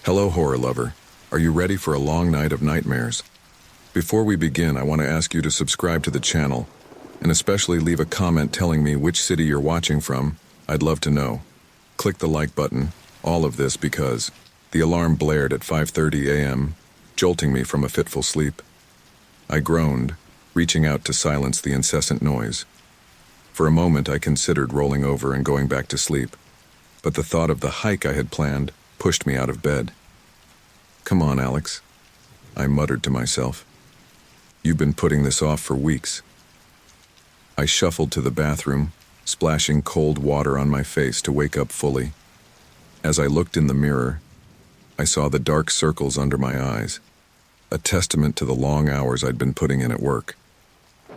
Hello, horror lover. Are you ready for a long night of nightmares? Before we begin, I want to ask you to subscribe to the channel, and especially leave a comment telling me which city you're watching from. I'd love to know. Click the like button, all of this because the alarm blared at 5:30 a.m., jolting me from a fitful sleep. I groaned, reaching out to silence the incessant noise. For a moment, I considered rolling over and going back to sleep, but the thought of the hike I had planned pushed me out of bed. "Come on, Alex," I muttered to myself. "You've been putting this off for weeks." I shuffled to the bathroom, splashing cold water on my face to wake up fully. As I looked in the mirror, I saw the dark circles under my eyes, a testament to the long hours I'd been putting in at work.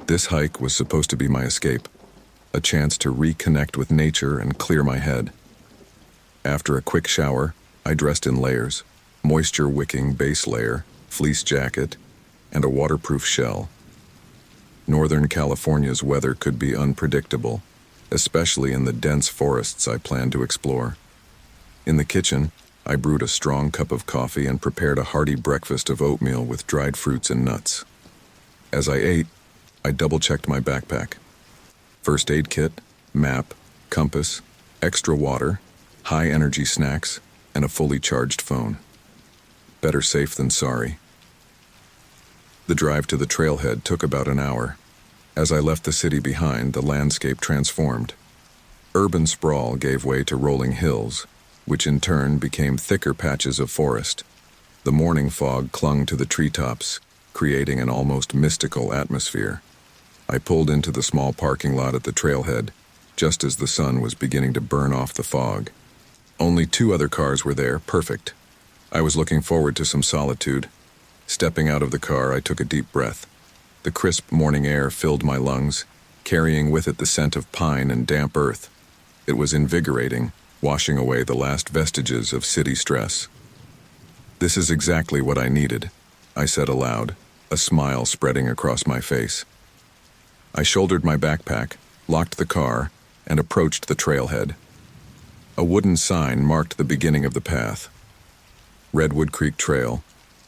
This hike was supposed to be my escape, a chance to reconnect with nature and clear my head. After a quick shower, I dressed in layers: moisture-wicking base layer, fleece jacket, and a waterproof shell. Northern California's weather could be unpredictable, especially in the dense forests I planned to explore. In the kitchen, I brewed a strong cup of coffee and prepared a hearty breakfast of oatmeal with dried fruits and nuts. As I ate, I double-checked my backpack. First aid kit, map, compass, extra water, high-energy snacks, and a fully charged phone. Better safe than sorry. The drive to the trailhead took about an hour. As I left the city behind, the landscape transformed. Urban sprawl gave way to rolling hills, which in turn became thicker patches of forest. The morning fog clung to the treetops, creating an almost mystical atmosphere. I pulled into the small parking lot at the trailhead, just as the sun was beginning to burn off the fog. Only 2 other cars were there, perfect. I was looking forward to some solitude. Stepping out of the car, I took a deep breath. The crisp morning air filled my lungs, carrying with it the scent of pine and damp earth. It was invigorating, washing away the last vestiges of city stress. "This is exactly what I needed," I said aloud, a smile spreading across my face. I shouldered my backpack, locked the car, and approached the trailhead. A wooden sign marked the beginning of the path. Redwood Creek Trail,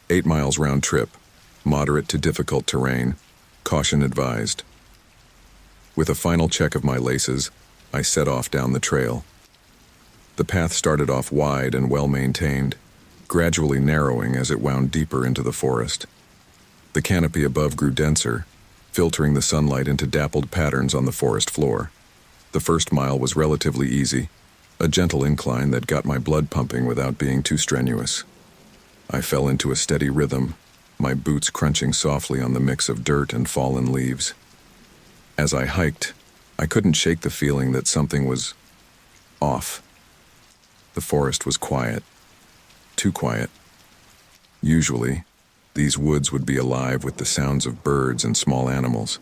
8 miles round trip, moderate to difficult terrain, caution advised. With a final check of my laces, I set off down the trail. The path started off wide and well-maintained, gradually narrowing as it wound deeper into the forest. The canopy above grew denser, filtering the sunlight into dappled patterns on the forest floor. The first mile was relatively easy, a gentle incline that got my blood pumping without being too strenuous. I fell into a steady rhythm, my boots crunching softly on the mix of dirt and fallen leaves. As I hiked, I couldn't shake the feeling that something was off. The forest was quiet. Too quiet. Usually, these woods would be alive with the sounds of birds and small animals.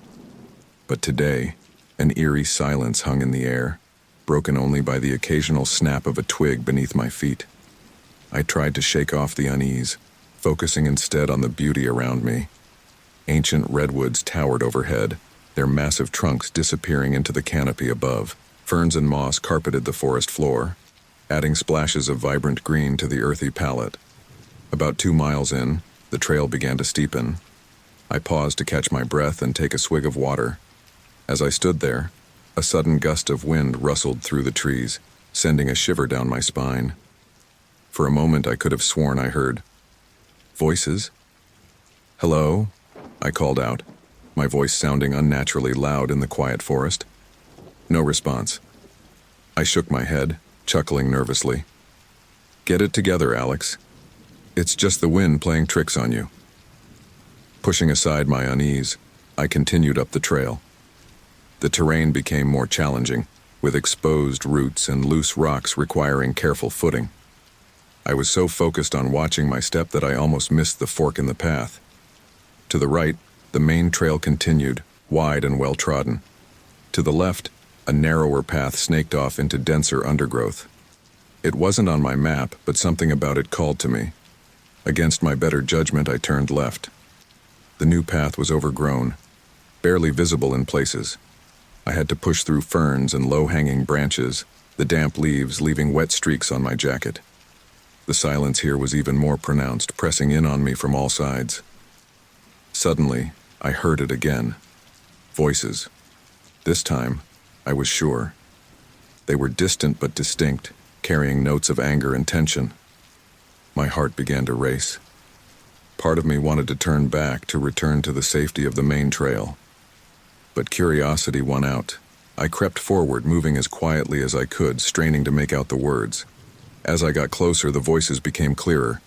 But today, an eerie silence hung in the air, broken only by the occasional snap of a twig beneath my feet. I tried to shake off the unease, focusing instead on the beauty around me. Ancient redwoods towered overhead, their massive trunks disappearing into the canopy above. Ferns and moss carpeted the forest floor, adding splashes of vibrant green to the earthy palette. About 2 miles in, the trail began to steepen. I paused to catch my breath and take a swig of water. As I stood there, a sudden gust of wind rustled through the trees, sending a shiver down my spine. For a moment, I could have sworn I heard voices. "Hello?" I called out, my voice sounding unnaturally loud in the quiet forest. No response. I shook my head, chuckling nervously. "Get it together, Alex. It's just the wind playing tricks on you." Pushing aside my unease, I continued up the trail. The terrain became more challenging, with exposed roots and loose rocks requiring careful footing. I was so focused on watching my step that I almost missed the fork in the path. To the right, the main trail continued, wide and well-trodden. To the left, a narrower path snaked off into denser undergrowth. It wasn't on my map, but something about it called to me. Against my better judgment, I turned left. The new path was overgrown, barely visible in places. I had to push through ferns and low-hanging branches, the damp leaves leaving wet streaks on my jacket. The silence here was even more pronounced, pressing in on me from all sides. Suddenly, I heard it again. Voices. This time, I was sure. They were distant but distinct, carrying notes of anger and tension. My heart began to race. Part of me wanted to turn back to return to the safety of the main trail. But curiosity won out. I crept forward, moving as quietly as I could, straining to make out the words. As I got closer, the voices became clearer.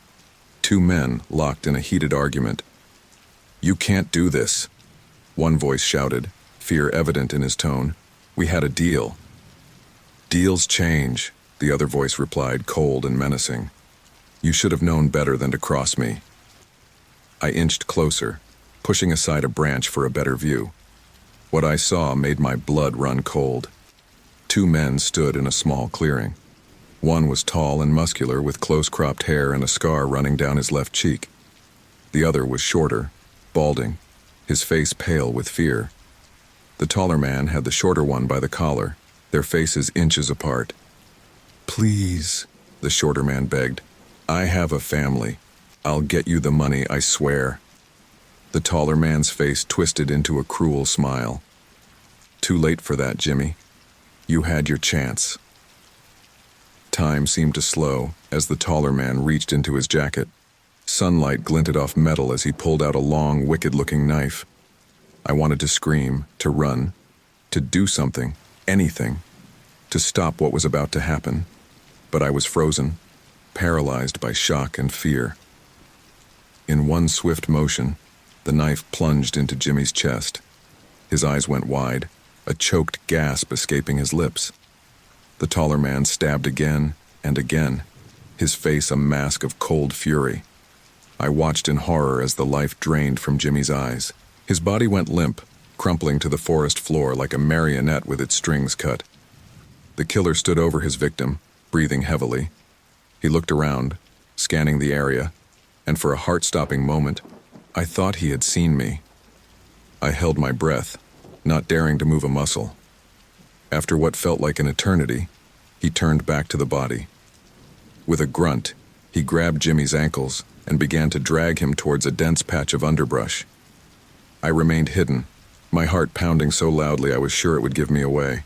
Two men locked in a heated argument. "You can't do this," one voice shouted, fear evident in his tone. "We had a deal." "Deals change," the other voice replied, cold and menacing. "You should have known better than to cross me." I inched closer, pushing aside a branch for a better view. What I saw made my blood run cold. Two men stood in a small clearing. One was tall and muscular, with close-cropped hair and a scar running down his left cheek. The other was shorter, balding, his face pale with fear. The taller man had the shorter one by the collar, their faces inches apart. "Please," the shorter man begged. "I have a family. I'll get you the money, I swear." The taller man's face twisted into a cruel smile. "Too late for that, Jimmy. You had your chance." Time seemed to slow as the taller man reached into his jacket. Sunlight glinted off metal as he pulled out a long, wicked-looking knife. I wanted to scream, to run, to do something, anything, to stop what was about to happen. But I was frozen, paralyzed by shock and fear. In one swift motion, the knife plunged into Jimmy's chest. His eyes went wide, a choked gasp escaping his lips. The taller man stabbed again and again, his face a mask of cold fury. I watched in horror as the life drained from Jimmy's eyes. His body went limp, crumpling to the forest floor like a marionette with its strings cut. The killer stood over his victim, breathing heavily. He looked around, scanning the area, and for a heart-stopping moment, I thought he had seen me. I held my breath, not daring to move a muscle. After what felt like an eternity, he turned back to the body. With a grunt, he grabbed Jimmy's ankles and began to drag him towards a dense patch of underbrush. I remained hidden, my heart pounding so loudly I was sure it would give me away.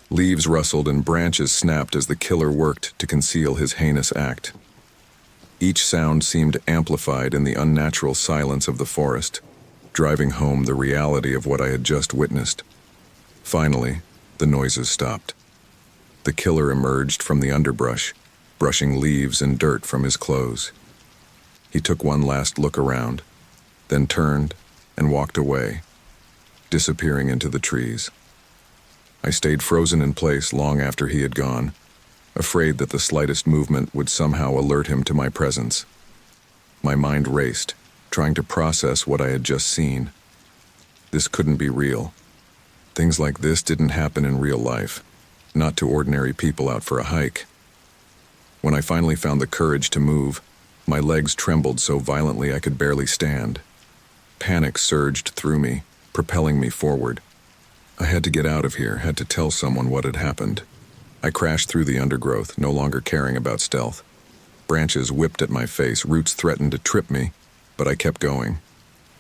Leaves rustled and branches snapped as the killer worked to conceal his heinous act. Each sound seemed amplified in the unnatural silence of the forest, driving home the reality of what I had just witnessed. Finally, the noises stopped. The killer emerged from the underbrush, brushing leaves and dirt from his clothes. He took one last look around, then turned and walked away, disappearing into the trees. I stayed frozen in place long after he had gone, afraid that the slightest movement would somehow alert him to my presence. My mind raced, trying to process what I had just seen. This couldn't be real. Things like this didn't happen in real life, not to ordinary people out for a hike. When I finally found the courage to move, my legs trembled so violently I could barely stand. Panic surged through me, propelling me forward. I had to get out of here, had to tell someone what had happened. I crashed through the undergrowth, no longer caring about stealth. Branches whipped at my face, roots threatened to trip me, but I kept going.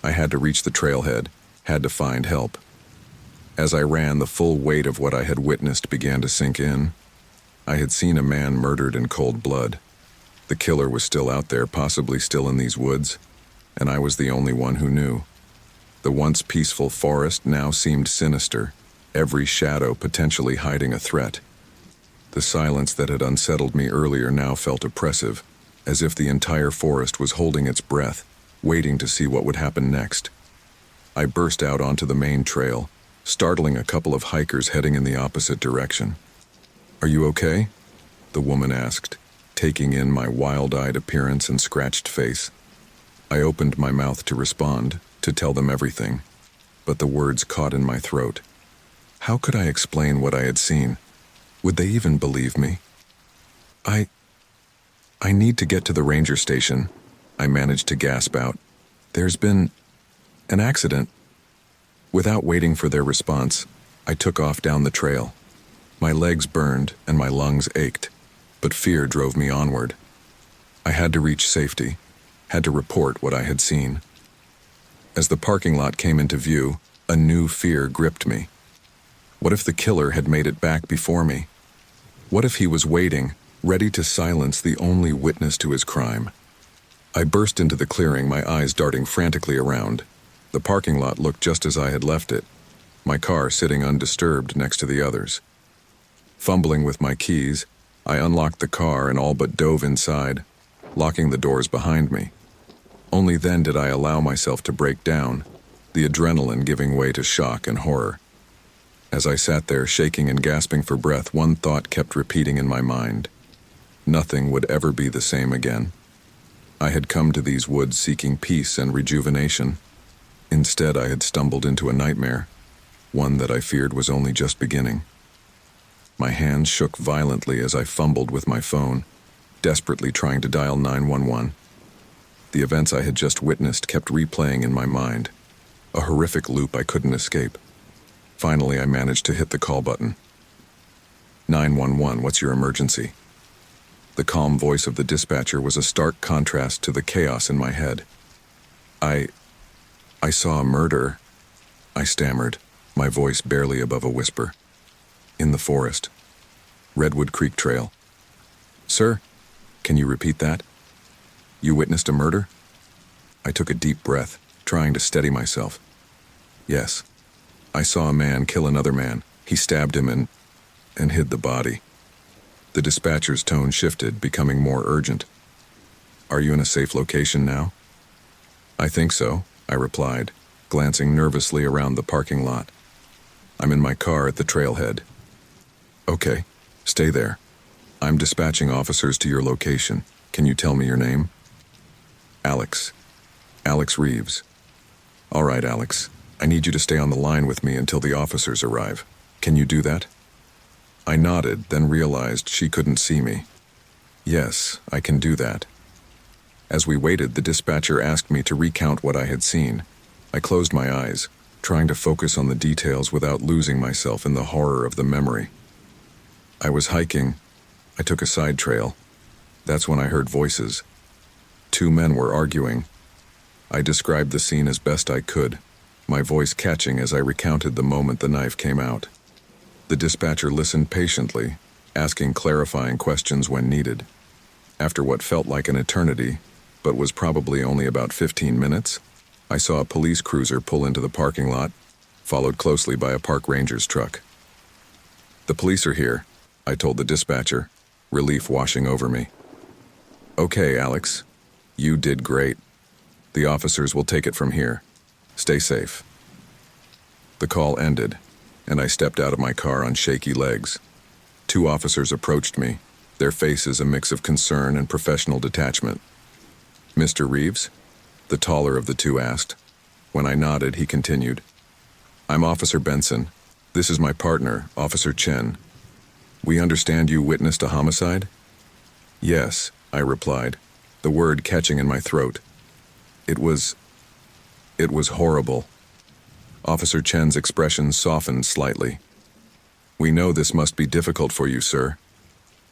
I had to reach the trailhead, had to find help. As I ran, the full weight of what I had witnessed began to sink in. I had seen a man murdered in cold blood. The killer was still out there, possibly still in these woods, and I was the only one who knew. The once peaceful forest now seemed sinister, every shadow potentially hiding a threat. The silence that had unsettled me earlier now felt oppressive, as if the entire forest was holding its breath, waiting to see what would happen next. I burst out onto the main trail, startling a couple of hikers heading in the opposite direction. "Are you okay?" the woman asked, taking in my wild-eyed appearance and scratched face. I opened my mouth to respond, to tell them everything, but the words caught in my throat. How could I explain what I had seen? Would they even believe me? I need to get to the ranger station, I managed to gasp out. "There's been an accident." Without waiting for their response, I took off down the trail. My legs burned and my lungs ached, but fear drove me onward. I had to reach safety, had to report what I had seen. As the parking lot came into view, a new fear gripped me. What if the killer had made it back before me? What if he was waiting, ready to silence the only witness to his crime? I burst into the clearing, my eyes darting frantically around. The parking lot looked just as I had left it, my car sitting undisturbed next to the others. Fumbling with my keys, I unlocked the car and all but dove inside, locking the doors behind me. Only then did I allow myself to break down, the adrenaline giving way to shock and horror. As I sat there shaking and gasping for breath, one thought kept repeating in my mind. Nothing would ever be the same again. I had come to these woods seeking peace and rejuvenation. Instead, I had stumbled into a nightmare, one that I feared was only just beginning. My hands shook violently as I fumbled with my phone, desperately trying to dial 911. The events I had just witnessed kept replaying in my mind, a horrific loop I couldn't escape. Finally, I managed to hit the call button. 911, what's your emergency? The calm voice of the dispatcher was a stark contrast to the chaos in my head. I saw a murder, I stammered, my voice barely above a whisper. In the forest. Redwood Creek Trail. Sir, can you repeat that? You witnessed a murder? I took a deep breath, trying to steady myself. Yes. I saw a man kill another man. He stabbed him and hid the body. The dispatcher's tone shifted, becoming more urgent. Are you in a safe location now? I think so, I replied, glancing nervously around the parking lot. I'm in my car at the trailhead. Okay, stay there. I'm dispatching officers to your location. Can you tell me your name? Alex. Alex Reeves. All right, Alex. I need you to stay on the line with me until the officers arrive. Can you do that? I nodded, then realized she couldn't see me. Yes, I can do that. As we waited, the dispatcher asked me to recount what I had seen. I closed my eyes, trying to focus on the details without losing myself in the horror of the memory. I was hiking. I took a side trail. That's when I heard voices. 2 men were arguing. I described the scene as best I could, my voice catching as I recounted the moment the knife came out. The dispatcher listened patiently, asking clarifying questions when needed. After what felt like an eternity, but was probably only about 15 minutes, I saw a police cruiser pull into the parking lot, followed closely by a park ranger's truck. The police are here, I told the dispatcher, relief washing over me. Okay, Alex. You did great. The officers will take it from here. Stay safe. The call ended, and I stepped out of my car on shaky legs. 2 officers approached me, their faces a mix of concern and professional detachment. Mr. Reeves? The taller of the 2 asked. When I nodded, he continued. I'm Officer Benson. This is my partner, Officer Chen. We understand you witnessed a homicide? Yes, I replied, the word catching in my throat. It was horrible. Officer Chen's expression softened slightly. We know this must be difficult for you, sir.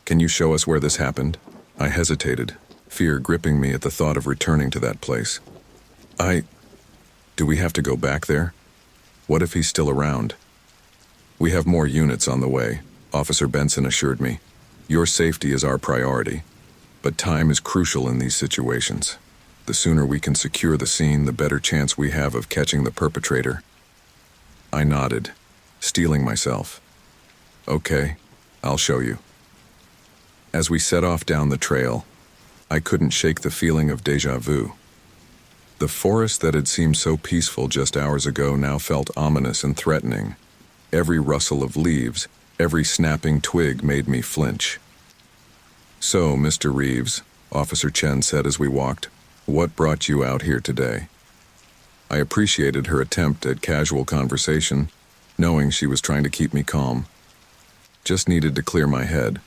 Can you show us where this happened? I hesitated, fear gripping me at the thought of returning to that place. Do we have to go back there? What if he's still around? We have more units on the way, Officer Benson assured me. Your safety is our priority, but time is crucial in these situations. The sooner we can secure the scene, the better chance we have of catching the perpetrator. I nodded, steeling myself. Okay, I'll show you. As we set off down the trail, I couldn't shake the feeling of déjà vu. The forest that had seemed so peaceful just hours ago now felt ominous and threatening. Every rustle of leaves, every snapping twig made me flinch. So, Mr. Reeves, Officer Chen said as we walked, what brought you out here today? I appreciated her attempt at casual conversation, knowing she was trying to keep me calm. Just needed to clear my head.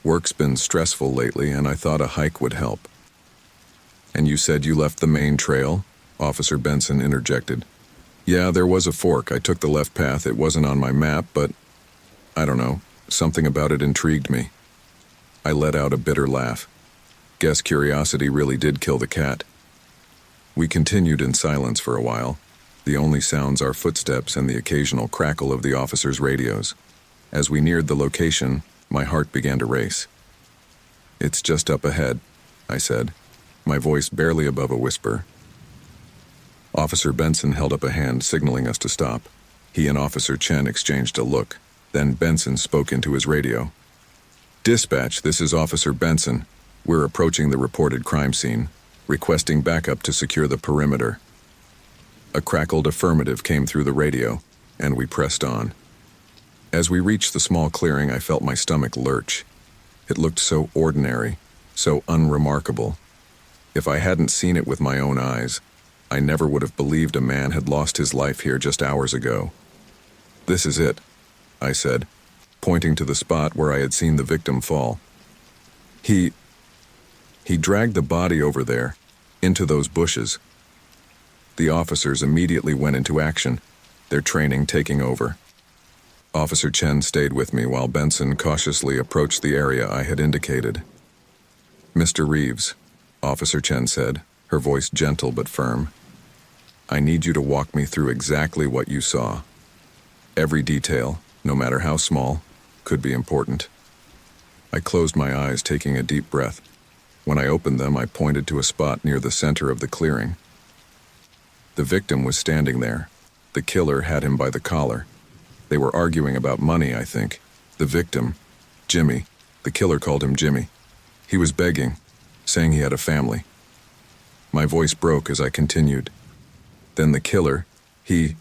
Work's been stressful lately, and I thought a hike would help. And you said you left the main trail? Officer Benson interjected. Yeah, there was a fork. I took the left path. It wasn't on my map, but I don't know. Something about it intrigued me. I let out a bitter laugh. Guess curiosity really did kill the cat. We continued in silence for a while, the only sounds our footsteps and the occasional crackle of the officers' radios. As we neared the location, my heart began to race. "It's just up ahead," I said, my voice barely above a whisper. Officer Benson held up a hand, signaling us to stop. He and Officer Chen exchanged a look. Then Benson spoke into his radio. "Dispatch, this is Officer Benson. We're approaching the reported crime scene, requesting backup to secure the perimeter." A crackled affirmative came through the radio, and we pressed on. As we reached the small clearing, I felt my stomach lurch. It looked so ordinary, so unremarkable. If I hadn't seen it with my own eyes, I never would have believed a man had lost his life here just hours ago. "This is it," I said, pointing to the spot where I had seen the victim fall. He dragged the body over there, into those bushes." The officers immediately went into action, their training taking over. Officer Chen stayed with me while Benson cautiously approached the area I had indicated. "Mr. Reeves," Officer Chen said, her voice gentle but firm, "I need you to walk me through exactly what you saw. Every detail, no matter how small, could be important." I closed my eyes, taking a deep breath. When I opened them, I pointed to a spot near the center of the clearing. The victim was standing there. The killer had him by the collar. They were arguing about money, I think. The victim, Jimmy, the killer called him Jimmy. He was begging, saying he had a family. My voice broke as I continued. Then the killer, he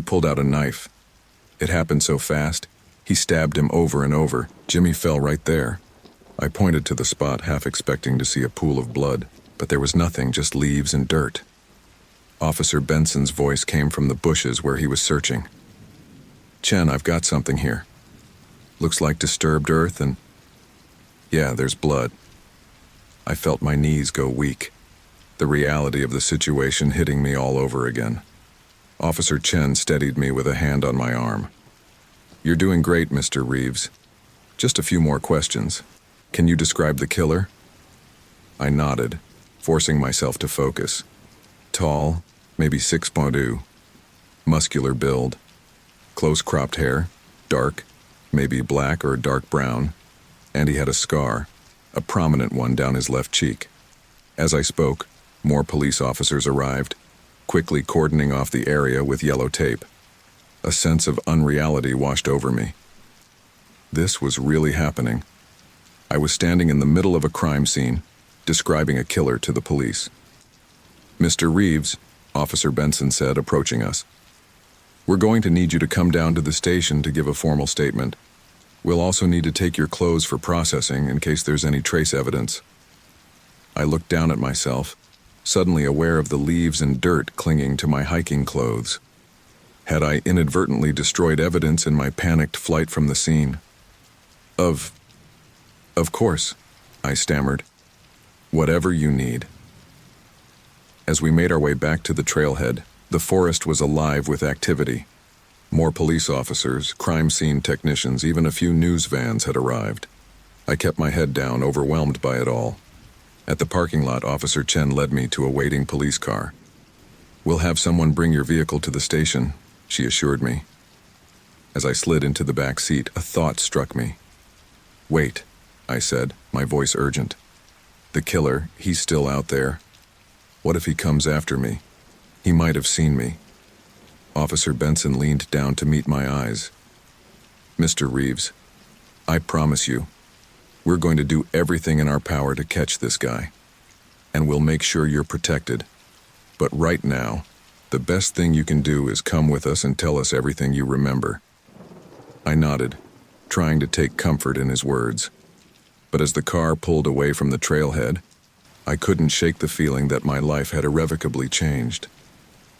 pulled out a knife. It happened so fast, he stabbed him over and over. Jimmy fell right there. I pointed to the spot, half expecting to see a pool of blood, but there was nothing, just leaves and dirt. Officer Benson's voice came from the bushes where he was searching. "Chen, I've got something here. Looks like disturbed earth and... yeah, there's blood." I felt my knees go weak, the reality of the situation hitting me all over again. Officer Chen steadied me with a hand on my arm. "You're doing great, Mr. Reeves. Just a few more questions. Can you describe the killer?" I nodded, forcing myself to focus. Tall, maybe 6'2", muscular build, close-cropped hair, dark, maybe black or dark brown, and he had a scar, a prominent one down his left cheek. As I spoke, more police officers arrived, quickly cordoning off the area with yellow tape. A sense of unreality washed over me. This was really happening. I was standing in the middle of a crime scene, describing a killer to the police. "Mr. Reeves," Officer Benson said, approaching us, "we're going to need you to come down to the station to give a formal statement. We'll also need to take your clothes for processing in case there's any trace evidence." I looked down at myself, suddenly aware of the leaves and dirt clinging to my hiking clothes. Had I inadvertently destroyed evidence in my panicked flight from the scene? Of course," I stammered. "Whatever you need." As we made our way back to the trailhead, the forest was alive with activity. More police officers, crime scene technicians, even a few news vans had arrived. I kept my head down, overwhelmed by it all. At the parking lot, Officer Chen led me to a waiting police car. "We'll have someone bring your vehicle to the station," she assured me. As I slid into the back seat, a thought struck me. "Wait," I said, my voice urgent. "The killer, he's still out there. What if he comes after me? He might have seen me." Officer Benson leaned down to meet my eyes. "Mr. Reeves, I promise you, we're going to do everything in our power to catch this guy. And we'll make sure you're protected. But right now, the best thing you can do is come with us and tell us everything you remember." I nodded, trying to take comfort in his words. But as the car pulled away from the trailhead, I couldn't shake the feeling that my life had irrevocably changed.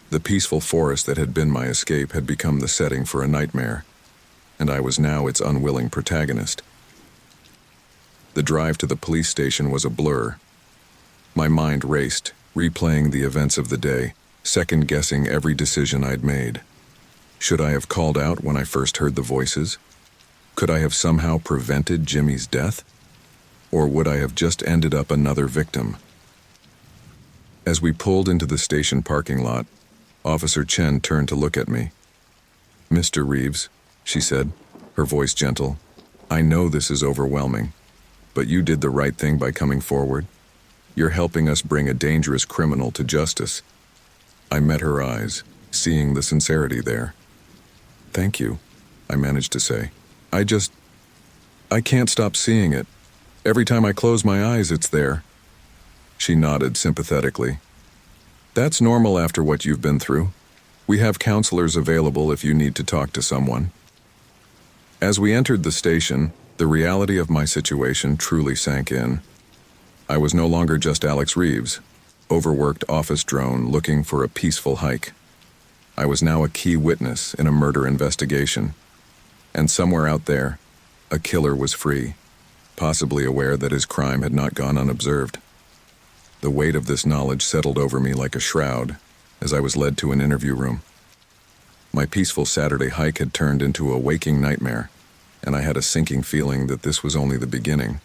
The peaceful forest that had been my escape had become the setting for a nightmare, and I was now its unwilling protagonist. The drive to the police station was a blur. My mind raced, replaying the events of the day, second-guessing every decision I'd made. Should I have called out when I first heard the voices? Could I have somehow prevented Jimmy's death? Or would I have just ended up another victim? As we pulled into the station parking lot, Officer Chen turned to look at me. "Mr. Reeves," she said, her voice gentle, "I know this is overwhelming, but you did the right thing by coming forward. You're helping us bring a dangerous criminal to justice." I met her eyes, seeing the sincerity there. "Thank you," I managed to say. I can't stop seeing it. Every time I close my eyes, it's there." She nodded sympathetically. "That's normal after what you've been through. We have counselors available if you need to talk to someone." As we entered the station, the reality of my situation truly sank in. I was no longer just Alex Reeves, overworked office drone looking for a peaceful hike. I was now a key witness in a murder investigation. And somewhere out there, a killer was free, possibly aware that his crime had not gone unobserved. The weight of this knowledge settled over me like a shroud as I was led to an interview room. My peaceful Saturday hike had turned into a waking nightmare, and I had a sinking feeling that this was only the beginning.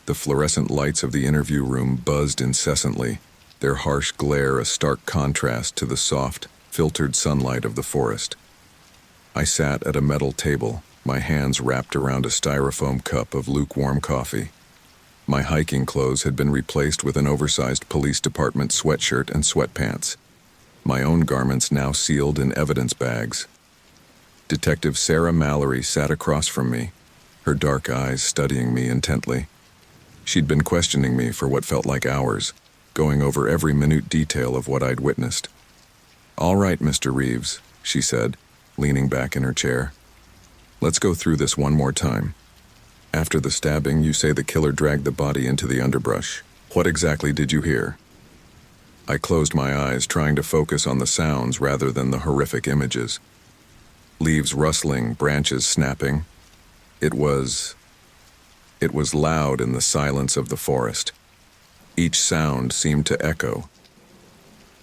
The fluorescent lights of the interview room buzzed incessantly, their harsh glare a stark contrast to the soft, filtered sunlight of the forest. I sat at a metal table, my hands wrapped around a styrofoam cup of lukewarm coffee. My hiking clothes had been replaced with an oversized police department sweatshirt and sweatpants, my own garments now sealed in evidence bags. Detective Sarah Mallory sat across from me, her dark eyes studying me intently. She'd been questioning me for what felt like hours, going over every minute detail of what I'd witnessed. "All right, Mr. Reeves," she said, leaning back in her chair. "Let's go through this one more time. After the stabbing, you say the killer dragged the body into the underbrush. What exactly did you hear?" I closed my eyes, trying to focus on the sounds rather than the horrific images. Leaves rustling, branches snapping. It was loud in the silence of the forest. Each sound seemed to echo.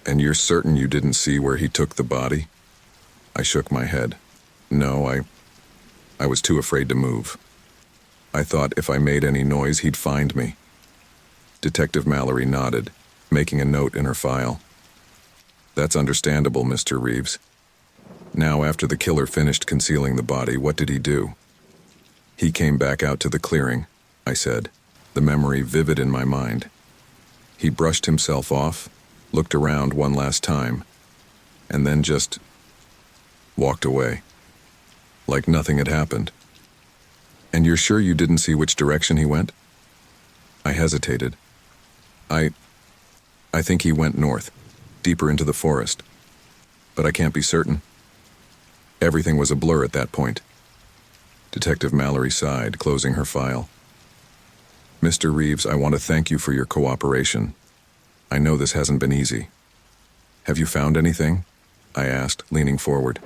"And you're certain you didn't see where he took the body?" I shook my head. "No, I was too afraid to move. I thought if I made any noise, he'd find me." Detective Mallory nodded, making a note in her file. "That's understandable, Mr. Reeves. Now, after the killer finished concealing the body, what did he do?" "He came back out to the clearing," I said, the memory vivid in my mind. "He brushed himself off, looked around one last time, and then just walked away, like nothing had happened." "And you're sure you didn't see which direction he went?" I hesitated. I think he went north, deeper into the forest, but I can't be certain." Everything was a blur at that point. Detective Mallory sighed, closing her file. "Mr. Reeves, I want to thank you for your cooperation. I know this hasn't been easy." "Have you found anything?" I asked, leaning forward.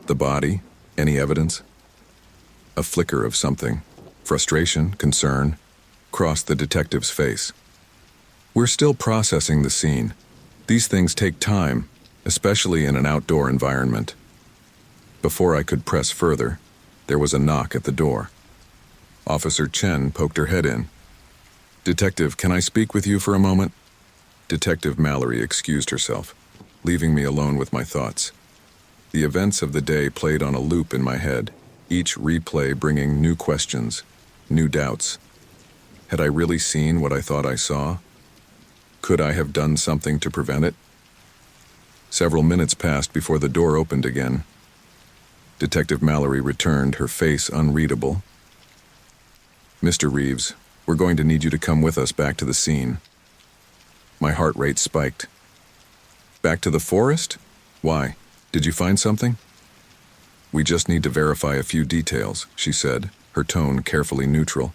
"The body? Any evidence?" A flicker of something, frustration, concern, crossed the detective's face. "We're still processing the scene. These things take time, especially in an outdoor environment." Before I could press further, there was a knock at the door. Officer Chen poked her head in. "Detective, can I speak with you for a moment?" Detective Mallory excused herself, leaving me alone with my thoughts. The events of the day played on a loop in my head, each replay bringing new questions, new doubts. Had I really seen what I thought I saw? Could I have done something to prevent it? Several minutes passed before the door opened again. Detective Mallory returned, her face unreadable. "Mr. Reeves, we're going to need you to come with us back to the scene." My heart rate spiked. "Back to the forest? Why? Did you find something?" "We just need to verify a few details," she said, her tone carefully neutral.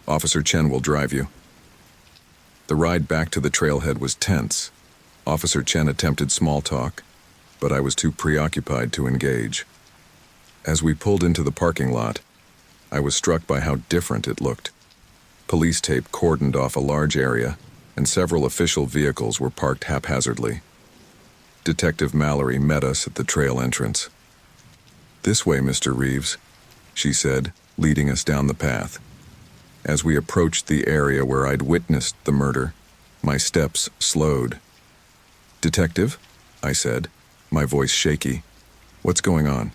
"Officer Chen will drive you." The ride back to the trailhead was tense. Officer Chen attempted small talk, but I was too preoccupied to engage. As we pulled into the parking lot, I was struck by how different it looked. Police tape cordoned off a large area, and several official vehicles were parked haphazardly. Detective Mallory met us at the trail entrance. "This way, Mr. Reeves," she said, leading us down the path. As we approached the area where I'd witnessed the murder, my steps slowed. "Detective?" I said, my voice shaky. "What's going on?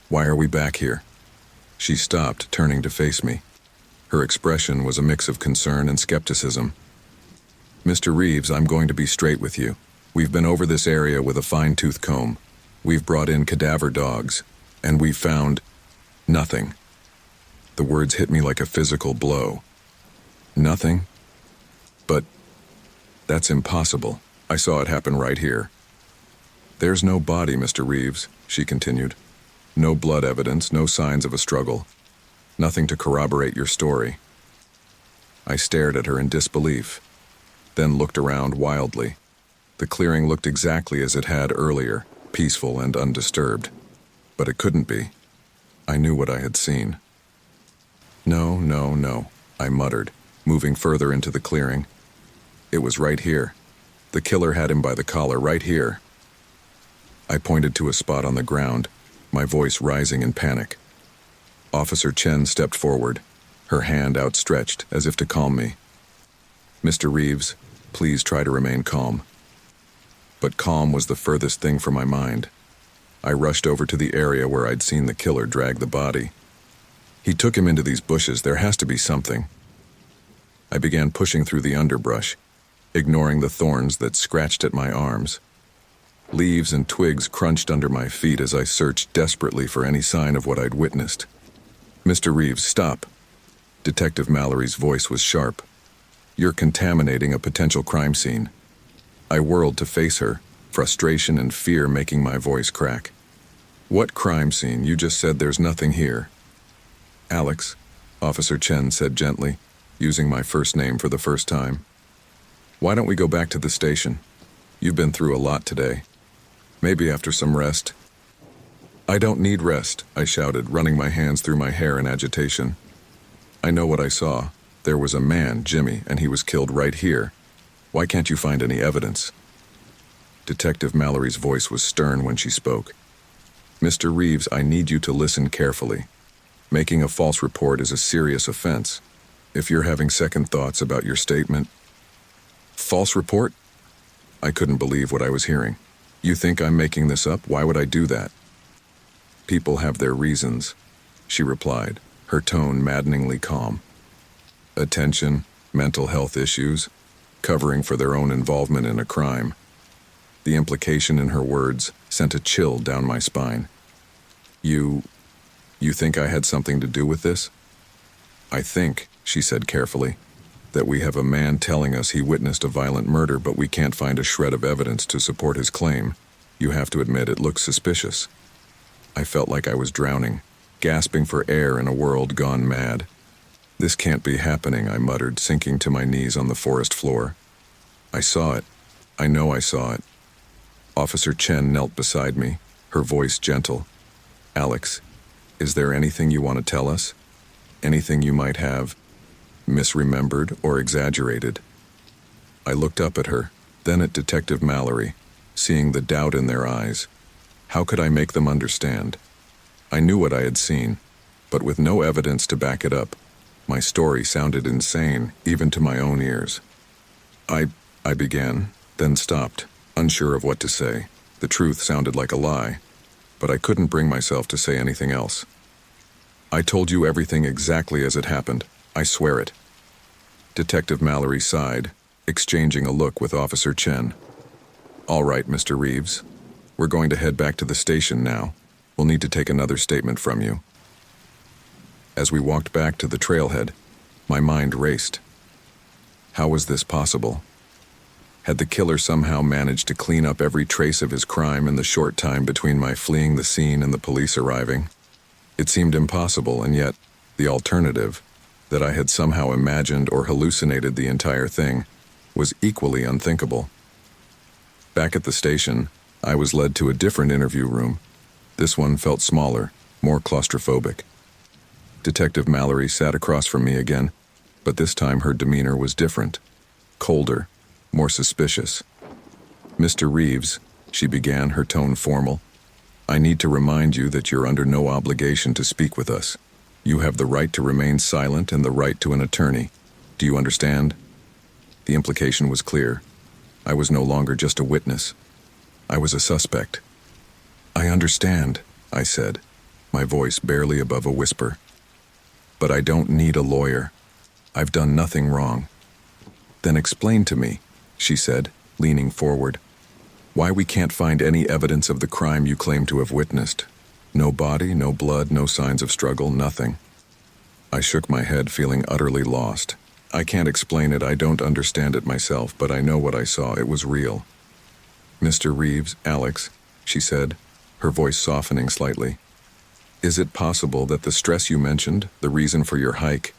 Why are we back here?" She stopped, turning to face me. Her expression was a mix of concern and skepticism. "Mr. Reeves, I'm going to be straight with you. We've been over this area with a fine-tooth comb. We've brought in cadaver dogs, and we've found nothing." The words hit me like a physical blow. "Nothing? But that's impossible. I saw it happen right here." "There's no body, Mr. Reeves," she continued. "No blood evidence, no signs of a struggle. Nothing to corroborate your story." I stared at her in disbelief, then looked around wildly. The clearing looked exactly as it had earlier, peaceful and undisturbed. But it couldn't be. I knew what I had seen. "No, no, no," I muttered, moving further into the clearing. "It was right here. The killer had him by the collar right here." I pointed to a spot on the ground, my voice rising in panic. Officer Chen stepped forward, her hand outstretched as if to calm me. "Mr. Reeves, please try to remain calm." But calm was the furthest thing from my mind. I rushed over to the area where I'd seen the killer drag the body. "He took him into these bushes. There has to be something." I began pushing through the underbrush, ignoring the thorns that scratched at my arms. Leaves and twigs crunched under my feet as I searched desperately for any sign of what I'd witnessed. "Mr. Reeves, stop." Detective Mallory's voice was sharp. "You're contaminating a potential crime scene." I whirled to face her, frustration and fear making my voice crack. "What crime scene? You just said there's nothing here." "Alex," Officer Chen said gently, using my first name for the first time. "Why don't we go back to the station? You've been through a lot today. Maybe after some rest." "I don't need rest," I shouted, running my hands through my hair in agitation. "I know what I saw. There was a man, Jimmy, and he was killed right here. Why can't you find any evidence?" Detective Mallory's voice was stern when she spoke. "Mr. Reeves, I need you to listen carefully. Making a false report is a serious offense. If you're having second thoughts about your statement—" "False report?" I couldn't believe what I was hearing. "You think I'm making this up? Why would I do that?" "People have their reasons," she replied, her tone maddeningly calm. "Attention, mental health issues, covering for their own involvement in a crime." The implication in her words sent a chill down my spine. You think I had something to do with this?" "I think," she said carefully, "that we have a man telling us he witnessed a violent murder, but we can't find a shred of evidence to support his claim. You have to admit it looks suspicious." I felt like I was drowning, gasping for air in a world gone mad. "This can't be happening," I muttered, sinking to my knees on the forest floor. "I saw it. I know I saw it." Officer Chen knelt beside me, her voice gentle. "Alex, is there anything you want to tell us? Anything you might have misremembered or exaggerated?" I looked up at her, then at Detective Mallory, seeing the doubt in their eyes. How could I make them understand? I knew what I had seen, but with no evidence to back it up, my story sounded insane, even to my own ears. I began, then stopped, unsure of what to say. The truth sounded like a lie, but I couldn't bring myself to say anything else. "I told you everything exactly as it happened. I swear it." Detective Mallory sighed, exchanging a look with Officer Chen. "All right, Mr. Reeves. We're going to head back to the station now. We'll need to take another statement from you." As we walked back to the trailhead, my mind raced. How was this possible? Had the killer somehow managed to clean up every trace of his crime in the short time between my fleeing the scene and the police arriving? It seemed impossible, and yet, the alternative, that I had somehow imagined or hallucinated the entire thing, was equally unthinkable. Back at the station, I was led to a different interview room. This one felt smaller, more claustrophobic. Detective Mallory sat across from me again, but this time her demeanor was different, colder, more suspicious. "Mr. Reeves," she began, her tone formal, "I need to remind you that you're under no obligation to speak with us. You have the right to remain silent and the right to an attorney. Do you understand? The implication was clear. I was no longer just a witness. I was a suspect. I understand, I said, my voice barely above a whisper. But I don't need a lawyer. I've done nothing wrong. Then explain to me, she said, leaning forward, why we can't find any evidence of the crime you claim to have witnessed. No body, no blood, no signs of struggle, nothing. I shook my head, feeling utterly lost. I can't explain it, I don't understand it myself, but I know what I saw, it was real. Mr. Reeves, Alex, she said, her voice softening slightly. Is it possible that the stress you mentioned, the reason for your hike,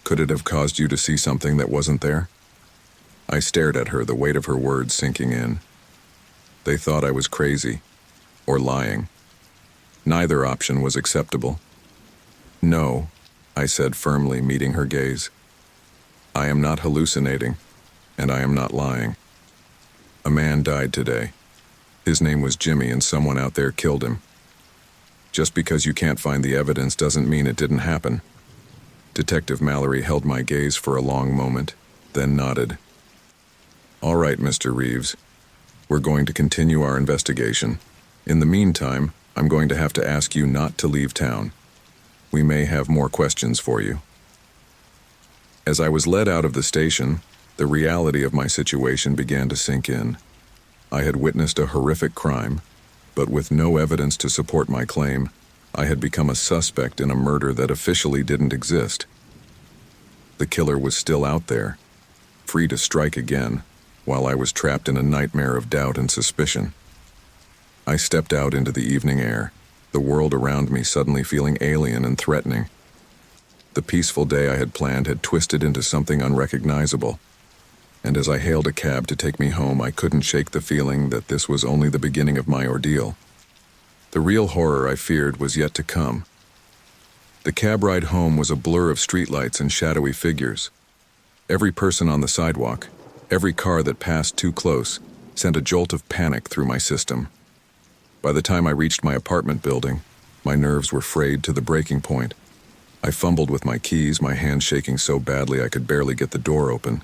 could it have caused you to see something that wasn't there? I stared at her, the weight of her words sinking in. They thought I was crazy, or lying. Neither option was acceptable. No, I said firmly, meeting her gaze. I am not hallucinating, and I am not lying. A man died today. His name was Jimmy, and someone out there killed him. Just because you can't find the evidence doesn't mean it didn't happen. Detective Mallory held my gaze for a long moment, then nodded. All right, Mr. Reeves. We're going to continue our investigation. In the meantime, I'm going to have to ask you not to leave town. We may have more questions for you. As I was led out of the station, the reality of my situation began to sink in. I had witnessed a horrific crime, but with no evidence to support my claim, I had become a suspect in a murder that officially didn't exist. The killer was still out there, free to strike again, while I was trapped in a nightmare of doubt and suspicion. I stepped out into the evening air, the world around me suddenly feeling alien and threatening. The peaceful day I had planned had twisted into something unrecognizable, and as I hailed a cab to take me home, I couldn't shake the feeling that this was only the beginning of my ordeal. The real horror I feared was yet to come. The cab ride home was a blur of streetlights and shadowy figures. Every person on the sidewalk, every car that passed too close, sent a jolt of panic through my system. By the time I reached my apartment building, my nerves were frayed to the breaking point. I fumbled with my keys, my hands shaking so badly I could barely get the door open.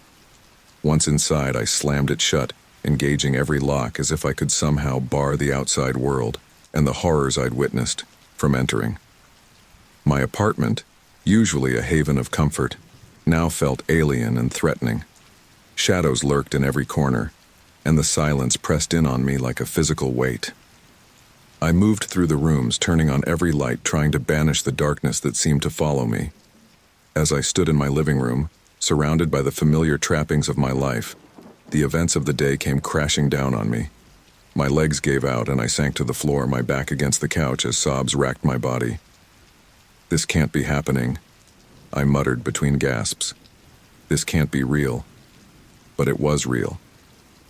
Once inside, I slammed it shut, engaging every lock as if I could somehow bar the outside world and the horrors I'd witnessed from entering. My apartment, usually a haven of comfort, now felt alien and threatening. Shadows lurked in every corner, and the silence pressed in on me like a physical weight. I moved through the rooms, turning on every light, trying to banish the darkness that seemed to follow me. As I stood in my living room, surrounded by the familiar trappings of my life, the events of the day came crashing down on me. My legs gave out and I sank to the floor, my back against the couch as sobs racked my body. This can't be happening, I muttered between gasps. This can't be real. But it was real.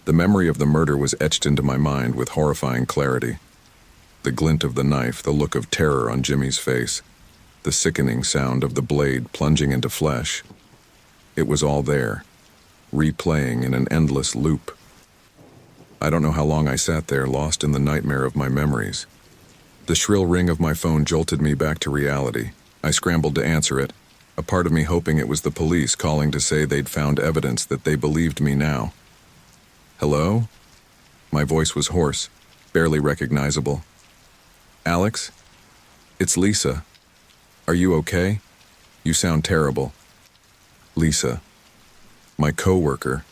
The memory of the murder was etched into my mind with horrifying clarity. The glint of the knife, the look of terror on Jimmy's face, the sickening sound of the blade plunging into flesh. It was all there, replaying in an endless loop. I don't know how long I sat there, lost in the nightmare of my memories. The shrill ring of my phone jolted me back to reality. I scrambled to answer it, a part of me hoping it was the police calling to say they'd found evidence that they believed me now. Hello? My voice was hoarse, barely recognizable. Alex? It's Lisa. Are you okay? You sound terrible. Lisa. My coworker.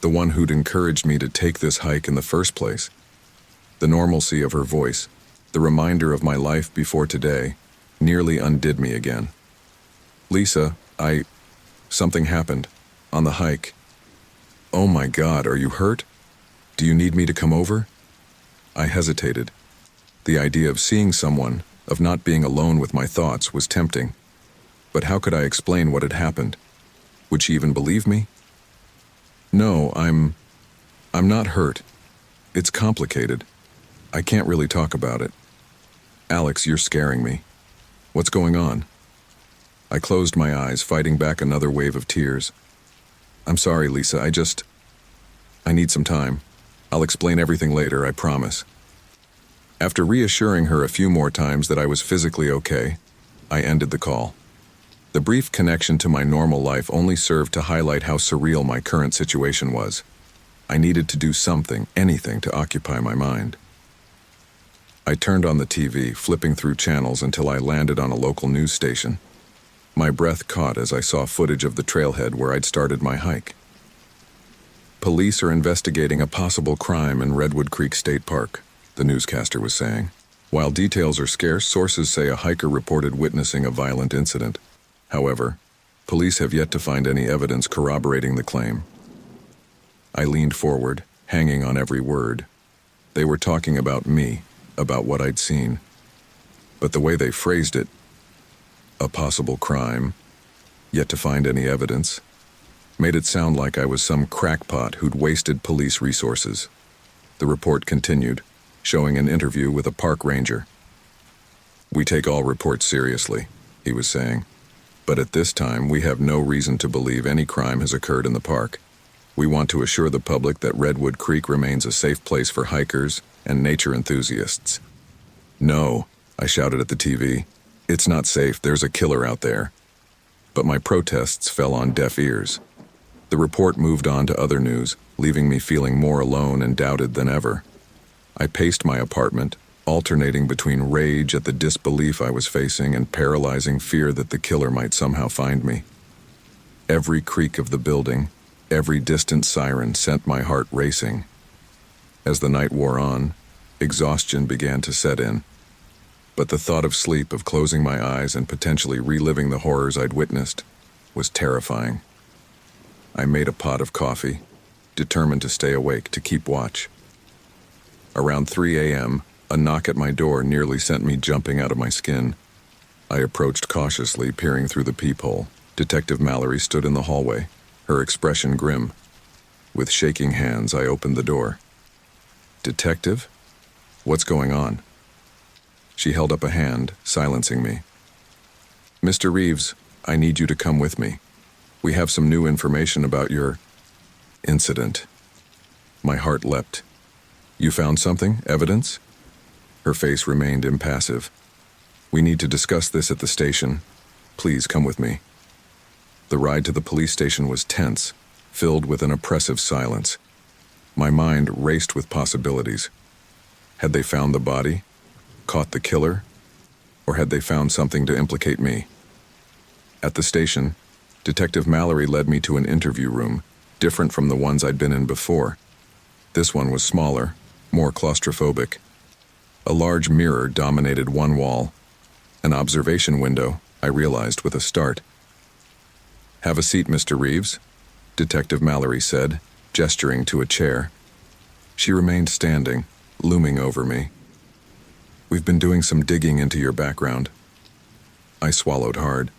The one who'd encouraged me to take this hike in the first place. The normalcy of her voice, the reminder of my life before today, nearly undid me again. Lisa, something happened. On the hike. Oh my God, are you hurt? Do you need me to come over? I hesitated. The idea of seeing someone, of not being alone with my thoughts, was tempting. But how could I explain what had happened? Would she even believe me? No, I'm not hurt. It's complicated. I can't really talk about it. Alex, you're scaring me. What's going on? I closed my eyes, fighting back another wave of tears. I'm sorry, Lisa, I need some time. I'll explain everything later, I promise. After reassuring her a few more times that I was physically okay, I ended the call. The brief connection to my normal life only served to highlight how surreal my current situation was. I needed to do something, anything, to occupy my mind. I turned on the TV, flipping through channels until I landed on a local news station. My breath caught as I saw footage of the trailhead where I'd started my hike. Police are investigating a possible crime in Redwood Creek State Park, the newscaster was saying. While details are scarce, sources say a hiker reported witnessing a violent incident. However, police have yet to find any evidence corroborating the claim. I leaned forward, hanging on every word. They were talking about me, about what I'd seen. But the way they phrased it, a possible crime, yet to find any evidence, made it sound like I was some crackpot who'd wasted police resources. The report continued, showing an interview with a park ranger. "We take all reports seriously," he was saying. "But at this time, we have no reason to believe any crime has occurred in the park. We want to assure the public that Redwood Creek remains a safe place for hikers and nature enthusiasts." "No," I shouted at the TV. "It's not safe. There's a killer out there." But my protests fell on deaf ears. The report moved on to other news, leaving me feeling more alone and doubted than ever. I paced my apartment, alternating between rage at the disbelief I was facing and paralyzing fear that the killer might somehow find me. Every creak of the building, every distant siren sent my heart racing. As the night wore on, exhaustion began to set in. But the thought of sleep, of closing my eyes and potentially reliving the horrors I'd witnessed, was terrifying. I made a pot of coffee, determined to stay awake, to keep watch. Around 3 a.m., a knock at my door nearly sent me jumping out of my skin. I approached cautiously, peering through the peephole. Detective Mallory stood in the hallway, her expression grim. With shaking hands, I opened the door. "Detective? What's going on?" She held up a hand, silencing me. "Mr. Reeves, I need you to come with me. We have some new information about your incident." My heart leapt. "You found something? Evidence?" Her face remained impassive. "We need to discuss this at the station. Please come with me." The ride to the police station was tense, filled with an oppressive silence. My mind raced with possibilities. Had they found the body? Caught the killer? Or had they found something to implicate me? At the station, Detective Mallory led me to an interview room, different from the ones I'd been in before. This one was smaller, more claustrophobic. A large mirror dominated one wall. An observation window, I realized with a start. "Have a seat, Mr. Reeves," Detective Mallory said, gesturing to a chair. She remained standing, looming over me. "We've been doing some digging into your background." I swallowed hard.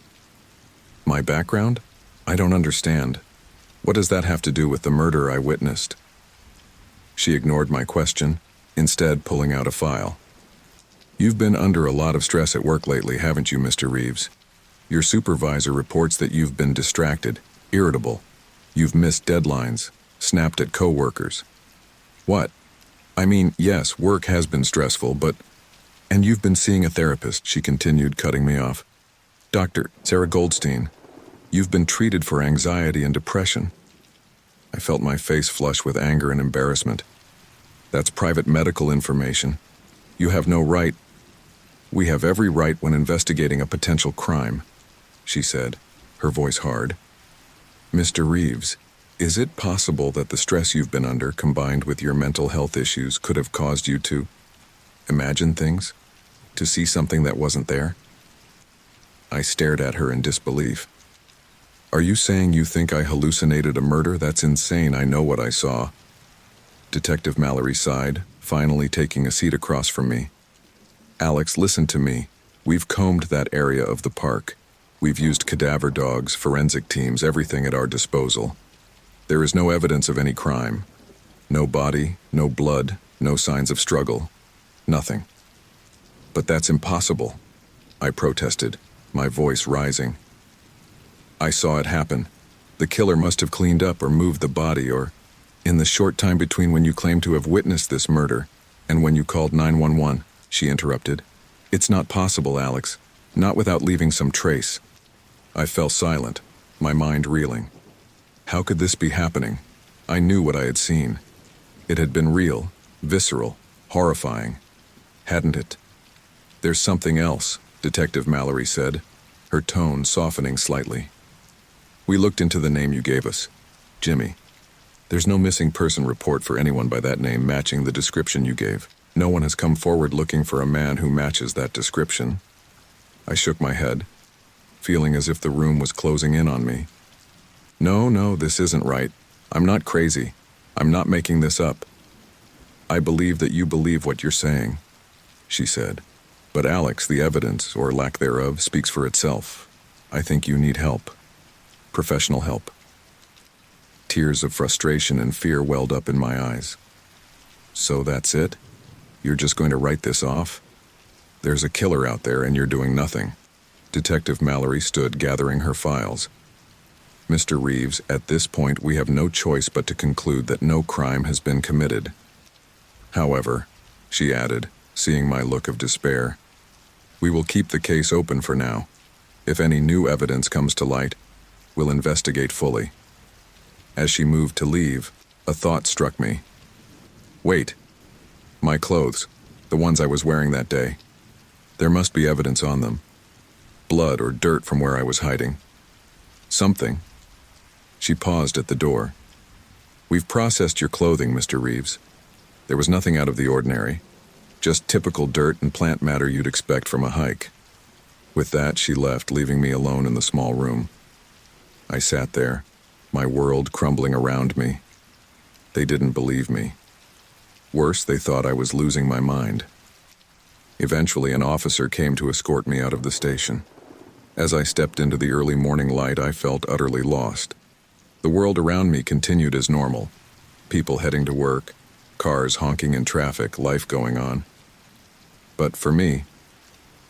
"My background? I don't understand. What does that have to do with the murder I witnessed?" She ignored my question, instead pulling out a file. "You've been under a lot of stress at work lately, haven't you, Mr. Reeves? Your supervisor reports that you've been distracted, irritable. You've missed deadlines, snapped at coworkers." "What? I mean, yes, work has been stressful, but..." "And you've been seeing a therapist," she continued, cutting me off. "Dr. Sarah Goldstein. You've been treated for anxiety and depression." I felt my face flush with anger and embarrassment. "That's private medical information. You have no right..." "We have every right when investigating a potential crime," she said, her voice hard. "Mr. Reeves, is it possible that the stress you've been under, combined with your mental health issues, could have caused you to imagine things? To see something that wasn't there?" I stared at her in disbelief. "Are you saying you think I hallucinated a murder? That's insane. I know what I saw." Detective Mallory sighed, finally taking a seat across from me. "Alex, listen to me. We've combed that area of the park. We've used cadaver dogs, forensic teams, everything at our disposal. There is no evidence of any crime. No body, no blood, no signs of struggle. Nothing." "But that's impossible," I protested, my voice rising. "I saw it happen. The killer must have cleaned up or moved the body, or in the short time between when you claim to have witnessed this murder and when you called 911, she interrupted. "It's not possible, Alex. Not without leaving some trace. I fell silent, my mind reeling. How could this be happening? I knew what I had seen. It had been real, visceral, horrifying. Hadn't it? "There's something else," Detective Mallory said, her tone softening slightly. "We looked into the name you gave us, Jimmy. There's no missing person report for anyone by that name matching the description you gave. No one has come forward looking for a man who matches that description." I shook my head, feeling as if the room was closing in on me. No, this isn't right. I'm not crazy. I'm not making this up." "I believe that you believe what you're saying," she said. "But Alex, the evidence, or lack thereof, speaks for itself. I think you need help. Professional help." Tears of frustration and fear welled up in my eyes. "So that's it? You're just going to write this off? There's a killer out there and you're doing nothing." Detective Mallory stood gathering her files. "Mr. Reeves, at this point we have no choice but to conclude that no crime has been committed. However," she added, seeing my look of despair, "we will keep the case open for now. If any new evidence comes to light, we'll investigate fully." As she moved to leave, a thought struck me. Wait. My clothes, the ones I was wearing that day. There must be evidence on them. Blood or dirt from where I was hiding. Something. She paused at the door. "We've processed your clothing, Mr. Reeves. There was nothing out of the ordinary. Just typical dirt and plant matter you'd expect from a hike." With that, she left, leaving me alone in the small room. I sat there, my world crumbling around me. They didn't believe me. Worse, they thought I was losing my mind. Eventually, an officer came to escort me out of the station. As I stepped into the early morning light, I felt utterly lost. The world around me continued as normal. People heading to work, cars honking in traffic, life going on. But for me,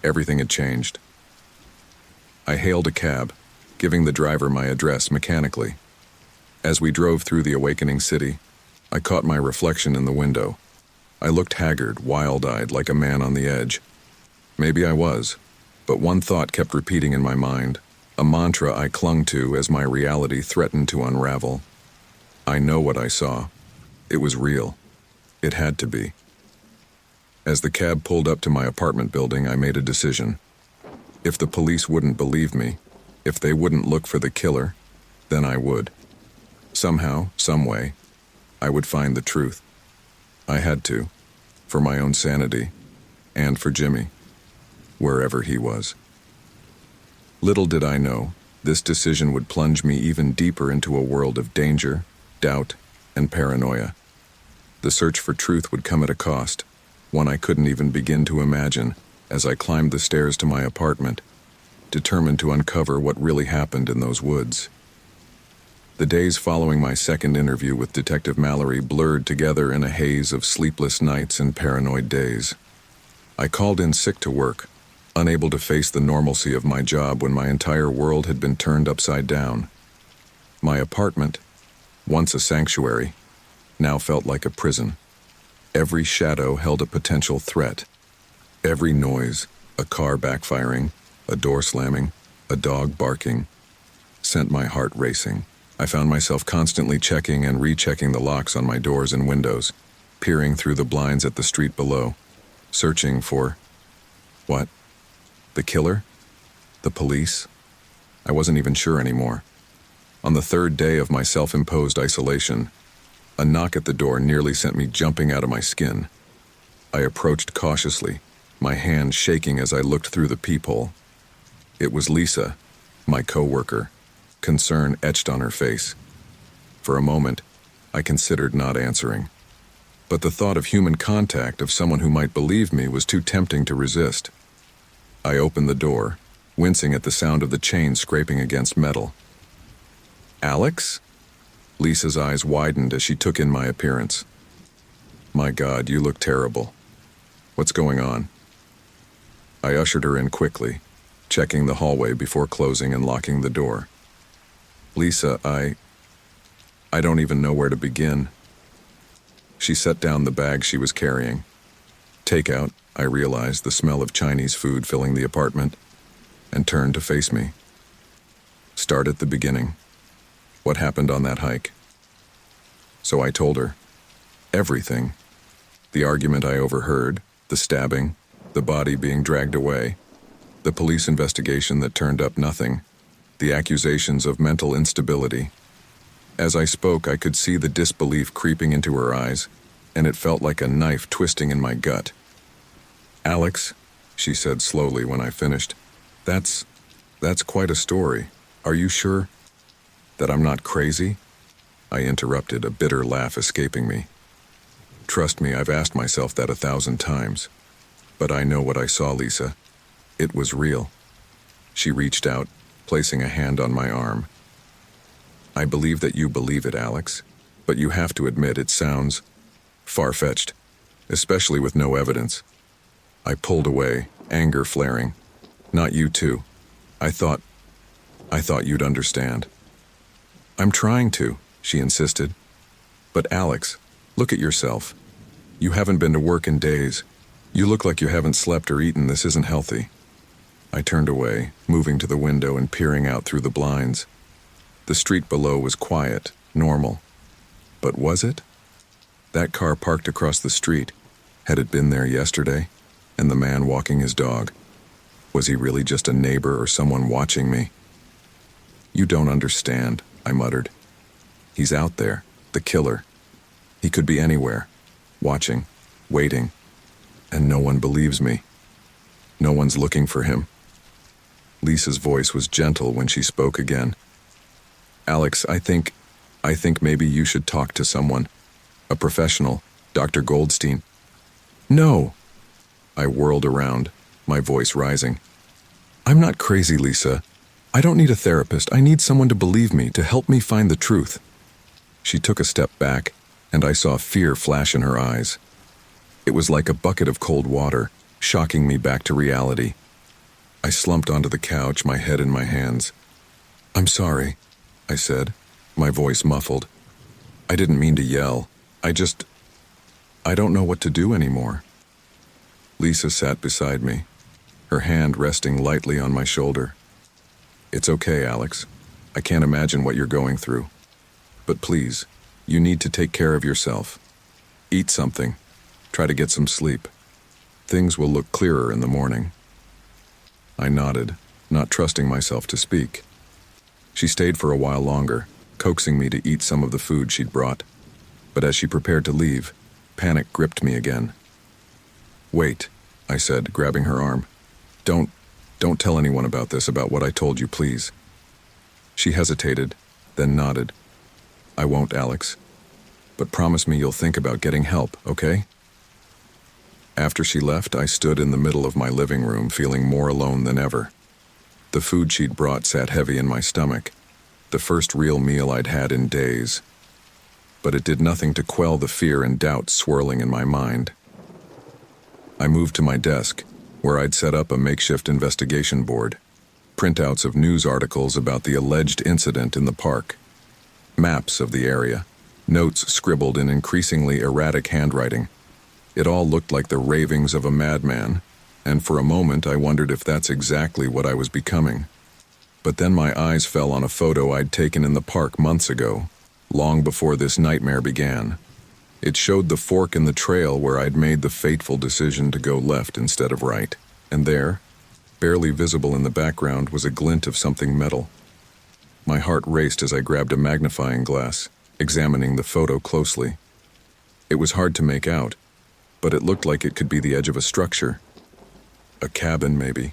everything had changed. I hailed a cab, giving the driver my address mechanically. As we drove through the awakening city, I caught my reflection in the window. I looked haggard, wild-eyed, like a man on the edge. Maybe I was, but one thought kept repeating in my mind, a mantra I clung to as my reality threatened to unravel. I know what I saw. It was real. It had to be. As the cab pulled up to my apartment building, I made a decision. If the police wouldn't believe me, if they wouldn't look for the killer, then I would. Somehow, some way, I would find the truth. I had to, for my own sanity, and for Jimmy, wherever he was. Little did I know, this decision would plunge me even deeper into a world of danger, doubt, and paranoia. The search for truth would come at a cost, one I couldn't even begin to imagine, as I climbed the stairs to my apartment, determined to uncover what really happened in those woods. The days following my second interview with Detective Mallory blurred together in a haze of sleepless nights and paranoid days. I called in sick to work, unable to face the normalcy of my job when my entire world had been turned upside down. My apartment, once a sanctuary, now felt like a prison. Every shadow held a potential threat. Every noise, a car backfiring, a door slamming, a dog barking, sent my heart racing. I found myself constantly checking and rechecking the locks on my doors and windows, peering through the blinds at the street below, searching for... what? The killer? The police? I wasn't even sure anymore. On the third day of my self-imposed isolation, a knock at the door nearly sent me jumping out of my skin. I approached cautiously, my hand shaking as I looked through the peephole. It was Lisa, my co-worker, concern etched on her face. For a moment, I considered not answering. But the thought of human contact, of someone who might believe me, was too tempting to resist. I opened the door, wincing at the sound of the chain scraping against metal. "Alex?" Lisa's eyes widened as she took in my appearance. "My God, you look terrible. What's going on?" I ushered her in quickly, checking the hallway before closing and locking the door. "Lisa, I don't even know where to begin." She set down the bag she was carrying. Takeout, I realized, the smell of Chinese food filling the apartment. and turned to face me. Start at the beginning. What happened on that hike? So I told her. Everything. The argument I overheard, the stabbing, the body being dragged away, the police investigation that turned up nothing, the accusations of mental instability. As I spoke, I could see the disbelief creeping into her eyes, and it felt like a knife twisting in my gut. "Alex," she said slowly when I finished, that's quite a story. Are you sure that I'm not crazy?" I interrupted, a bitter laugh escaping me. "Trust me, I've asked myself that 1,000 times. But I know what I saw, Lisa. It was real." She reached out, placing a hand on my arm. "I believe that you believe it, Alex, but you have to admit it sounds far-fetched, especially with no evidence." I pulled away, anger flaring. "Not you too. I thought you'd understand." "I'm trying to," she insisted. "But Alex, look at yourself. You haven't been to work in days. You look like you haven't slept or eaten. This isn't healthy." I turned away, moving to the window and peering out through the blinds. The street below was quiet, normal. But was it? That car parked across the street. Had it been there yesterday? And the man walking his dog? Was he really just a neighbor or someone watching me? "You don't understand," I muttered. "He's out there, the killer. He could be anywhere, watching, waiting, and no one believes me. No one's looking for him." Lisa's voice was gentle when she spoke again. "Alex, I think maybe you should talk to someone. A professional, Dr. Goldstein." "No!" I whirled around, my voice rising. "I'm not crazy, Lisa. I don't need a therapist. I need someone to believe me, to help me find the truth." She took a step back, and I saw fear flash in her eyes. It was like a bucket of cold water, shocking me back to reality. I slumped onto the couch, my head in my hands. "I'm sorry," I said, my voice muffled. "I didn't mean to yell. I don't know what to do anymore." Lisa sat beside me, her hand resting lightly on my shoulder. "It's okay, Alex. I can't imagine what you're going through. But please, you need to take care of yourself. Eat something. Try to get some sleep. Things will look clearer in the morning." I nodded, not trusting myself to speak. She stayed for a while longer, coaxing me to eat some of the food she'd brought. But as she prepared to leave, panic gripped me again. "Wait," I said, grabbing her arm. Don't tell anyone about this, about what I told you, please." She hesitated, then nodded. "I won't, Alex. But promise me you'll think about getting help, okay?" After she left, I stood in the middle of my living room, feeling more alone than ever. The food she'd brought sat heavy in my stomach, the first real meal I'd had in days. But it did nothing to quell the fear and doubt swirling in my mind. I moved to my desk, where I'd set up a makeshift investigation board, printouts of news articles about the alleged incident in the park, maps of the area, notes scribbled in increasingly erratic handwriting. It all looked like the ravings of a madman, and for a moment I wondered if that's exactly what I was becoming. But then my eyes fell on a photo I'd taken in the park months ago, long before this nightmare began. It showed the fork in the trail where I'd made the fateful decision to go left instead of right, and there, barely visible in the background, was a glint of something metal. My heart raced as I grabbed a magnifying glass, examining the photo closely. It was hard to make out, but it looked like it could be the edge of a structure. A cabin, maybe.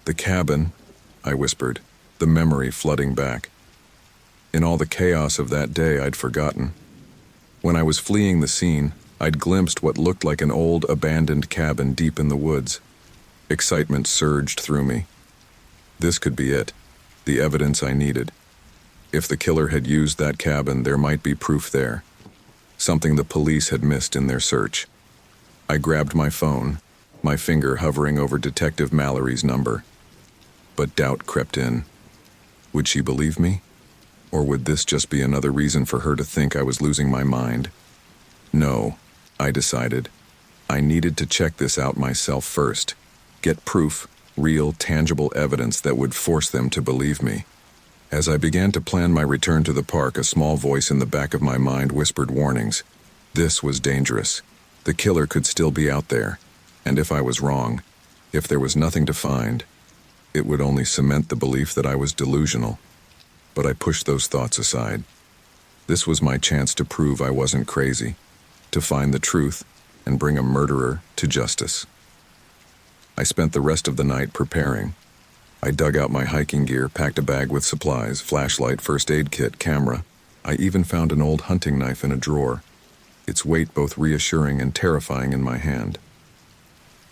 "The cabin," I whispered, the memory flooding back. In all the chaos of that day, I'd forgotten. When I was fleeing the scene, I'd glimpsed what looked like an old, abandoned cabin deep in the woods. Excitement surged through me. This could be it, the evidence I needed. If the killer had used that cabin, there might be proof there. Something the police had missed in their search. I grabbed my phone, my finger hovering over Detective Mallory's number. But doubt crept in. Would she believe me? Or would this just be another reason for her to think I was losing my mind? No, I decided. I needed to check this out myself first. Get proof, real, tangible evidence that would force them to believe me. As I began to plan my return to the park, a small voice in the back of my mind whispered warnings. This was dangerous. The killer could still be out there, and if I was wrong, if there was nothing to find, it would only cement the belief that I was delusional. But I pushed those thoughts aside. This was my chance to prove I wasn't crazy, to find the truth and bring a murderer to justice. I spent the rest of the night preparing. I dug out my hiking gear, packed a bag with supplies, flashlight, first aid kit, camera. I even found an old hunting knife in a drawer, its weight both reassuring and terrifying in my hand.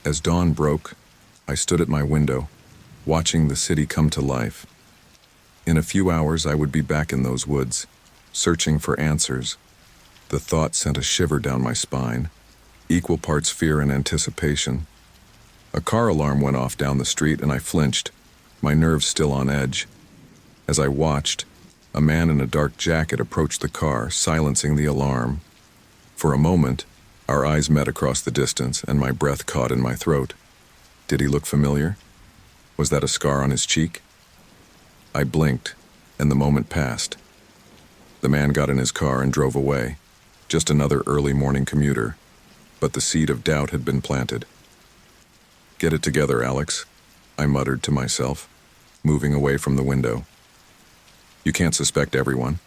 As dawn broke, I stood at my window, watching the city come to life. In a few hours, I would be back in those woods, searching for answers. The thought sent a shiver down my spine, equal parts fear and anticipation. A car alarm went off down the street and I flinched, my nerves still on edge. As I watched, a man in a dark jacket approached the car, silencing the alarm. For a moment, our eyes met across the distance and my breath caught in my throat. Did he look familiar? Was that a scar on his cheek? I blinked, and the moment passed. The man got in his car and drove away, just another early morning commuter, but the seed of doubt had been planted. Get it together, Alex, I muttered to myself, moving away from the window. You can't suspect everyone.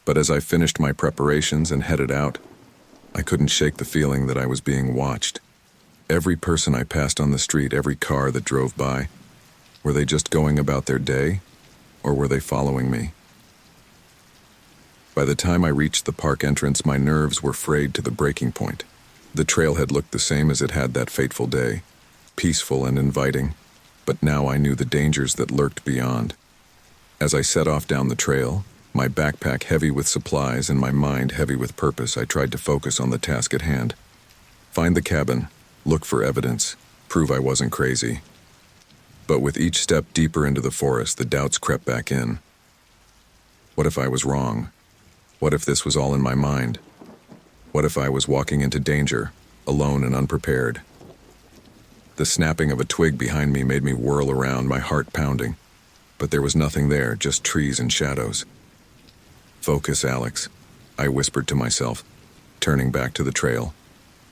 But as I finished my preparations and headed out, I couldn't shake the feeling that I was being watched. Every person I passed on the street, every car that drove by, were they just going about their day, or were they following me? By the time I reached the park entrance, my nerves were frayed to the breaking point. The trailhead looked the same as it had that fateful day, peaceful and inviting, but now I knew the dangers that lurked beyond. As I set off down the trail, my backpack heavy with supplies and my mind heavy with purpose, I tried to focus on the task at hand. Find the cabin, look for evidence, prove I wasn't crazy. But with each step deeper into the forest, the doubts crept back in. What if I was wrong? What if this was all in my mind? What if I was walking into danger, alone and unprepared? The snapping of a twig behind me made me whirl around, my heart pounding. But there was nothing there, just trees and shadows. Focus, Alex, I whispered to myself, turning back to the trail.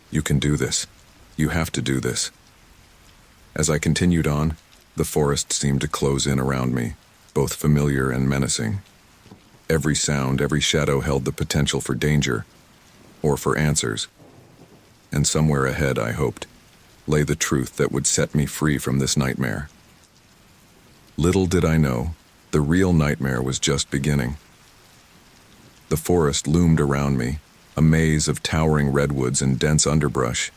You can do this. You have to do this. As I continued on, the forest seemed to close in around me, both familiar and menacing. Every sound, every shadow held the potential for danger, or for answers. And somewhere ahead, I hoped, lay the truth that would set me free from this nightmare. Little did I know, the real nightmare was just beginning. The forest loomed around me, a maze of towering redwoods and dense underbrush.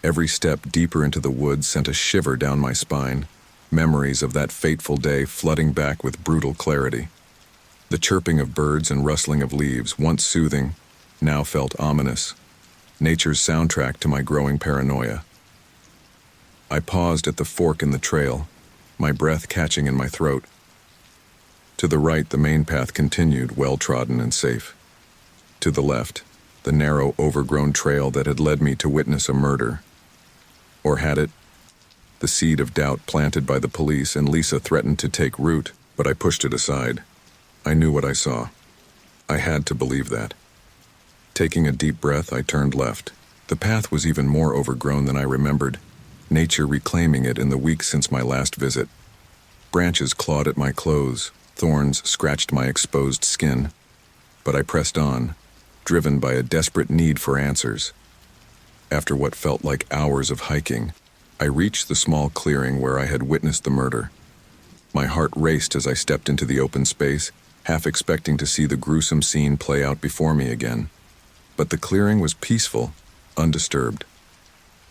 Every step deeper into the woods sent a shiver down my spine, memories of that fateful day flooding back with brutal clarity. The chirping of birds and rustling of leaves, once soothing, now felt ominous, nature's soundtrack to my growing paranoia. I paused at the fork in the trail, my breath catching in my throat. To the right, the main path continued, well-trodden and safe. To the left, the narrow, overgrown trail that had led me to witness a murder. Or had it? The seed of doubt planted by the police and Lisa threatened to take root, but I pushed it aside. I knew what I saw. I had to believe that. Taking a deep breath, I turned left. The path was even more overgrown than I remembered, nature reclaiming it in the weeks since my last visit. Branches clawed at my clothes, thorns scratched my exposed skin. But I pressed on, driven by a desperate need for answers. After what felt like hours of hiking, I reached the small clearing where I had witnessed the murder. My heart raced as I stepped into the open space, half expecting to see the gruesome scene play out before me again. But the clearing was peaceful, undisturbed.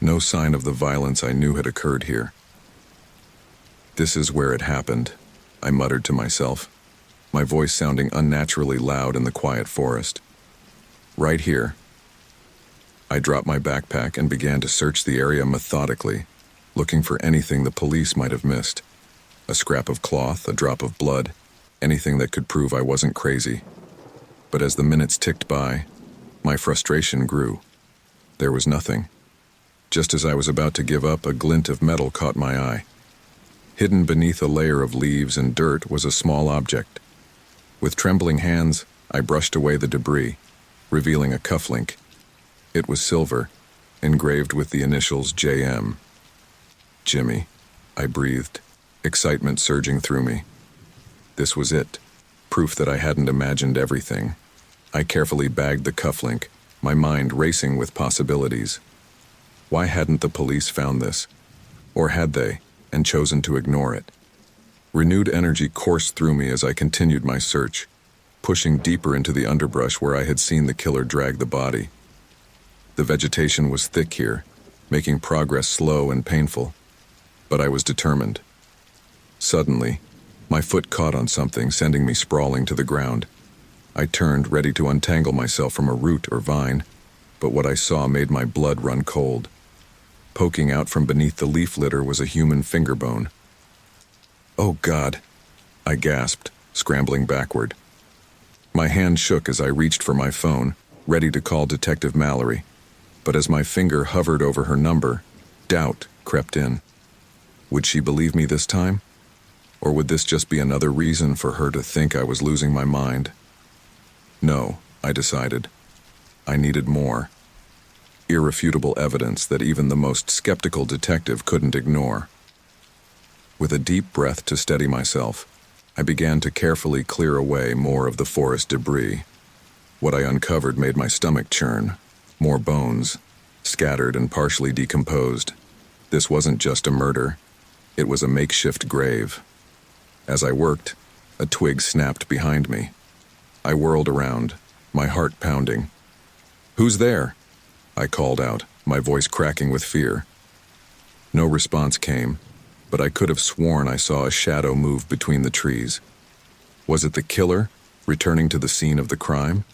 No sign of the violence I knew had occurred here. This is where it happened, I muttered to myself, my voice sounding unnaturally loud in the quiet forest. Right here. I dropped my backpack and began to search the area methodically, looking for anything the police might have missed. A scrap of cloth, a drop of blood, anything that could prove I wasn't crazy. But as the minutes ticked by, my frustration grew. There was nothing. Just as I was about to give up, a glint of metal caught my eye. Hidden beneath a layer of leaves and dirt was a small object. With trembling hands, I brushed away the debris, revealing a cufflink. It was silver, engraved with the initials JM. Jimmy, I breathed, excitement surging through me. This was it, proof that I hadn't imagined everything. I carefully bagged the cufflink, my mind racing with possibilities. Why hadn't the police found this? Or had they, and chosen to ignore it? Renewed energy coursed through me as I continued my search, pushing deeper into the underbrush where I had seen the killer drag the body. The vegetation was thick here, making progress slow and painful, but I was determined. Suddenly, my foot caught on something, sending me sprawling to the ground. I turned, ready to untangle myself from a root or vine, but what I saw made my blood run cold. Poking out from beneath the leaf litter was a human finger bone. "Oh, God," I gasped, scrambling backward. My hand shook as I reached for my phone, ready to call Detective Mallory, but as my finger hovered over her number, doubt crept in. Would she believe me this time? Or would this just be another reason for her to think I was losing my mind? No, I decided. I needed more. Irrefutable evidence that even the most skeptical detective couldn't ignore. With a deep breath to steady myself, I began to carefully clear away more of the forest debris. What I uncovered made my stomach churn. More bones, scattered and partially decomposed. This wasn't just a murder. It was a makeshift grave. As I worked, a twig snapped behind me. I whirled around, my heart pounding. "Who's there?" I called out, my voice cracking with fear. No response came, but I could have sworn I saw a shadow move between the trees. Was it the killer, returning to the scene of the crime?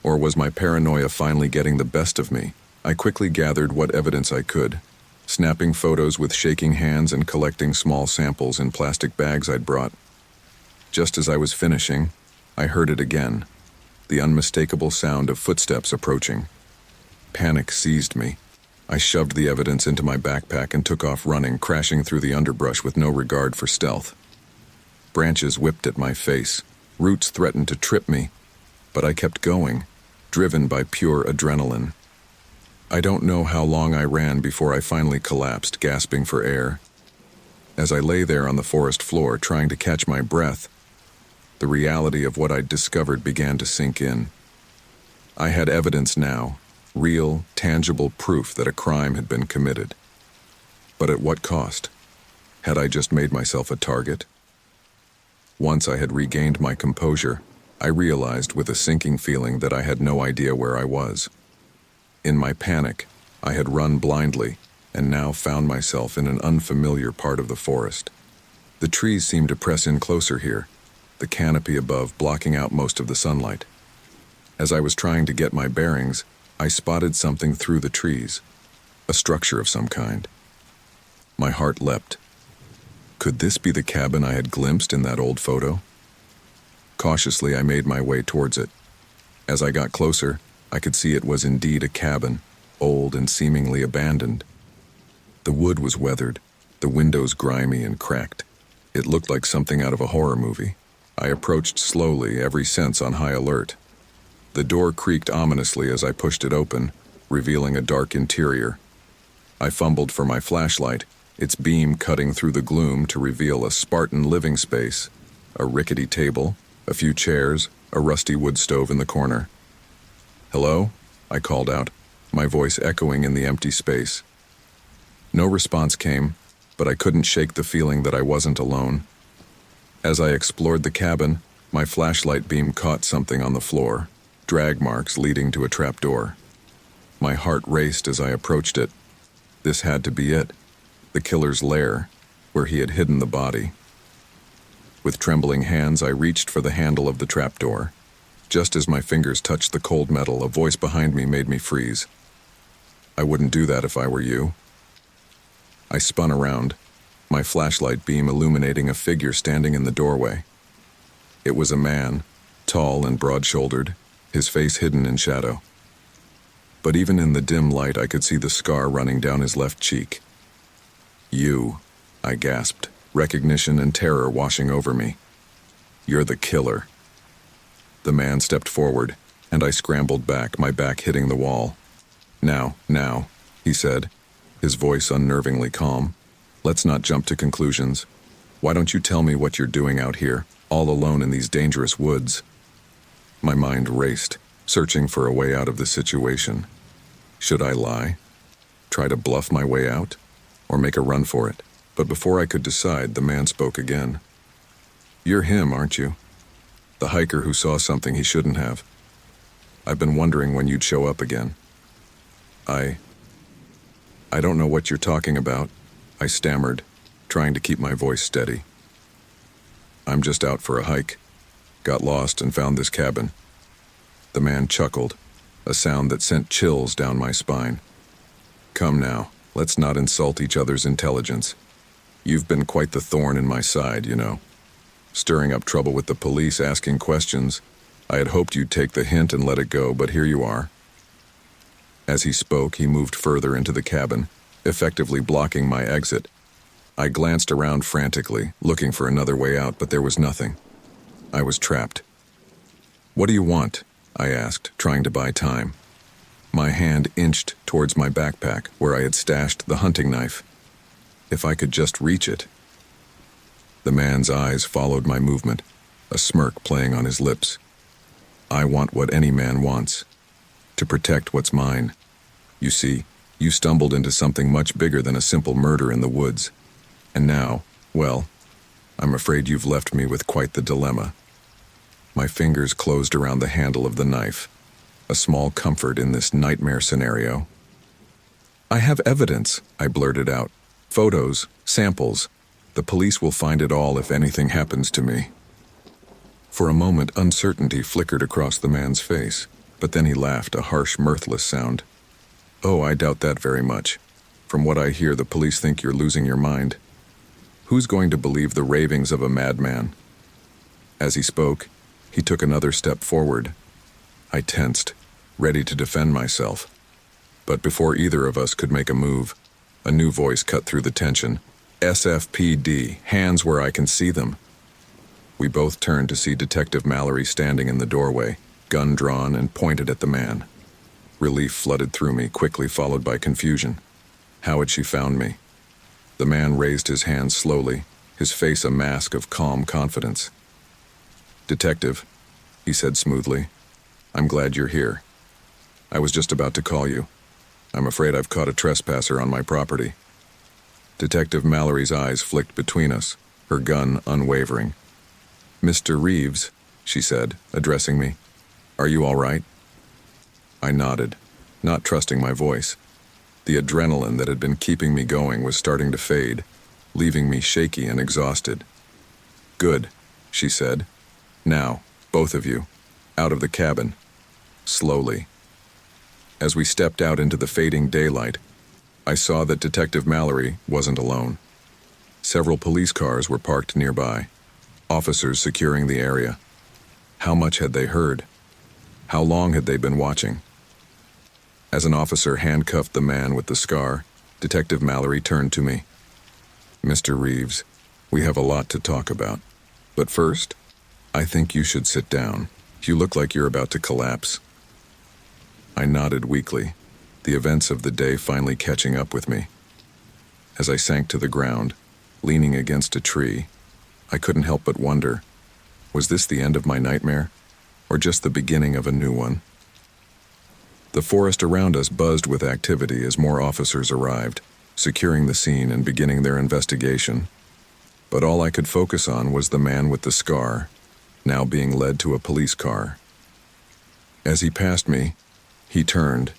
Or was my paranoia finally getting the best of me? I quickly gathered what evidence I could, snapping photos with shaking hands and collecting small samples in plastic bags I'd brought. Just as I was finishing, I heard it again, the unmistakable sound of footsteps approaching. Panic seized me. I shoved the evidence into my backpack and took off running, crashing through the underbrush with no regard for stealth. Branches whipped at my face. Roots threatened to trip me, but I kept going, driven by pure adrenaline. I don't know how long I ran before I finally collapsed, gasping for air. As I lay there on the forest floor, trying to catch my breath, the reality of what I'd discovered began to sink in. I had evidence now, real, tangible proof that a crime had been committed. But at what cost? Had I just made myself a target? Once I had regained my composure, I realized with a sinking feeling that I had no idea where I was. In my panic, I had run blindly, and now found myself in an unfamiliar part of the forest. The trees seemed to press in closer here, the canopy above blocking out most of the sunlight. As I was trying to get my bearings, I spotted something through the trees, a structure of some kind. My heart leapt. Could this be the cabin I had glimpsed in that old photo? Cautiously, I made my way towards it. As I got closer, I could see it was indeed a cabin, old and seemingly abandoned. The wood was weathered, the windows grimy and cracked. It looked like something out of a horror movie. I approached slowly, every sense on high alert. The door creaked ominously as I pushed it open, revealing a dark interior. I fumbled for my flashlight, its beam cutting through the gloom to reveal a Spartan living space, a rickety table, a few chairs, a rusty wood stove in the corner. "Hello?" I called out, my voice echoing in the empty space. No response came, but I couldn't shake the feeling that I wasn't alone. As I explored the cabin, my flashlight beam caught something on the floor, drag marks leading to a trapdoor. My heart raced as I approached it. This had to be it, the killer's lair, where he had hidden the body. With trembling hands, I reached for the handle of the trapdoor. Just as my fingers touched the cold metal, a voice behind me made me freeze. "I wouldn't do that if I were you." I spun around, my flashlight beam illuminating a figure standing in the doorway. It was a man, tall and broad-shouldered, his face hidden in shadow. but even in the dim light I could see the scar running down his left cheek. "You," I gasped, recognition and terror washing over me. "You're the killer." The man stepped forward, and I scrambled back, my back hitting the wall. Now, he said, his voice unnervingly calm. "Let's not jump to conclusions. Why don't you tell me what you're doing out here, all alone in these dangerous woods?" My mind raced, searching for a way out of the situation. Should I lie? Try to bluff my way out? Or make a run for it? But before I could decide, the man spoke again. "You're him, aren't you? The hiker who saw something he shouldn't have. I've been wondering when you'd show up again." I don't know what you're talking about," I stammered, trying to keep my voice steady. "I'm just out for a hike. Got lost and found this cabin." The man chuckled, a sound that sent chills down my spine. "Come now, let's not insult each other's intelligence. You've been quite the thorn in my side, you know. Stirring up trouble with the police, asking questions. I had hoped you'd take the hint and let it go, but here you are." As he spoke, he moved further into the cabin, effectively blocking my exit. I glanced around frantically, looking for another way out, but there was nothing. I was trapped. "What do you want?" I asked, trying to buy time. My hand inched towards my backpack, where I had stashed the hunting knife. If I could just reach it. The man's eyes followed my movement, a smirk playing on his lips. "I want what any man wants. To protect what's mine. You see, you stumbled into something much bigger than a simple murder in the woods. And now, well, I'm afraid you've left me with quite the dilemma." My fingers closed around the handle of the knife, a small comfort in this nightmare scenario. "I have evidence," I blurted out. "Photos, samples. The police will find it all if anything happens to me." For a moment, uncertainty flickered across the man's face, but then he laughed, a harsh, mirthless sound. "Oh, I doubt that very much. From what I hear, the police think you're losing your mind. Who's going to believe the ravings of a madman?" As he spoke, he took another step forward. I tensed, ready to defend myself. But before either of us could make a move, a new voice cut through the tension. "SFPD, hands where I can see them." We both turned to see Detective Mallory standing in the doorway, gun drawn and pointed at the man. Relief flooded through me, quickly followed by confusion. How had she found me? The man raised his hands slowly, his face a mask of calm confidence. "Detective," he said smoothly, "I'm glad you're here. I was just about to call you. I'm afraid I've caught a trespasser on my property." Detective Mallory's eyes flicked between us, her gun unwavering. "Mr. Reeves," she said, addressing me, "are you all right?" I nodded, not trusting my voice. The adrenaline that had been keeping me going was starting to fade, leaving me shaky and exhausted. "Good," she said. "Now, both of you, out of the cabin. Slowly." As we stepped out into the fading daylight, I saw that Detective Mallory wasn't alone. Several police cars were parked nearby, officers securing the area. How much had they heard? How long had they been watching? As an officer handcuffed the man with the scar, Detective Mallory turned to me. "Mr. Reeves, we have a lot to talk about. But first, I think you should sit down. You look like you're about to collapse." I nodded weakly, the events of the day finally catching up with me. As I sank to the ground, leaning against a tree, I couldn't help but wonder, was this the end of my nightmare, or just the beginning of a new one? The forest around us buzzed with activity as more officers arrived, securing the scene and beginning their investigation. But all I could focus on was the man with the scar, now being led to a police car. As he passed me, he turned,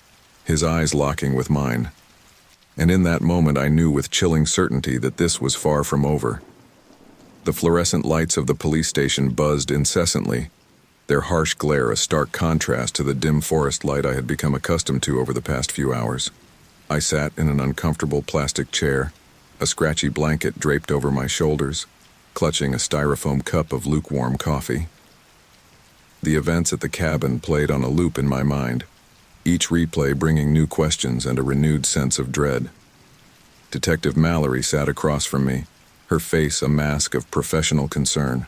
his eyes locking with mine. And in that moment I knew with chilling certainty that this was far from over. The fluorescent lights of the police station buzzed incessantly, their harsh glare a stark contrast to the dim forest light I had become accustomed to over the past few hours. I sat in an uncomfortable plastic chair, a scratchy blanket draped over my shoulders, clutching a styrofoam cup of lukewarm coffee. The events at the cabin played on a loop in my mind. each replay bringing new questions and a renewed sense of dread. Detective Mallory sat across from me, her face a mask of professional concern.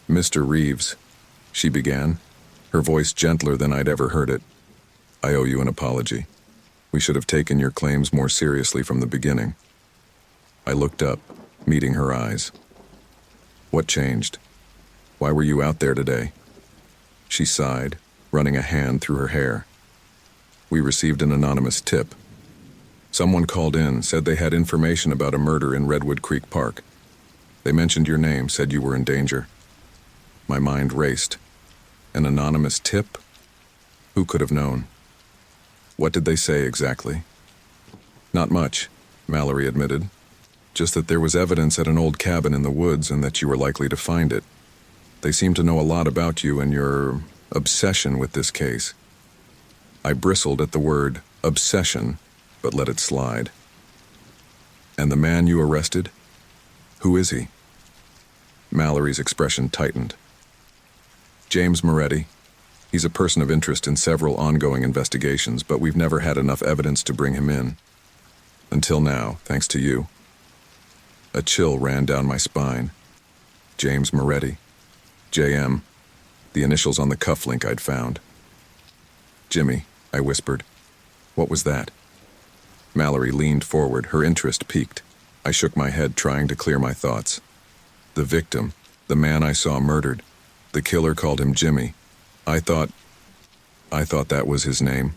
"Mr. Reeves," she began, her voice gentler than I'd ever heard it. "I owe you an apology. We should have taken your claims more seriously from the beginning." I looked up, meeting her eyes. "What changed? Why were you out there today?" She sighed, running a hand through her hair. "We received an anonymous tip. Someone called in, said they had information about a murder in Redwood Creek Park. They mentioned your name, said you were in danger." My mind raced. An anonymous tip? Who could have known? "What did they say exactly?" "Not much," Mallory admitted. "Just that there was evidence at an old cabin in the woods and that you were likely to find it. They seem to know a lot about you and your obsession with this case." I bristled at the word obsession, but let it slide. "And the man you arrested? Who is he?" Mallory's expression tightened. "James Moretti. He's a person of interest in several ongoing investigations, but we've never had enough evidence to bring him in. Until now, thanks to you." A chill ran down my spine. James Moretti. JM. The initials on the cufflink I'd found. "Jimmy," I whispered. "What was that?" Mallory leaned forward, her interest piqued. I shook my head, trying to clear my thoughts. "The victim, the man I saw murdered. The killer called him Jimmy. I thought that was his name."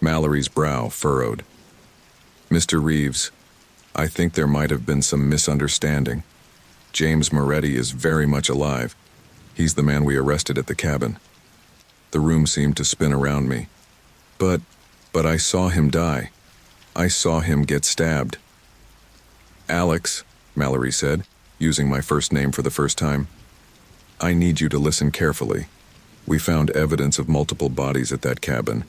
Mallory's brow furrowed. "Mr. Reeves, I think there might have been some misunderstanding. James Moretti is very much alive. He's the man we arrested at the cabin." The room seemed to spin around me. But I saw him die. I saw him get stabbed." "Alex," Mallory said, using my first name for the first time, "I need you to listen carefully. We found evidence of multiple bodies at that cabin.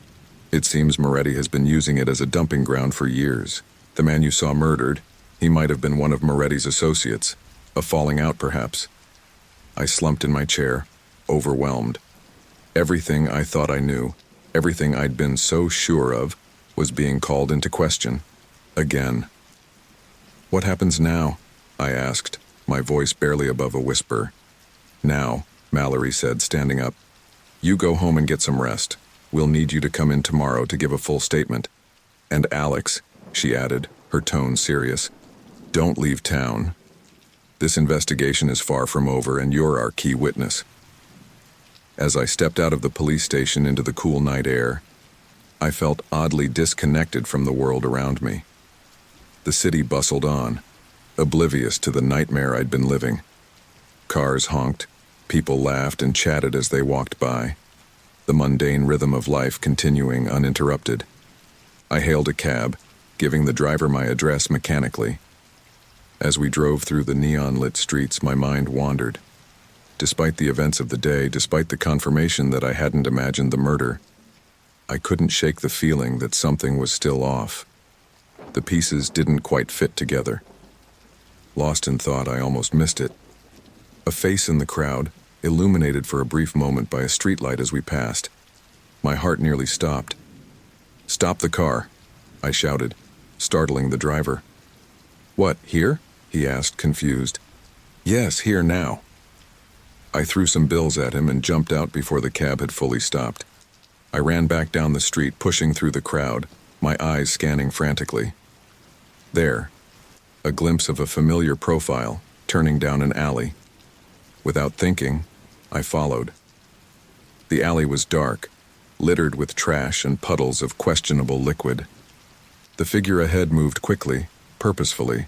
It seems Moretti has been using it as a dumping ground for years. The man you saw murdered, he might have been one of Moretti's associates. A falling out, perhaps." I slumped in my chair, overwhelmed. Everything I thought I knew, everything I'd been so sure of, was being called into question. Again. "What happens now?" I asked, my voice barely above a whisper. "Now," Mallory said, standing up. "You go home and get some rest. We'll need you to come in tomorrow to give a full statement. And Alex," she added, her tone serious, "don't leave town. This investigation is far from over, and you're our key witness." As I stepped out of the police station into the cool night air, I felt oddly disconnected from the world around me. The city bustled on, oblivious to the nightmare I'd been living. Cars honked, people laughed and chatted as they walked by, the mundane rhythm of life continuing uninterrupted. I hailed a cab, giving the driver my address mechanically. As we drove through the neon-lit streets, my mind wandered. Despite the events of the day, despite the confirmation that I hadn't imagined the murder, I couldn't shake the feeling that something was still off. The pieces didn't quite fit together. Lost in thought, I almost missed it. A face in the crowd, illuminated for a brief moment by a streetlight as we passed. My heart nearly stopped. "Stop the car," I shouted, startling the driver. "What, here?" he asked, confused. "Yes, here now." I threw some bills at him and jumped out before the cab had fully stopped. I ran back down the street, pushing through the crowd, my eyes scanning frantically. There, a glimpse of a familiar profile, turning down an alley. Without thinking, I followed. The alley was dark, littered with trash and puddles of questionable liquid. The figure ahead moved quickly, purposefully.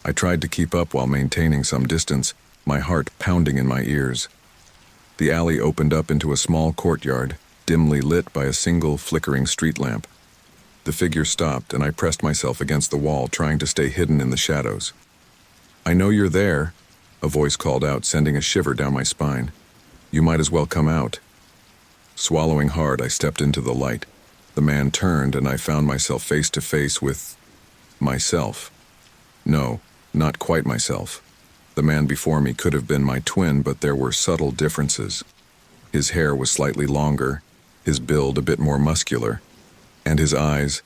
I tried to keep up while maintaining some distance, my heart pounding in my ears. The alley opened up into a small courtyard, dimly lit by a single flickering street lamp. The figure stopped, and I pressed myself against the wall, trying to stay hidden in the shadows. "I know you're there," a voice called out, sending a shiver down my spine. "You might as well come out." Swallowing hard, I stepped into the light. The man turned, and I found myself face to face with myself. No, not quite myself. The man before me could have been my twin, but there were subtle differences. His hair was slightly longer, his build a bit more muscular, and his eyes,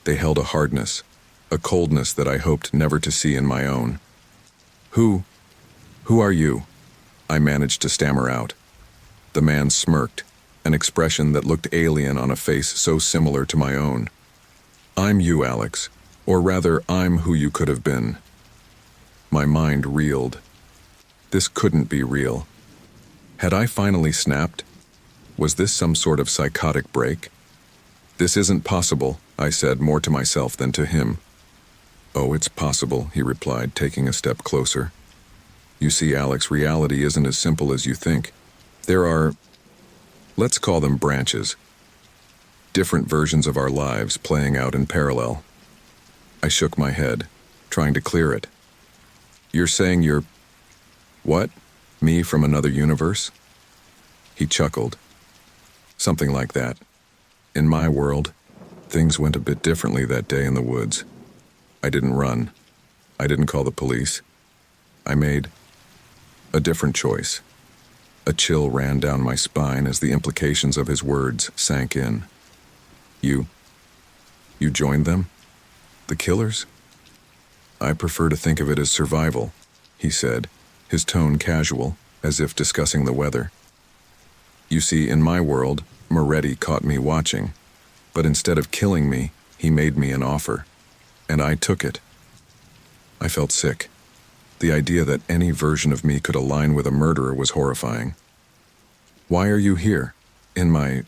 they held a hardness, a coldness that I hoped never to see in my own. Who are you?" I managed to stammer out. The man smirked, an expression that looked alien on a face so similar to my own. "I'm you, Alex. Or rather, I'm who you could have been." My mind reeled. This couldn't be real. Had I finally snapped? Was this some sort of psychotic break? "This isn't possible," I said, more to myself than to him. "Oh, it's possible," he replied, taking a step closer. "You see, Alex, reality isn't as simple as you think. There are, let's call them branches, different versions of our lives playing out in parallel." I shook my head, trying to clear it. "You're saying you're, what? Me from another universe?" He chuckled. "Something like that. In my world, things went a bit differently that day in the woods. I didn't run. I didn't call the police. I made a different choice." A chill ran down my spine as the implications of his words sank in. You joined them? The killers?" "I prefer to think of it as survival," he said, his tone casual, as if discussing the weather. "You see, in my world, Moretti caught me watching, but instead of killing me, he made me an offer, and I took it." I felt sick. The idea that any version of me could align with a murderer was horrifying. "Why are you here? In my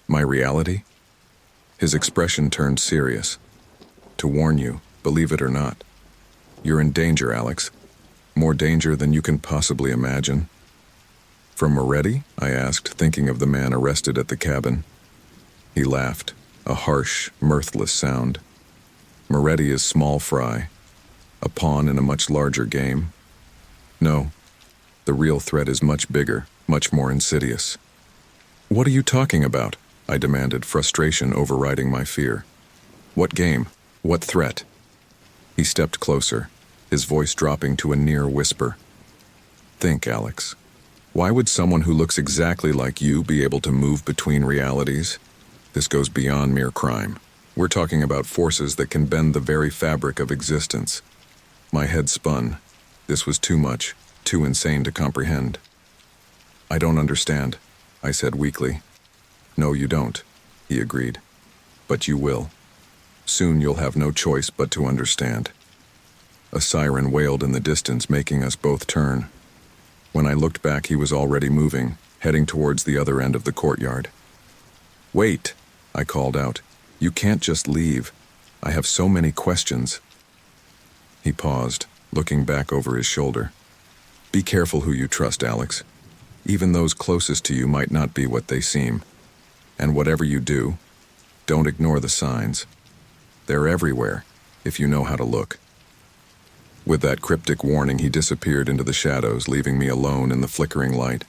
reality?" His expression turned serious. "To warn you, believe it or not. You're in danger, Alex. More danger than you can possibly imagine." "From Moretti?" I asked, thinking of the man arrested at the cabin. He laughed, a harsh, mirthless sound. "Moretti is small fry, a pawn in a much larger game. No, the real threat is much bigger, much more insidious." "What are you talking about?" I demanded, frustration overriding my fear. "What game? What threat?" He stepped closer, his voice dropping to a near whisper. "Think, Alex. Why would someone who looks exactly like you be able to move between realities? This goes beyond mere crime. We're talking about forces that can bend the very fabric of existence." My head spun. This was too much, too insane to comprehend. "I don't understand," I said weakly. "No, you don't," he agreed. "But you will. Soon you'll have no choice but to understand." A siren wailed in the distance, making us both turn. When I looked back, he was already moving, heading towards the other end of the courtyard. "Wait," I called out. "You can't just leave. I have so many questions." He paused, looking back over his shoulder. "Be careful who you trust, Alex. Even those closest to you might not be what they seem. And whatever you do, don't ignore the signs. They're everywhere, if you know how to look." With that cryptic warning, he disappeared into the shadows, leaving me alone in the flickering light.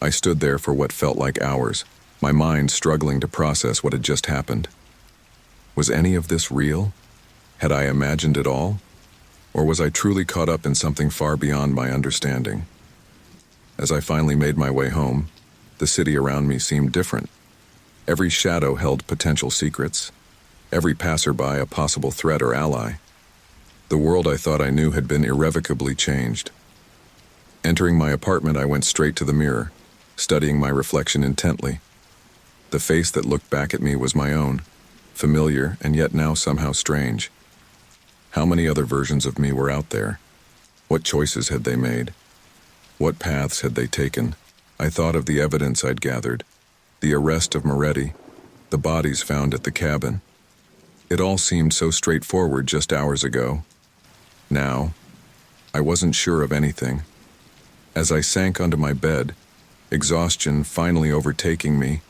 I stood there for what felt like hours, my mind struggling to process what had just happened. Was any of this real? Had I imagined it all? Or was I truly caught up in something far beyond my understanding? As I finally made my way home, the city around me seemed different. Every shadow held potential secrets. Every passerby a possible threat or ally. The world I thought I knew had been irrevocably changed. Entering my apartment, I went straight to the mirror, studying my reflection intently. The face that looked back at me was my own, familiar and yet now somehow strange. How many other versions of me were out there? What choices had they made? What paths had they taken? I thought of the evidence I'd gathered, the arrest of Moretti, the bodies found at the cabin. It all seemed so straightforward just hours ago. Now, I wasn't sure of anything. As I sank onto my bed, exhaustion finally overtaking me,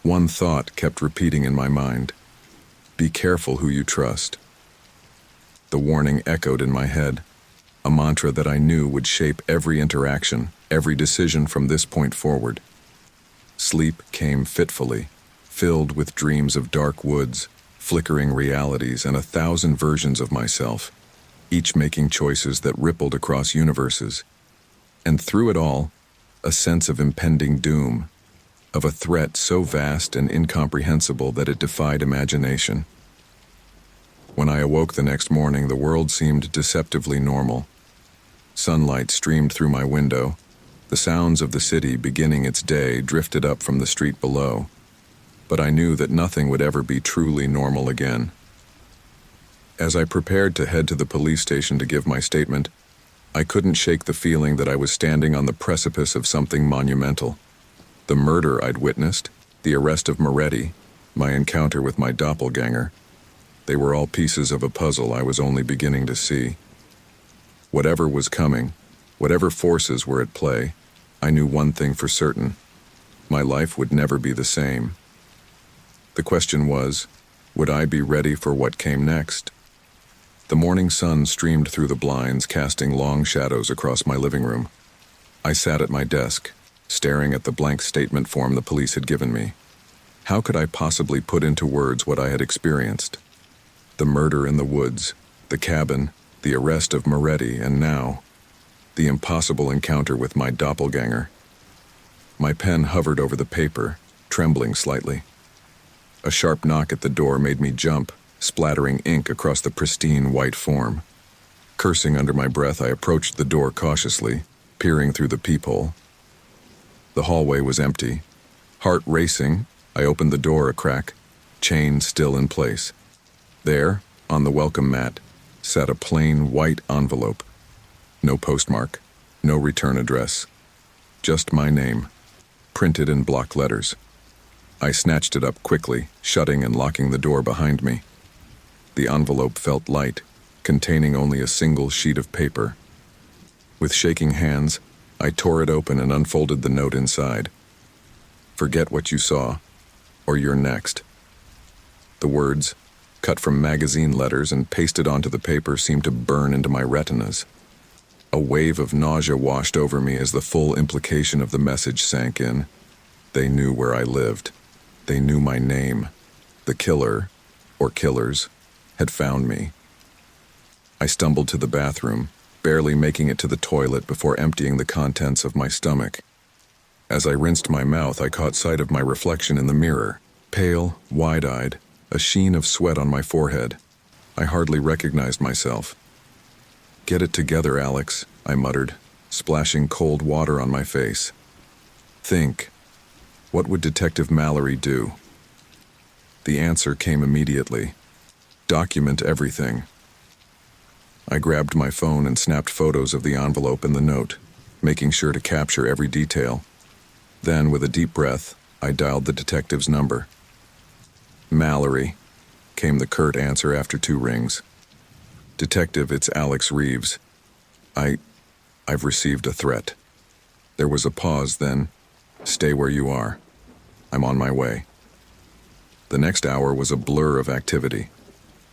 one thought kept repeating in my mind. Be careful who you trust. The warning echoed in my head, a mantra that I knew would shape every interaction, every decision from this point forward. Sleep came fitfully, filled with dreams of dark woods, flickering realities, and 1,000 versions of myself, each making choices that rippled across universes. And through it all, a sense of impending doom. of a threat so vast and incomprehensible that it defied imagination. When I awoke the next morning, the world seemed deceptively normal. Sunlight streamed through my window. The sounds of the city beginning its day drifted up from the street below. But I knew that nothing would ever be truly normal again. As I prepared to head to the police station to give my statement, I couldn't shake the feeling that I was standing on the precipice of something monumental. The murder I'd witnessed, the arrest of Moretti, my encounter with my doppelganger, they were all pieces of a puzzle I was only beginning to see. Whatever was coming, whatever forces were at play, I knew one thing for certain: my life would never be the same. The question was, would I be ready for what came next? The morning sun streamed through the blinds, casting long shadows across my living room. I sat at my desk, staring at the blank statement form the police had given me. How could I possibly put into words what I had experienced? The murder in the woods, the cabin, the arrest of Moretti, and now, the impossible encounter with my doppelganger. My pen hovered over the paper, trembling slightly. A sharp knock at the door made me jump, splattering ink across the pristine white form. Cursing under my breath, I approached the door cautiously, peering through the peephole. The hallway was empty. Heart racing, I opened the door a crack, chain still in place. There, on the welcome mat, sat a plain white envelope. No postmark, no return address. Just my name, printed in block letters. I snatched it up quickly, shutting and locking the door behind me. The envelope felt light, containing only a single sheet of paper. With shaking hands, I tore it open and unfolded the note inside. Forget what you saw, or you're next. The words, cut from magazine letters and pasted onto the paper, seemed to burn into my retinas. A wave of nausea washed over me as the full implication of the message sank in. They knew where I lived. They knew my name. The killer, or killers, had found me. I stumbled to the bathroom, barely making it to the toilet before emptying the contents of my stomach. As I rinsed my mouth, I caught sight of my reflection in the mirror, pale, wide-eyed, a sheen of sweat on my forehead. I hardly recognized myself. "Get it together, Alex," I muttered, splashing cold water on my face. "Think. What would Detective Mallory do?" The answer came immediately. Document everything. I grabbed my phone and snapped photos of the envelope and the note, making sure to capture every detail. Then, with a deep breath, I dialed the detective's number. "Mallory," came the curt answer after 2 rings. "Detective, it's Alex Reeves. I've received a threat." There was a pause, then, "Stay where you are. I'm on my way." The next hour was a blur of activity.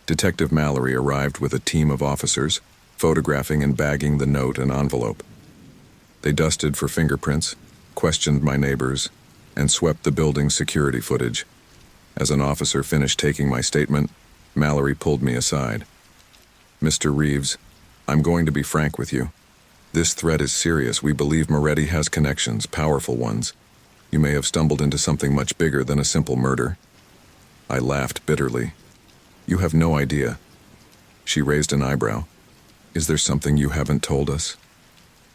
Detective Mallory arrived with a team of officers, photographing and bagging the note and envelope. They dusted for fingerprints, questioned my neighbors, and swept the building's security footage. As an officer finished taking my statement, Mallory pulled me aside. "Mr. Reeves, I'm going to be frank with you. This threat is serious. We believe Moretti has connections, powerful ones. You may have stumbled into something much bigger than a simple murder." I laughed bitterly. "You have no idea." She raised an eyebrow. "Is there something you haven't told us?"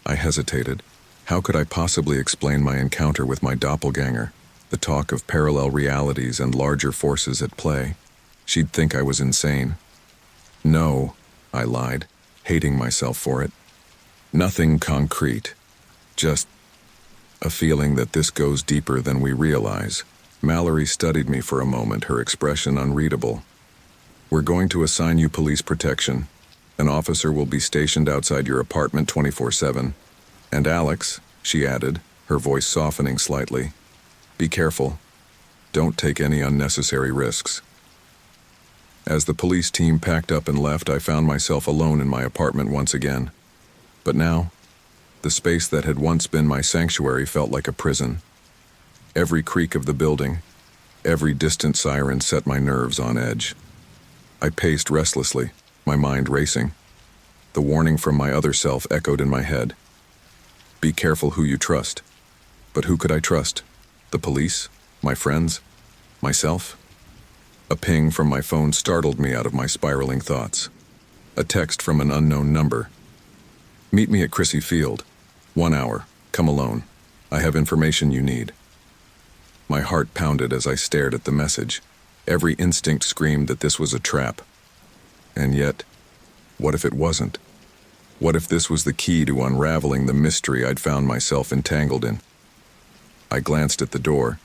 I hesitated. How could I possibly explain my encounter with my doppelganger, the talk of parallel realities and larger forces at play? She'd think I was insane. "No," I lied, hating myself for it. "Nothing concrete. Just a feeling that this goes deeper than we realize." Mallory studied me for a moment, her expression unreadable. "We're going to assign you police protection. An officer will be stationed outside your apartment 24/7. And Alex," she added, her voice softening slightly, "be careful. Don't take any unnecessary risks." As the police team packed up and left, I found myself alone in my apartment once again. But now, the space that had once been my sanctuary felt like a prison. Every creak of the building, every distant siren set my nerves on edge. I paced restlessly, my mind racing. The warning from my other self echoed in my head. Be careful who you trust. But who could I trust? The police? My friends? Myself? A ping from my phone startled me out of my spiraling thoughts. A text from an unknown number. Meet me at Crissy Field. 1 hour. Come alone. I have information you need. My heart pounded as I stared at the message. Every instinct screamed that this was a trap. And yet, what if it wasn't? What if this was the key to unraveling the mystery I'd found myself entangled in? I glanced at the door,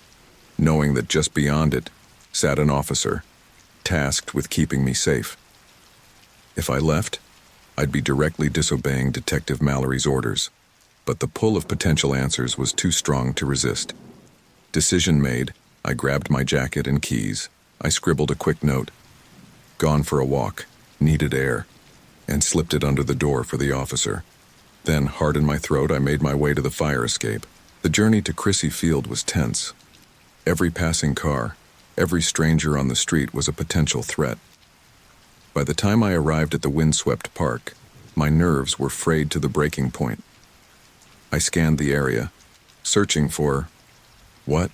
knowing that just beyond it sat an officer, tasked with keeping me safe. If I left, I'd be directly disobeying Detective Mallory's orders, but the pull of potential answers was too strong to resist. Decision made, I grabbed my jacket and keys. I scribbled a quick note. Gone for a walk, needed air, and slipped it under the door for the officer. Then, heart in my throat, I made my way to the fire escape. The journey to Crissy Field was tense. Every passing car, every stranger on the street was a potential threat. By the time I arrived at the windswept park, my nerves were frayed to the breaking point. I scanned the area, searching for... what?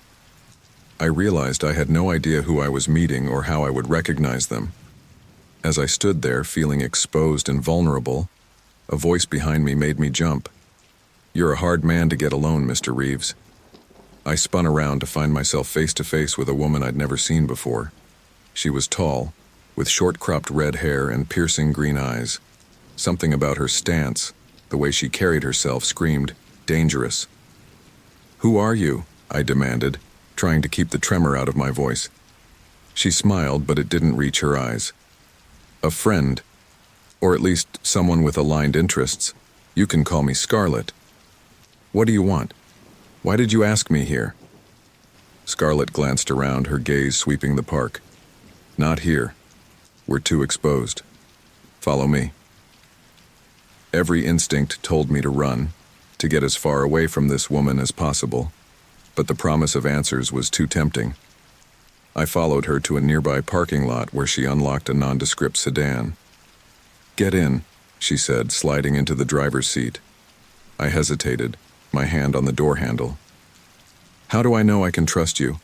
I realized I had no idea who I was meeting or how I would recognize them. As I stood there, feeling exposed and vulnerable, a voice behind me made me jump. You're a hard man to get alone, Mr. Reeves. I spun around to find myself face to face with a woman I'd never seen before. She was tall, with short-cropped red hair and piercing green eyes. Something about her stance, the way she carried herself, screamed, dangerous. Who are you? I demanded, trying to keep the tremor out of my voice. She smiled, but it didn't reach her eyes. A friend, or at least someone with aligned interests. You can call me Scarlett. What do you want? Why did you ask me here? Scarlett glanced around, her gaze sweeping the park. Not here. We're too exposed. Follow me. Every instinct told me to run, to get as far away from this woman as possible, but the promise of answers was too tempting. I followed her to a nearby parking lot where she unlocked a nondescript sedan. Get in, she said, sliding into the driver's seat. I hesitated, my hand on the door handle. How do I know I can trust you?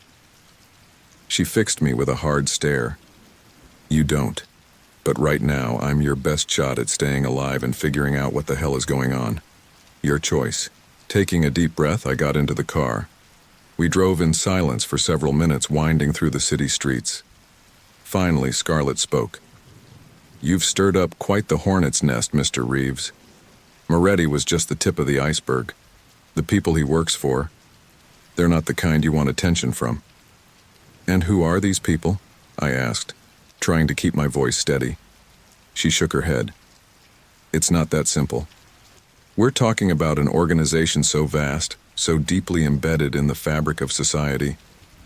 She fixed me with a hard stare. You don't. But right now, I'm your best shot at staying alive and figuring out what the hell is going on. Your choice. Taking a deep breath, I got into the car. We drove in silence for several minutes, winding through the city streets. Finally, Scarlett spoke. You've stirred up quite the hornet's nest, Mr. Reeves. Moretti was just the tip of the iceberg. The people he works for, they're not the kind you want attention from. And who are these people? I asked, trying to keep my voice steady. She shook her head. It's not that simple. We're talking about an organization so vast, so deeply embedded in the fabric of society,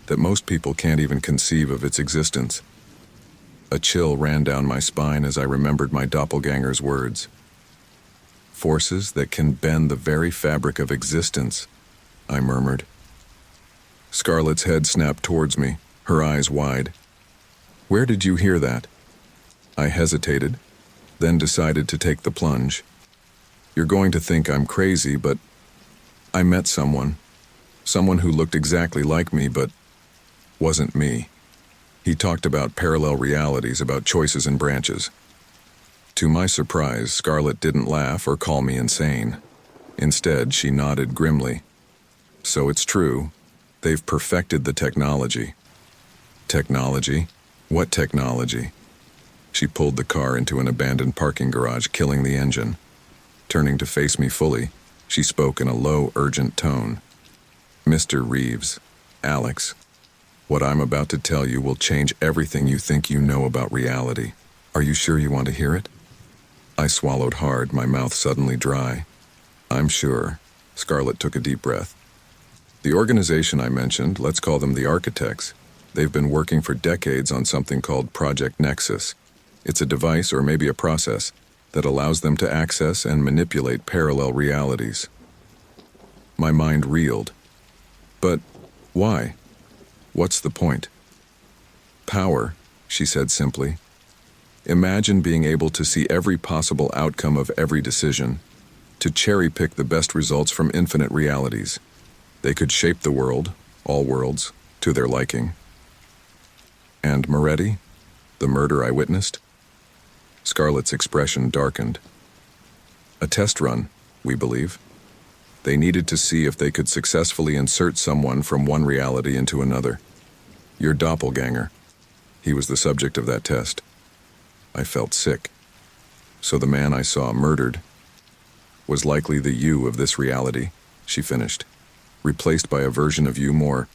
that most people can't even conceive of its existence. A chill ran down my spine as I remembered my doppelganger's words. Forces that can bend the very fabric of existence, I murmured. Scarlett's head snapped towards me, her eyes wide. Where did you hear that? I hesitated, then decided to take the plunge. You're going to think I'm crazy, but I met someone who looked exactly like me, but wasn't me. He talked about parallel realities, about choices and branches. To my surprise, Scarlett didn't laugh or call me insane. Instead, she nodded grimly. So it's true. They've perfected the technology. Technology? What technology? She pulled the car into an abandoned parking garage, killing the engine. Turning to face me fully, she spoke in a low, urgent tone. Mr. Reeves, Alex, what I'm about to tell you will change everything you think you know about reality. Are you sure you want to hear it? I swallowed hard, my mouth suddenly dry. I'm sure. Scarlett took a deep breath. The organization I mentioned, let's call them the Architects, they've been working for decades on something called Project Nexus. It's a device, or maybe a process, that allows them to access and manipulate parallel realities. My mind reeled. But why? What's the point? Power, she said simply. Imagine being able to see every possible outcome of every decision, to cherry-pick the best results from infinite realities. They could shape the world, all worlds, to their liking. And Moretti, the murder I witnessed? Scarlett's expression darkened. A test run, we believe. They needed to see if they could successfully insert someone from one reality into another. Your doppelganger. He was the subject of that test. I felt sick. So the man I saw murdered was likely the you of this reality, she finished, replaced by a version of you more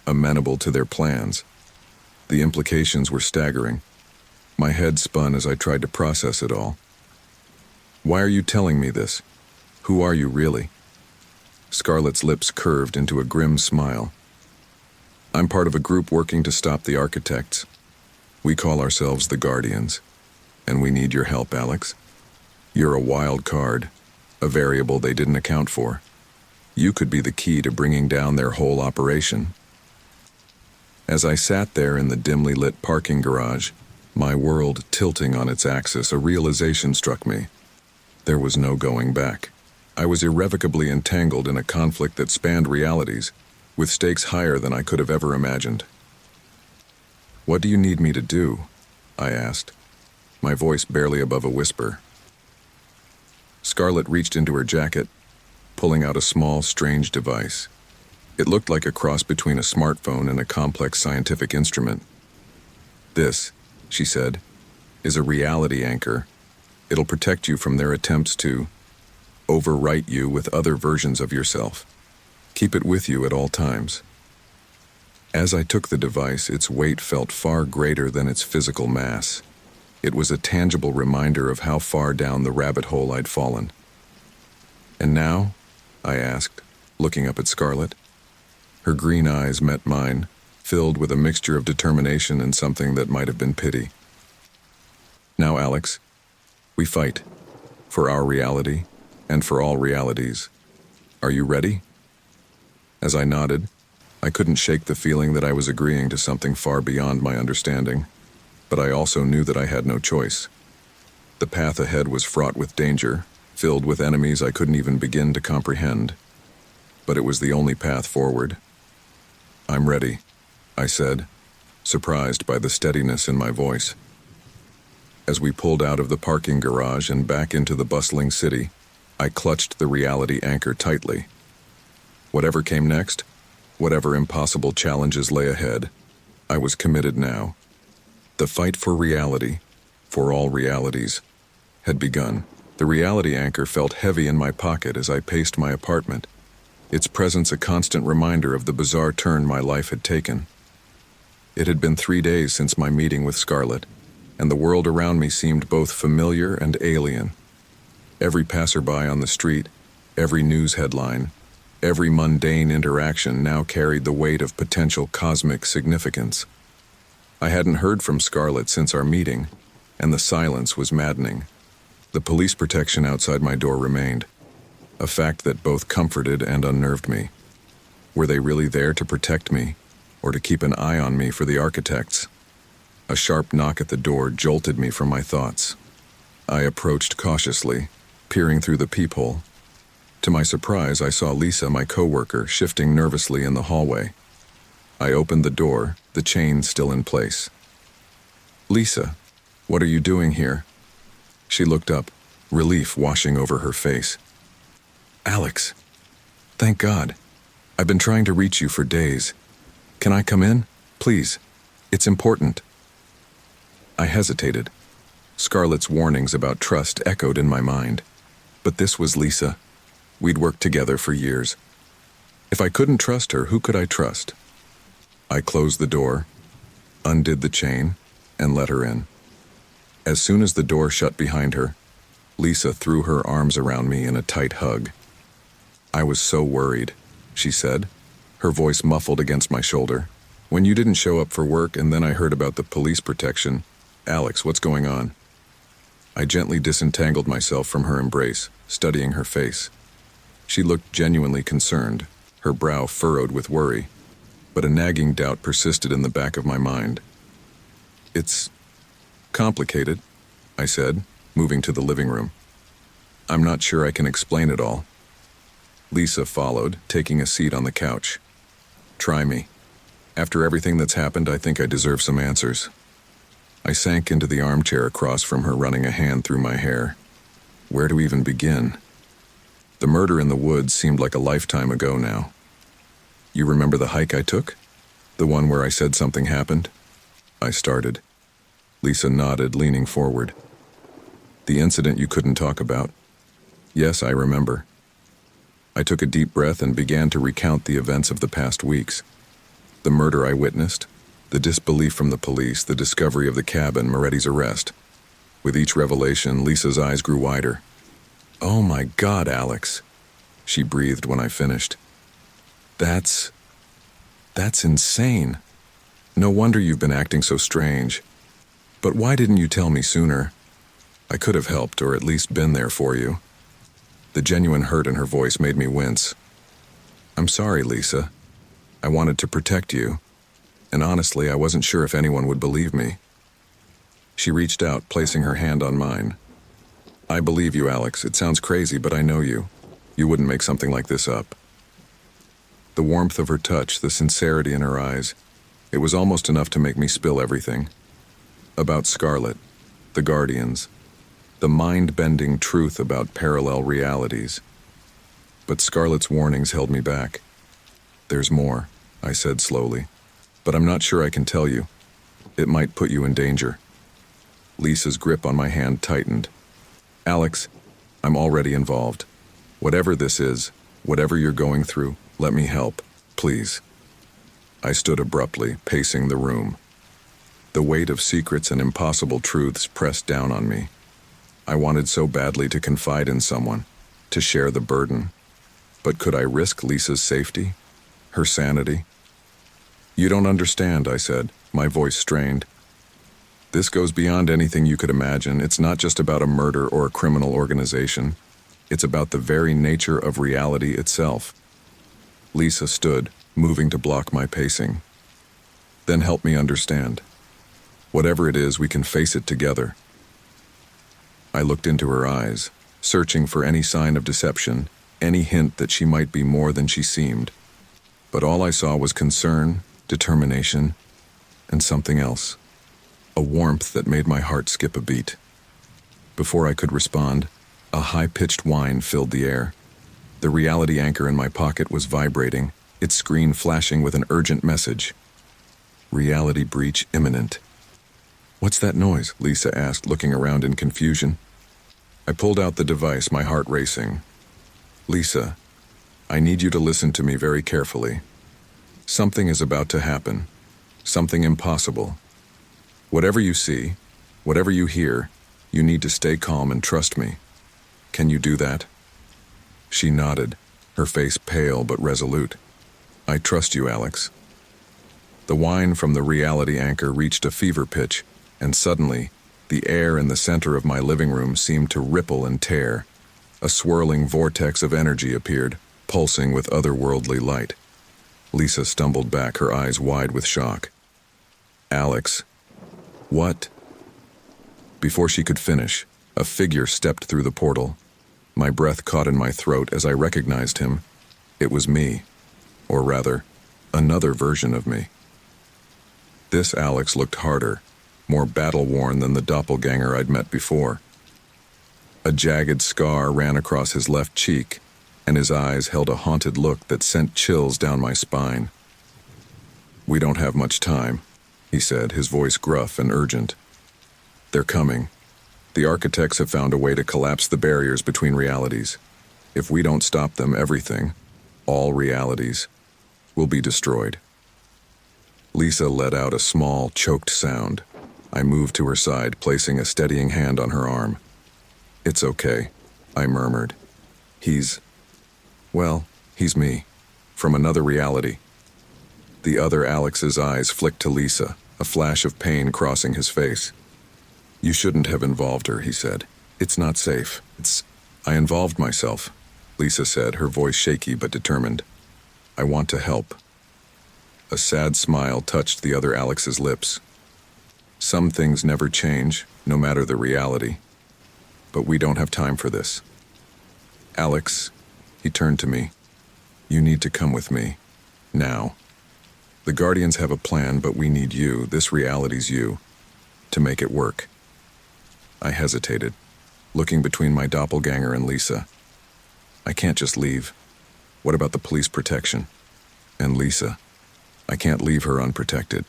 amenable to their plans. The implications were staggering. My head spun as I tried to process it all. Why are you telling me this? Who are you really? Scarlett's lips curved into a grim smile. I'm part of a group working to stop the architects. We call ourselves the Guardians, and we need your help, Alex. You're a wild card, a variable they didn't account for. You could be the key to bringing down their whole operation. As I sat there in the dimly lit parking garage, my world tilting on its axis, a realization struck me. There was no going back. I was irrevocably entangled in a conflict that spanned realities, with stakes higher than I could have ever imagined. What do you need me to do? I asked, my voice barely above a whisper. Scarlett reached into her jacket, pulling out a small, strange device. It looked like a cross between a smartphone and a complex scientific instrument. This, she said, is a reality anchor. It'll protect you from their attempts to overwrite you with other versions of yourself. Keep it with you at all times. As I took the device, its weight felt far greater than its physical mass. It was a tangible reminder of how far down the rabbit hole I'd fallen. And now? I asked, looking up at Scarlett. Her green eyes met mine, filled with a mixture of determination and something that might have been pity. Now, Alex, we fight. For our reality, and for all realities. Are you ready? As I nodded, I couldn't shake the feeling that I was agreeing to something far beyond my understanding, but I also knew that I had no choice. The path ahead was fraught with danger, filled with enemies I couldn't even begin to comprehend. But it was the only path forward. I'm ready, I said, surprised by the steadiness in my voice. As we pulled out of the parking garage and back into the bustling city, I clutched the reality anchor tightly. Whatever came next, whatever impossible challenges lay ahead, I was committed now. The fight for reality, for all realities, had begun. The reality anchor felt heavy in my pocket as I paced my apartment, its presence a constant reminder of the bizarre turn my life had taken. It had been 3 days since my meeting with Scarlett, and the world around me seemed both familiar and alien. Every passerby on the street, every news headline, every mundane interaction now carried the weight of potential cosmic significance. I hadn't heard from Scarlett since our meeting, and the silence was maddening. The police protection outside my door remained, a fact that both comforted and unnerved me. Were they really there to protect me, or to keep an eye on me for the architects? A sharp knock at the door jolted me from my thoughts. I approached cautiously, peering through the peephole. To my surprise, I saw Lisa, my coworker, shifting nervously in the hallway. I opened the door, the chain still in place. Lisa, what are you doing here? She looked up, relief washing over her face. Alex, thank God. I've been trying to reach you for days. Can I come in? Please. It's important. I hesitated. Scarlett's warnings about trust echoed in my mind. But this was Lisa. We'd worked together for years. If I couldn't trust her, who could I trust? I closed the door, undid the chain, and let her in. As soon as the door shut behind her, Lisa threw her arms around me in a tight hug. I was so worried, she said, her voice muffled against my shoulder. When you didn't show up for work and then I heard about the police protection, Alex, what's going on? I gently disentangled myself from her embrace, studying her face. She looked genuinely concerned, her brow furrowed with worry, but a nagging doubt persisted in the back of my mind. It's complicated, I said, moving to the living room. I'm not sure I can explain it all. Lisa followed, taking a seat on the couch. Try me. After everything that's happened, I think I deserve some answers. I sank into the armchair across from her, running a hand through my hair. Where to even begin? The murder in the woods seemed like a lifetime ago now. You remember the hike I took? The one where I said something happened? I started. Lisa nodded, leaning forward. The incident you couldn't talk about? Yes, I remember. I took a deep breath and began to recount the events of the past weeks. The murder I witnessed, the disbelief from the police, the discovery of the cabin, Moretti's arrest. With each revelation, Lisa's eyes grew wider. Oh my God, Alex, she breathed when I finished. That's insane. No wonder you've been acting so strange. But why didn't you tell me sooner? I could have helped, or at least been there for you. The genuine hurt in her voice made me wince. I'm sorry, Lisa. I wanted to protect you, and honestly, I wasn't sure if anyone would believe me. She reached out, placing her hand on mine. I believe you, Alex. It sounds crazy, but I know you. You wouldn't make something like this up. The warmth of her touch, the sincerity in her eyes, it was almost enough to make me spill everything. About Scarlett, the Guardians, the mind-bending truth about parallel realities. But Scarlett's warnings held me back. There's more, I said slowly, but I'm not sure I can tell you. It might put you in danger. Lisa's grip on my hand tightened. Alex, I'm already involved. Whatever this is, whatever you're going through, let me help, please. I stood abruptly, pacing the room. The weight of secrets and impossible truths pressed down on me. I wanted so badly to confide in someone, to share the burden. But could I risk Lisa's safety? Her sanity? You don't understand, I said, my voice strained. This goes beyond anything you could imagine. It's not just about a murder or a criminal organization. It's about the very nature of reality itself. Lisa stood, moving to block my pacing. Then help me understand. Whatever it is, we can face it together. I looked into her eyes, searching for any sign of deception, any hint that she might be more than she seemed. But all I saw was concern, determination, and something else. A warmth that made my heart skip a beat. Before I could respond, a high-pitched whine filled the air. The reality anchor in my pocket was vibrating, its screen flashing with an urgent message. Reality breach imminent. What's that noise? Lisa asked, looking around in confusion. I pulled out the device, my heart racing. Lisa, I need you to listen to me very carefully. Something is about to happen. Something impossible. Whatever you see, whatever you hear, you need to stay calm and trust me. Can you do that? She nodded, her face pale but resolute. I trust you, Alex. The whine from the reality anchor reached a fever pitch, and suddenly, the air in the center of my living room seemed to ripple and tear. A swirling vortex of energy appeared, pulsing with otherworldly light. Lisa stumbled back, her eyes wide with shock. Alex. What? Before she could finish, a figure stepped through the portal. My breath caught in my throat as I recognized him. It was me. Or rather, another version of me. This Alex looked harder, more battle-worn than the doppelganger I'd met before. A jagged scar ran across his left cheek, and his eyes held a haunted look that sent chills down my spine. We don't have much time, he said, his voice gruff and urgent. They're coming. The architects have found a way to collapse the barriers between realities. If we don't stop them, everything, all realities, will be destroyed. Lisa let out a small, choked sound. I moved to her side, placing a steadying hand on her arm. It's okay, I murmured. He's me, from another reality. The other Alex's eyes flicked to Lisa, a flash of pain crossing his face. You shouldn't have involved her, he said. It's not safe. I involved myself, Lisa said, her voice shaky but determined. I want to help. A sad smile touched the other Alex's lips. Some things never change, no matter the reality. But we don't have time for this. Alex, he turned to me. You need to come with me. Now. The Guardians have a plan, but we need you, this reality's you, to make it work. I hesitated, looking between my doppelganger and Lisa. I can't just leave. What about the police protection? And Lisa? I can't leave her unprotected.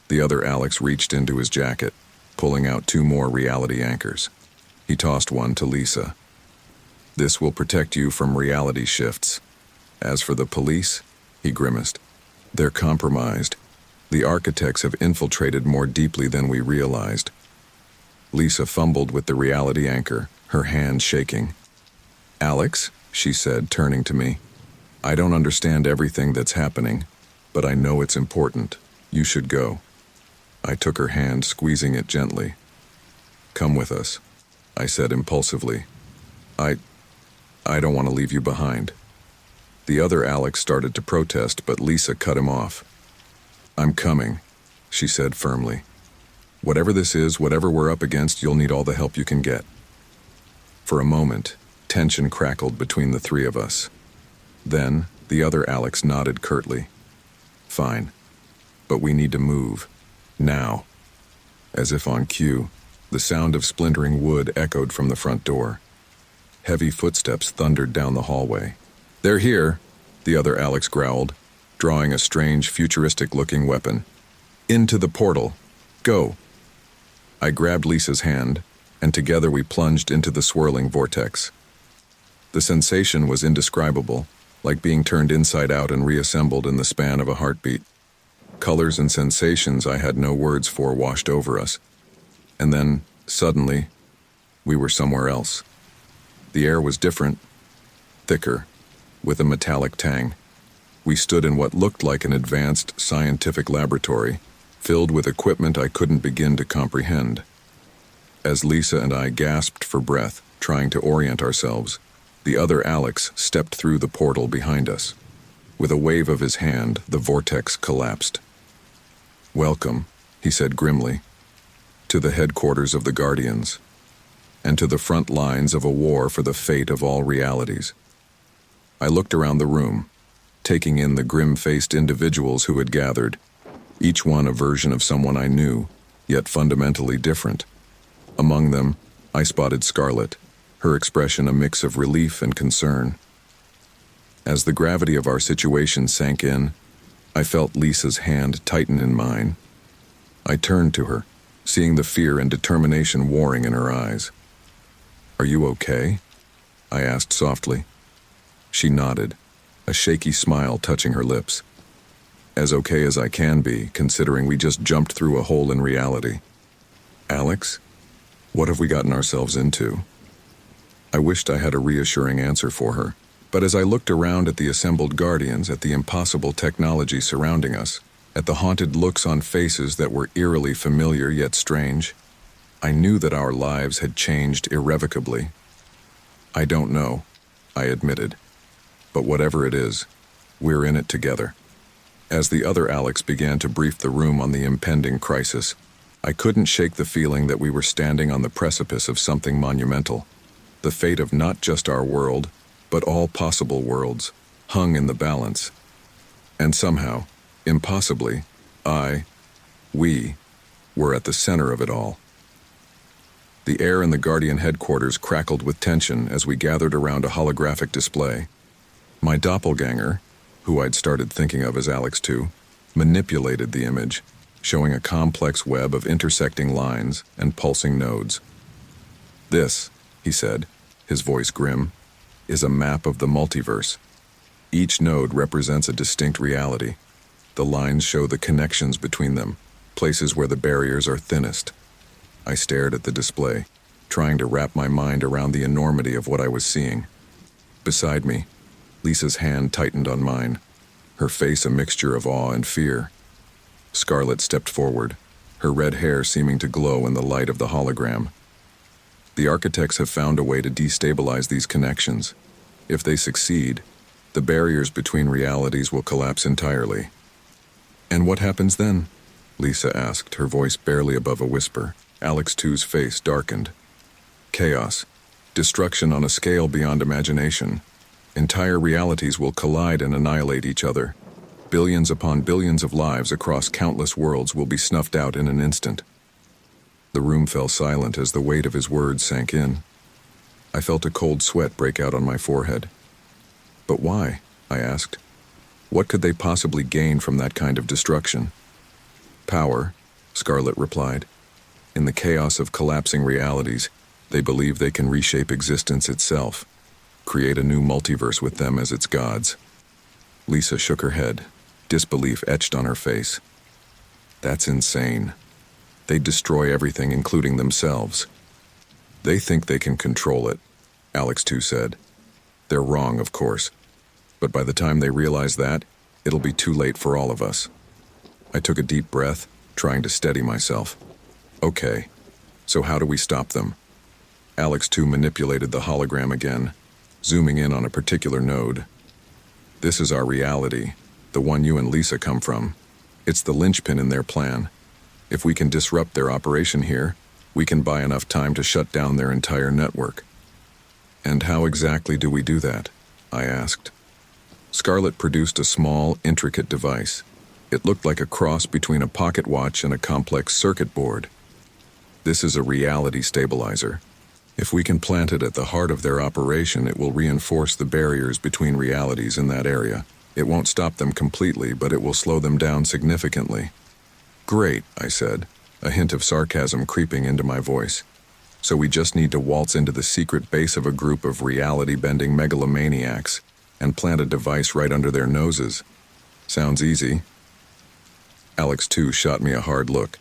The other Alex reached into his jacket, pulling out 2 more reality anchors. He tossed one to Lisa. This will protect you from reality shifts. As for the police, he grimaced. They're compromised. The architects have infiltrated more deeply than we realized. Lisa fumbled with the reality anchor, her hand shaking. Alex, she said, turning to me, I don't understand everything that's happening, but I know it's important. You should go. I took her hand, squeezing it gently. Come with us, I said impulsively. I don't want to leave you behind. The other Alex started to protest, but Lisa cut him off. I'm coming, she said firmly. Whatever this is, whatever we're up against, you'll need all the help you can get. For a moment, tension crackled between the 3 of us. Then, the other Alex nodded curtly. Fine. But we need to move. Now. As if on cue, the sound of splintering wood echoed from the front door. Heavy footsteps thundered down the hallway. They're here, the other Alex growled, drawing a strange, futuristic-looking weapon. Into the portal. Go. I grabbed Lisa's hand, and together we plunged into the swirling vortex. The sensation was indescribable, like being turned inside out and reassembled in the span of a heartbeat. Colors and sensations I had no words for washed over us. And then, suddenly, we were somewhere else. The air was different, thicker, with a metallic tang. We stood in what looked like an advanced scientific laboratory, filled with equipment I couldn't begin to comprehend. As Lisa and I gasped for breath, trying to orient ourselves, the other Alex stepped through the portal behind us. With a wave of his hand, the vortex collapsed. Welcome, he said grimly, to the headquarters of the Guardians, and to the front lines of a war for the fate of all realities. I looked around the room, taking in the grim-faced individuals who had gathered, each one a version of someone I knew, yet fundamentally different. Among them, I spotted Scarlett, her expression a mix of relief and concern. As the gravity of our situation sank in, I felt Lisa's hand tighten in mine. I turned to her, seeing the fear and determination warring in her eyes. Are you okay? I asked softly. She nodded, a shaky smile touching her lips. As okay as I can be, considering we just jumped through a hole in reality. Alex, what have we gotten ourselves into? I wished I had a reassuring answer for her, but as I looked around at the assembled Guardians, at the impossible technology surrounding us, at the haunted looks on faces that were eerily familiar yet strange, I knew that our lives had changed irrevocably. I don't know, I admitted. But whatever it is, we're in it together. As the other Alex began to brief the room on the impending crisis, I couldn't shake the feeling that we were standing on the precipice of something monumental. The fate of not just our world, but all possible worlds, hung in the balance. And somehow, impossibly, we, were at the center of it all. The air in the Guardian headquarters crackled with tension as we gathered around a holographic display. My doppelganger, who I'd started thinking of as Alex too, manipulated the image, showing a complex web of intersecting lines and pulsing nodes. This, he said, his voice grim, is a map of the multiverse. Each node represents a distinct reality. The lines show the connections between them, places where the barriers are thinnest. I stared at the display, trying to wrap my mind around the enormity of what I was seeing. Beside me, Lisa's hand tightened on mine, her face a mixture of awe and fear. Scarlett stepped forward, her red hair seeming to glow in the light of the hologram. The architects have found a way to destabilize these connections. If they succeed, the barriers between realities will collapse entirely. And what happens then? Lisa asked, her voice barely above a whisper. Alex Two's face darkened. Chaos. Destruction on a scale beyond imagination. Entire realities will collide and annihilate each other. Billions upon billions of lives across countless worlds will be snuffed out in an instant. The room fell silent as the weight of his words sank in. I felt a cold sweat break out on my forehead. But why? I asked. What could they possibly gain from that kind of destruction? Power, Scarlett replied. In the chaos of collapsing realities, they believe they can reshape existence itself, create a new multiverse with them as its gods. Lisa shook her head, disbelief etched on her face. That's insane. They'd destroy everything, including themselves. They think they can control it, Alex.2 said. They're wrong, of course. But by the time they realize that, it'll be too late for all of us. I took a deep breath, trying to steady myself. Okay, so how do we stop them? Alex.2 manipulated the hologram again, zooming in on a particular node. This is our reality, the one you and Lisa come from. It's the linchpin in their plan. If we can disrupt their operation here, we can buy enough time to shut down their entire network. And how exactly do we do that? I asked. Scarlett produced a small, intricate device. It looked like a cross between a pocket watch and a complex circuit board. This is a reality stabilizer. If we can plant it at the heart of their operation, it will reinforce the barriers between realities in that area. It won't stop them completely, but it will slow them down significantly. Great, I said, a hint of sarcasm creeping into my voice. So we just need to waltz into the secret base of a group of reality-bending megalomaniacs and plant a device right under their noses. Sounds easy. Alex.2 shot me a hard look.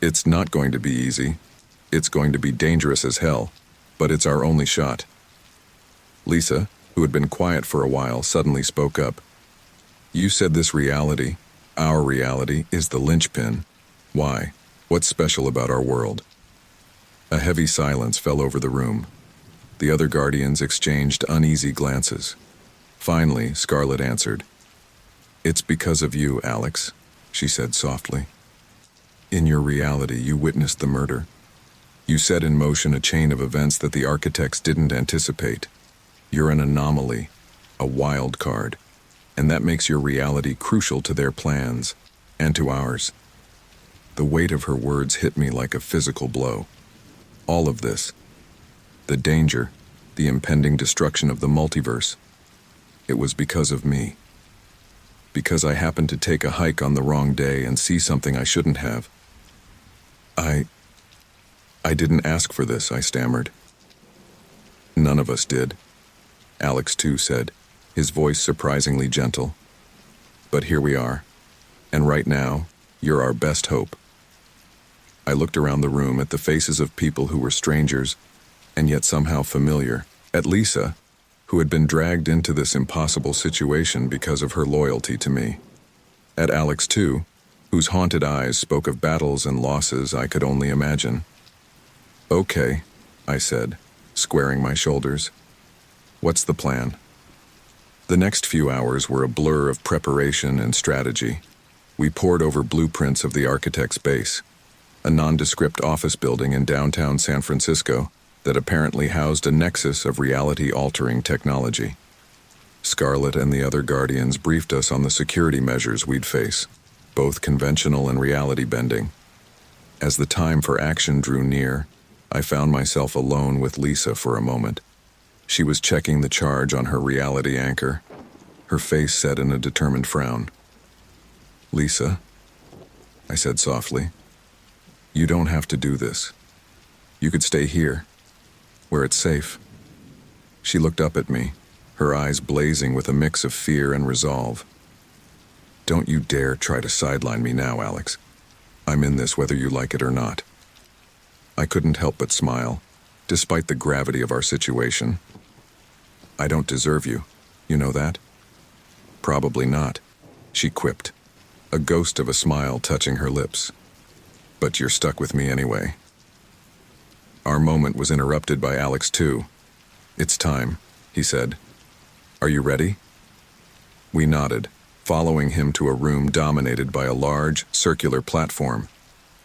It's not going to be easy. It's going to be dangerous as hell, but it's our only shot. Lisa, who had been quiet for a while, suddenly spoke up. You said this reality, our reality, is the linchpin. Why? What's special about our world? A heavy silence fell over the room. The other guardians exchanged uneasy glances. Finally, Scarlett answered. It's because of you, Alex, she said softly. In your reality, you witnessed the murder. You set in motion a chain of events that the architects didn't anticipate. You're an anomaly, a wild card, and that makes your reality crucial to their plans, and to ours. The weight of her words hit me like a physical blow. All of this, the danger, the impending destruction of the multiverse, it was because of me. Because I happened to take a hike on the wrong day and see something I shouldn't have. I didn't ask for this, I stammered. None of us did, Alex.2 said, his voice surprisingly gentle. But here we are, and right now, you're our best hope. I looked around the room at the faces of people who were strangers, and yet somehow familiar, at Lisa, who had been dragged into this impossible situation because of her loyalty to me. At Alex.2, whose haunted eyes spoke of battles and losses I could only imagine. Okay, I said, squaring my shoulders. What's the plan? The next few hours were a blur of preparation and strategy. We pored over blueprints of the architect's base, a nondescript office building in downtown San Francisco that apparently housed a nexus of reality-altering technology. Scarlett and the other guardians briefed us on the security measures we'd face, both conventional and reality-bending. As the time for action drew near, I found myself alone with Lisa for a moment. She was checking the charge on her reality anchor, her face set in a determined frown. Lisa, I said softly, you don't have to do this. You could stay here, where it's safe. She looked up at me, her eyes blazing with a mix of fear and resolve. Don't you dare try to sideline me now, Alex. I'm in this whether you like it or not. I couldn't help but smile, despite the gravity of our situation. I don't deserve you, you know that? Probably not, she quipped, a ghost of a smile touching her lips. But you're stuck with me anyway. Our moment was interrupted by Alex.2. It's time, he said. Are you ready? We nodded, following him to a room dominated by a large, circular platform.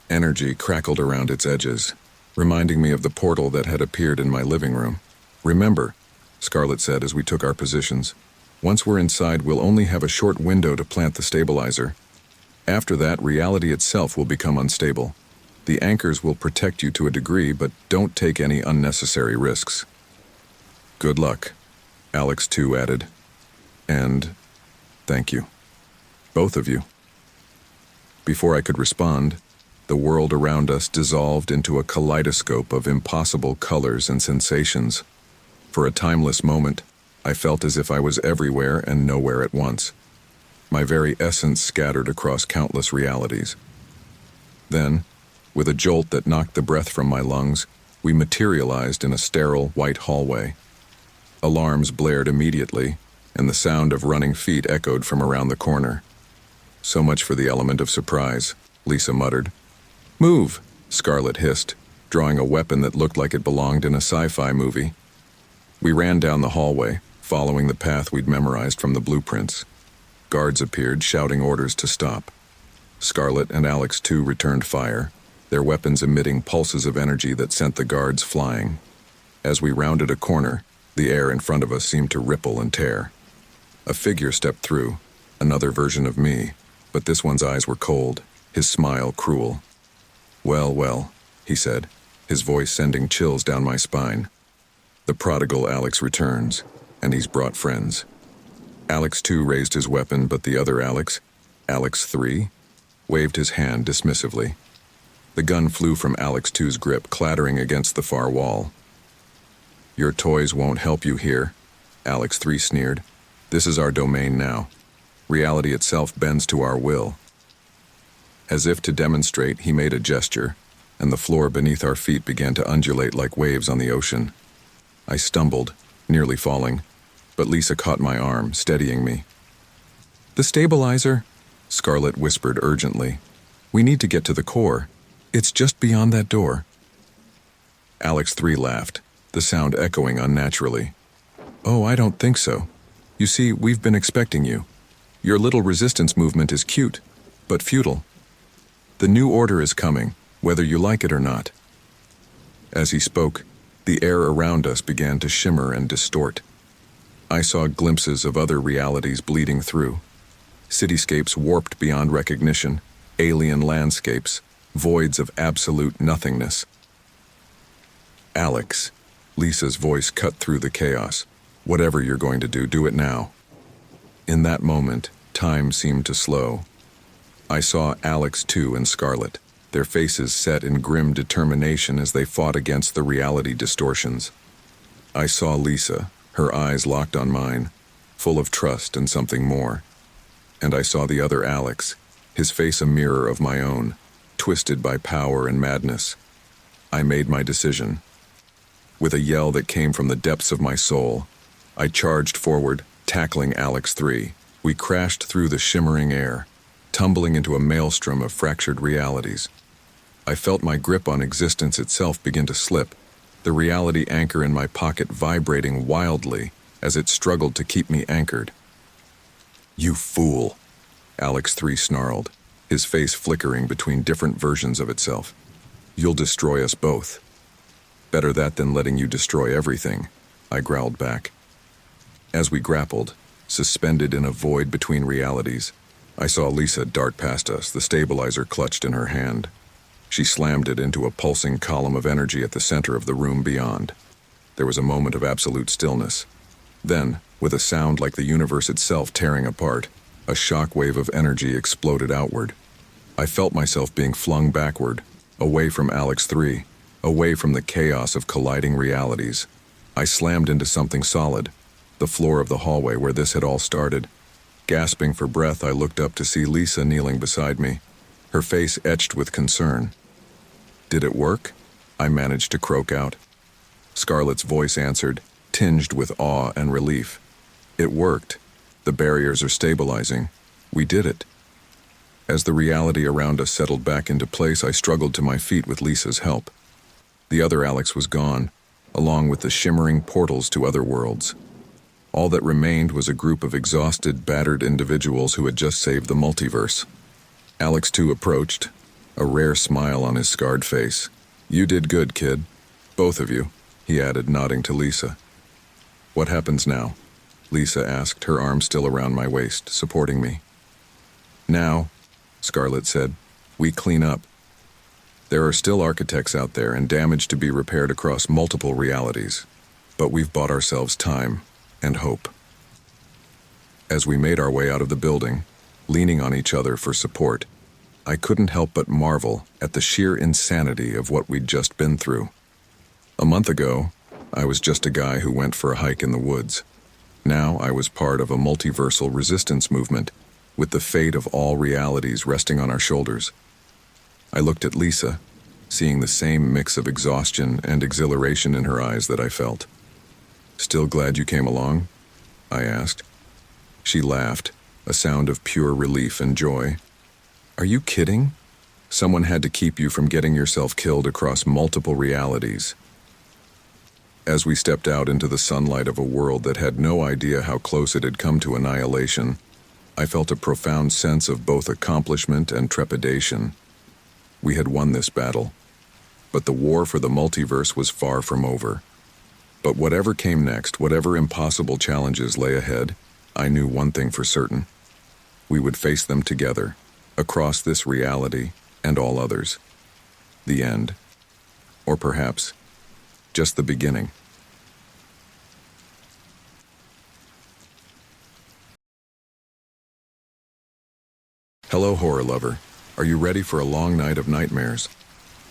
Energy crackled around its edges, reminding me of the portal that had appeared in my living room. Remember, Scarlett said as we took our positions, Once we're inside, we'll only have a short window to plant the stabilizer. After that, reality itself will become unstable. The anchors will protect you to a degree, but don't take any unnecessary risks. Good luck, Alex 2 added. And thank you. Both of you. Before I could respond, the world around us dissolved into a kaleidoscope of impossible colors and sensations. For a timeless moment, I felt as if I was everywhere and nowhere at once. My very essence scattered across countless realities. Then, with a jolt that knocked the breath from my lungs, we materialized in a sterile, white hallway. Alarms blared immediately, and the sound of running feet echoed from around the corner. So much for the element of surprise, Lisa muttered. Move, Scarlett hissed, drawing a weapon that looked like it belonged in a sci-fi movie. We ran down the hallway, following the path we'd memorized from the blueprints. Guards appeared, shouting orders to stop. Scarlett and Alex 2 returned fire, their weapons emitting pulses of energy that sent the guards flying. As we rounded a corner, the air in front of us seemed to ripple and tear. A figure stepped through, another version of me, but this one's eyes were cold, his smile cruel. Well, well, he said, his voice sending chills down my spine. The prodigal Alex returns, and he's brought friends. Alex 2 raised his weapon, but the other Alex 3, waved his hand dismissively. The gun flew from Alex 2's grip, clattering against the far wall. Your toys won't help you here, Alex 3 sneered. This is our domain now. Reality itself bends to our will. As if to demonstrate, he made a gesture, and the floor beneath our feet began to undulate like waves on the ocean. I stumbled, nearly falling, but Lisa caught my arm, steadying me. The stabilizer, Scarlett whispered urgently. We need to get to the core. It's just beyond that door. Alex 3 laughed, the sound echoing unnaturally. Oh, I don't think so. You see, we've been expecting you. Your little resistance movement is cute, but futile. The new order is coming, whether you like it or not. As he spoke, the air around us began to shimmer and distort. I saw glimpses of other realities bleeding through. Cityscapes warped beyond recognition, alien landscapes, voids of absolute nothingness. Alex, Lisa's voice cut through the chaos. Whatever you're going to do, do it now. In that moment, time seemed to slow. I saw Alex 2 and Scarlett, their faces set in grim determination as they fought against the reality distortions. I saw Lisa, her eyes locked on mine, full of trust and something more. And I saw the other Alex, his face a mirror of my own, twisted by power and madness. I made my decision. With a yell that came from the depths of my soul, I charged forward, tackling Alex 3. We crashed through the shimmering air, tumbling into a maelstrom of fractured realities. I felt my grip on existence itself begin to slip, the reality anchor in my pocket vibrating wildly as it struggled to keep me anchored. You fool, Alex 3 snarled, his face flickering between different versions of itself. You'll destroy us both. Better that than letting you destroy everything, I growled back. As we grappled, suspended in a void between realities, I saw Lisa dart past us, the stabilizer clutched in her hand. She slammed it into a pulsing column of energy at the center of the room beyond. There was a moment of absolute stillness. Then, with a sound like the universe itself tearing apart, a shock wave of energy exploded outward. I felt myself being flung backward, away from Alex 3, away from the chaos of colliding realities. I slammed into something solid, the floor of the hallway where this had all started. Gasping for breath, I looked up to see Lisa kneeling beside me, her face etched with concern. Did it work? I managed to croak out. Scarlett's voice answered, tinged with awe and relief. It worked. The barriers are stabilizing. We did it. As the reality around us settled back into place, I struggled to my feet with Lisa's help. The other Alex was gone, along with the shimmering portals to other worlds. All that remained was a group of exhausted, battered individuals who had just saved the multiverse. Alex 2 approached, a rare smile on his scarred face. You did good, kid. Both of you, he added, nodding to Lisa. What happens now? Lisa asked, her arm still around my waist, supporting me. Now, Scarlett said, we clean up. There are still architects out there and damage to be repaired across multiple realities, but we've bought ourselves time and hope. As we made our way out of the building, leaning on each other for support, I couldn't help but marvel at the sheer insanity of what we'd just been through. A month ago, I was just a guy who went for a hike in the woods. Now I was part of a multiversal resistance movement, with the fate of all realities resting on our shoulders. I looked at Lisa, seeing the same mix of exhaustion and exhilaration in her eyes that I felt. "Still glad you came along?" I asked. She laughed, a sound of pure relief and joy. "Are you kidding? Someone had to keep you from getting yourself killed across multiple realities." As we stepped out into the sunlight of a world that had no idea how close it had come to annihilation, I felt a profound sense of both accomplishment and trepidation. We had won this battle, but the war for the multiverse was far from over. But whatever came next, whatever impossible challenges lay ahead, I knew one thing for certain. We would face them together, across this reality and all others. The end. Or perhaps, just the beginning. Hello, horror lover. Are you ready for a long night of nightmares?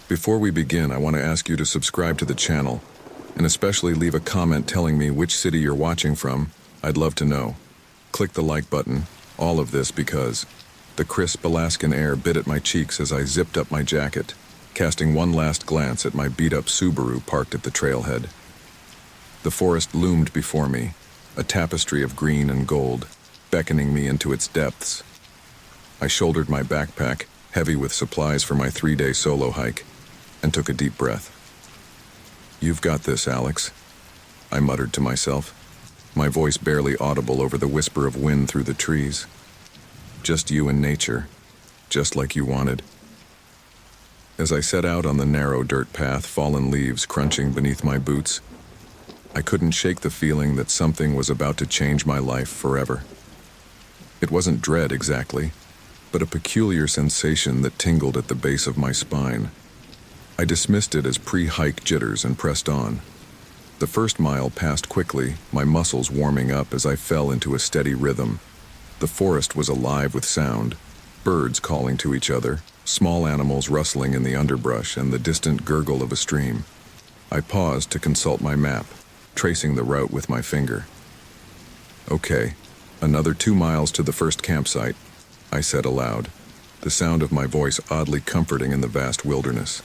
Before we begin, I want to ask you to subscribe to the channel, and especially leave a comment telling me which city you're watching from. I'd love to know. Click the like button, all of this because the crisp Alaskan air bit at my cheeks as I zipped up my jacket, casting one last glance at my beat-up Subaru parked at the trailhead. The forest loomed before me, a tapestry of green and gold, beckoning me into its depths. I shouldered my backpack, heavy with supplies for my 3-day solo hike, and took a deep breath. "You've got this, Alex," I muttered to myself, my voice barely audible over the whisper of wind through the trees. "Just you and nature, just like you wanted." As I set out on the narrow dirt path, fallen leaves crunching beneath my boots, I couldn't shake the feeling that something was about to change my life forever. It wasn't dread exactly, but a peculiar sensation that tingled at the base of my spine. I dismissed it as pre-hike jitters and pressed on. The first mile passed quickly, my muscles warming up as I fell into a steady rhythm. The forest was alive with sound, birds calling to each other, small animals rustling in the underbrush, and the distant gurgle of a stream. I paused to consult my map, tracing the route with my finger. "Okay, another 2 miles to the first campsite," I said aloud, the sound of my voice oddly comforting in the vast wilderness.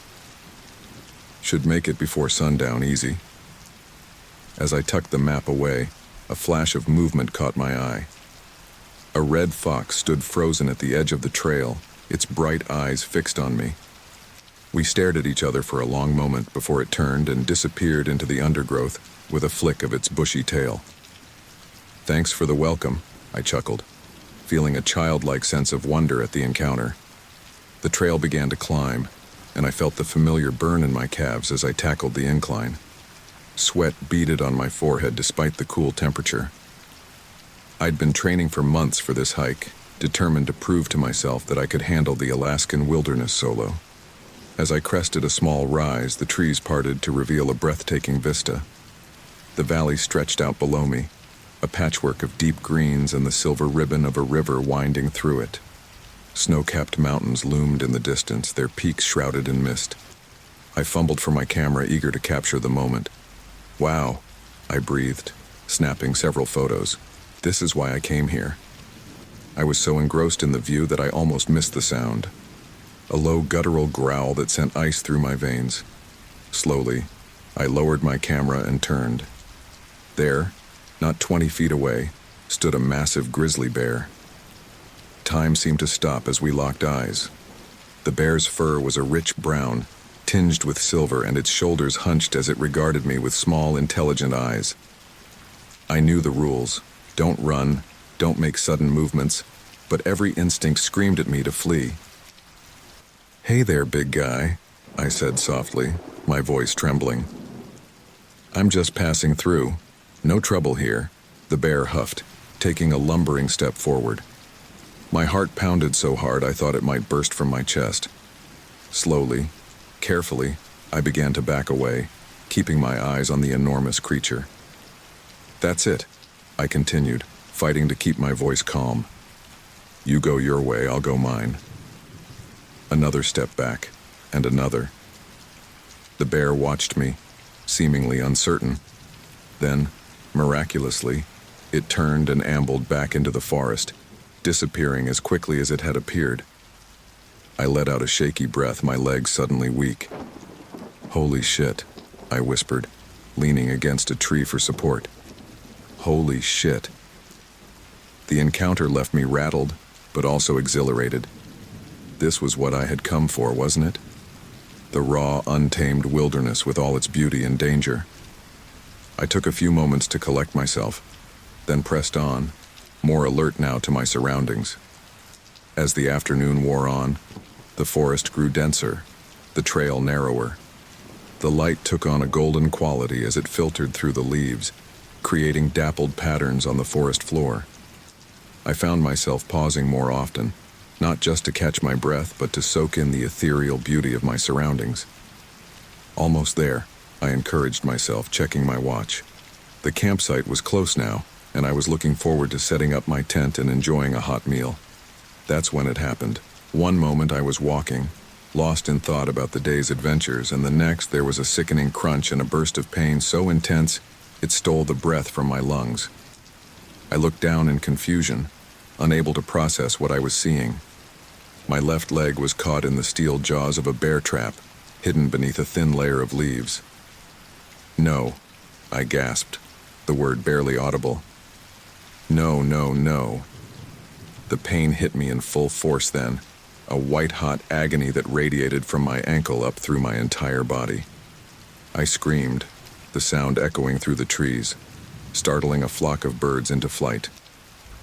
"Should make it before sundown, easy." As I tucked the map away, a flash of movement caught my eye. A red fox stood frozen at the edge of the trail, its bright eyes fixed on me. We stared at each other for a long moment before it turned and disappeared into the undergrowth with a flick of its bushy tail. "Thanks for the welcome," I chuckled, feeling a childlike sense of wonder at the encounter. The trail began to climb, and I felt the familiar burn in my calves as I tackled the incline. Sweat beaded on my forehead despite the cool temperature. I'd been training for months for this hike, determined to prove to myself that I could handle the Alaskan wilderness solo. As I crested a small rise, the trees parted to reveal a breathtaking vista. The valley stretched out below me, a patchwork of deep greens and the silver ribbon of a river winding through it. Snow-capped mountains loomed in the distance, their peaks shrouded in mist. I fumbled for my camera, eager to capture the moment. "Wow," I breathed, snapping several photos. "This is why I came here." I was so engrossed in the view that I almost missed the sound. A low guttural growl that sent ice through my veins. Slowly, I lowered my camera and turned. There, not 20 feet away, stood a massive grizzly bear. Time seemed to stop as we locked eyes. The bear's fur was a rich brown, tinged with silver, and its shoulders hunched as it regarded me with small, intelligent eyes. I knew the rules. Don't run, don't make sudden movements, but every instinct screamed at me to flee. "Hey there, big guy," I said softly, my voice trembling. "I'm just passing through. No trouble here. The bear huffed, taking a lumbering step forward. My heart pounded so hard I thought it might burst from my chest. Slowly, carefully, I began to back away, keeping my eyes on the enormous creature. "That's it," I continued, fighting to keep my voice calm. "You go your way, I'll go mine." Another step back, and another. The bear watched me, seemingly uncertain. Then, miraculously, it turned and ambled back into the forest, disappearing as quickly as it had appeared. I let out a shaky breath, my legs suddenly weak. "Holy shit," I whispered, leaning against a tree for support. "Holy shit." The encounter left me rattled, but also exhilarated. This was what I had come for, wasn't it? The raw, untamed wilderness with all its beauty and danger. I took a few moments to collect myself, then pressed on, more alert now to my surroundings. As the afternoon wore on, the forest grew denser, the trail narrower. The light took on a golden quality as it filtered through the leaves, creating dappled patterns on the forest floor. I found myself pausing more often, not just to catch my breath, but to soak in the ethereal beauty of my surroundings. Almost there, I encouraged myself, checking my watch. The campsite was close now, and I was looking forward to setting up my tent and enjoying a hot meal. That's when it happened. One moment I was walking, lost in thought about the day's adventures, and the next there was a sickening crunch and a burst of pain so intense it stole the breath from my lungs. I looked down in confusion, unable to process what I was seeing. My left leg was caught in the steel jaws of a bear trap, hidden beneath a thin layer of leaves. "No," I gasped, the word barely audible. "No, no, no." The pain hit me in full force then, a white-hot agony that radiated from my ankle up through my entire body. I screamed, the sound echoing through the trees, startling a flock of birds into flight.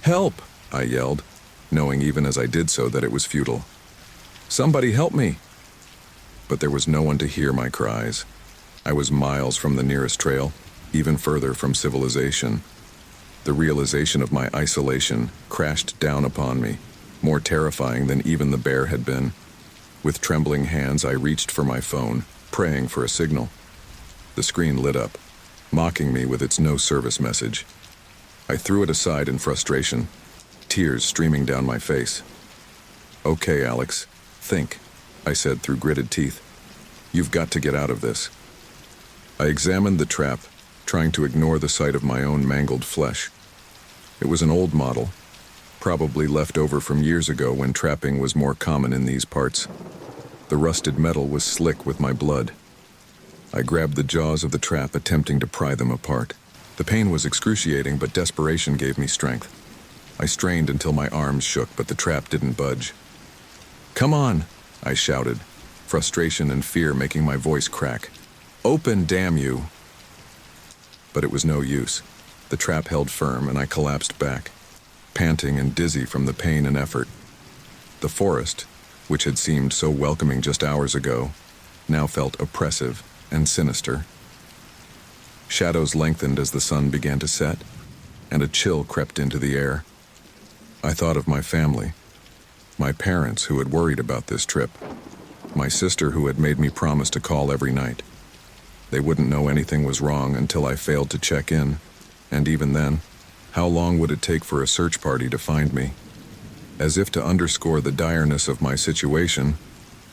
"Help!" I yelled, knowing even as I did so that it was futile. "Somebody help me!" But there was no one to hear my cries. I was miles from the nearest trail, even further from civilization. The realization of my isolation crashed down upon me, more terrifying than even the bear had been. With trembling hands, I reached for my phone, praying for a signal. The screen lit up, mocking me with its no-service message. I threw it aside in frustration, tears streaming down my face. "Okay, Alex, think," I said through gritted teeth. "You've got to get out of this." I examined the trap, trying to ignore the sight of my own mangled flesh. It was an old model, probably left over from years ago when trapping was more common in these parts. The rusted metal was slick with my blood. I grabbed the jaws of the trap, attempting to pry them apart. The pain was excruciating, but desperation gave me strength. I strained until my arms shook, but the trap didn't budge. "Come on," I shouted, frustration and fear making my voice crack. "Open, damn you!" But it was no use. The trap held firm, and I collapsed back, panting and dizzy from the pain and effort. The forest, which had seemed so welcoming just hours ago, now felt oppressive and sinister. Shadows lengthened as the sun began to set, and a chill crept into the air. I thought of my family, my parents who had worried about this trip, my sister who had made me promise to call every night. They wouldn't know anything was wrong until I failed to check in, and even then, how long would it take for a search party to find me? As if to underscore the direness of my situation,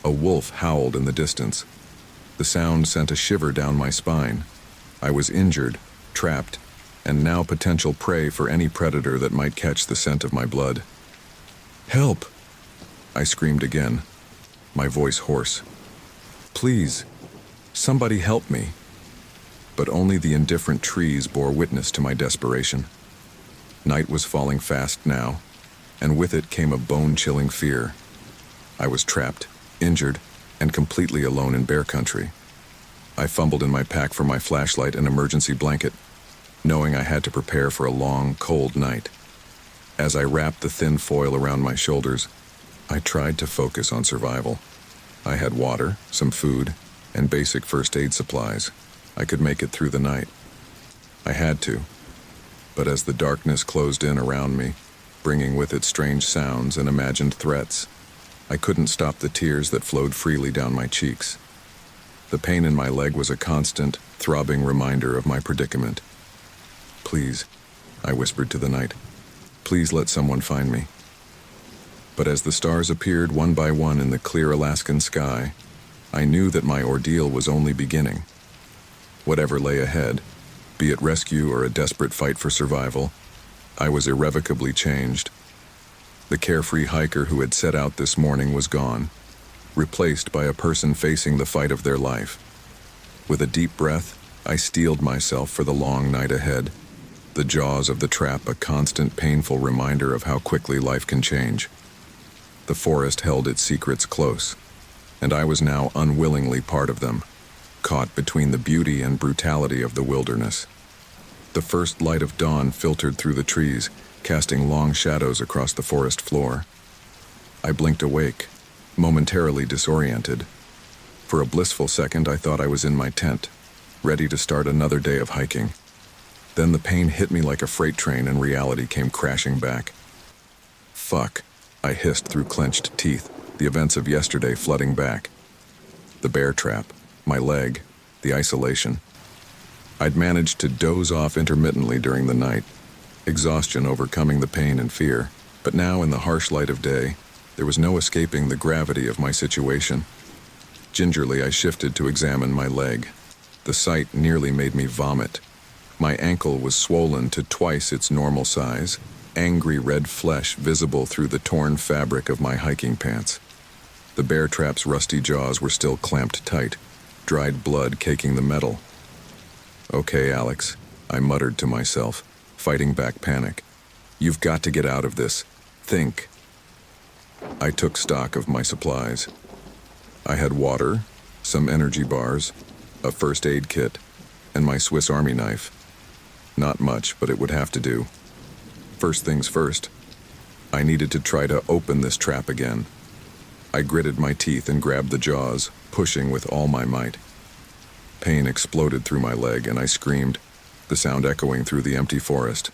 a wolf howled in the distance. The sound sent a shiver down my spine. I was injured, trapped, and now potential prey for any predator that might catch the scent of my blood. "Help!" I screamed again, my voice hoarse. "Please, somebody help me." But only the indifferent trees bore witness to my desperation. Night was falling fast now, and with it came a bone-chilling fear. I was trapped, injured, and completely alone in bear country. I fumbled in my pack for my flashlight and emergency blanket, knowing I had to prepare for a long, cold night. As I wrapped the thin foil around my shoulders, I tried to focus on survival. I had water, some food, and basic first aid supplies. I could make it through the night. I had to. But as the darkness closed in around me, bringing with it strange sounds and imagined threats, I couldn't stop the tears that flowed freely down my cheeks. The pain in my leg was a constant, throbbing reminder of my predicament. "Please," I whispered to the night, "please let someone find me." But as the stars appeared one by one in the clear Alaskan sky, I knew that my ordeal was only beginning. Whatever lay ahead, be it rescue or a desperate fight for survival, I was irrevocably changed. The carefree hiker who had set out this morning was gone, replaced by a person facing the fight of their life. With a deep breath, I steeled myself for the long night ahead, the jaws of the trap a constant painful reminder of how quickly life can change. The forest held its secrets close, and I was now unwillingly part of them, caught between the beauty and brutality of the wilderness. The first light of dawn filtered through the trees, casting long shadows across the forest floor. I blinked awake, momentarily disoriented. For a blissful second, I thought I was in my tent, ready to start another day of hiking. Then the pain hit me like a freight train and reality came crashing back. "Fuck," I hissed through clenched teeth, the events of yesterday flooding back. The bear trap, my leg, the isolation. I'd managed to doze off intermittently during the night, exhaustion overcoming the pain and fear, but now in the harsh light of day, there was no escaping the gravity of my situation. Gingerly, I shifted to examine my leg. The sight nearly made me vomit. My ankle was swollen to twice its normal size, angry red flesh visible through the torn fabric of my hiking pants. The bear trap's rusty jaws were still clamped tight, dried blood caking the metal. "Okay, Alex," I muttered to myself, fighting back panic. "You've got to get out of this. Think." I took stock of my supplies. I had water, some energy bars, a first aid kit, and my Swiss Army knife. Not much, but it would have to do. First things first, I needed to try to open this trap again. I gritted my teeth and grabbed the jaws, pushing with all my might. Pain exploded through my leg and I screamed, the sound echoing through the empty forest.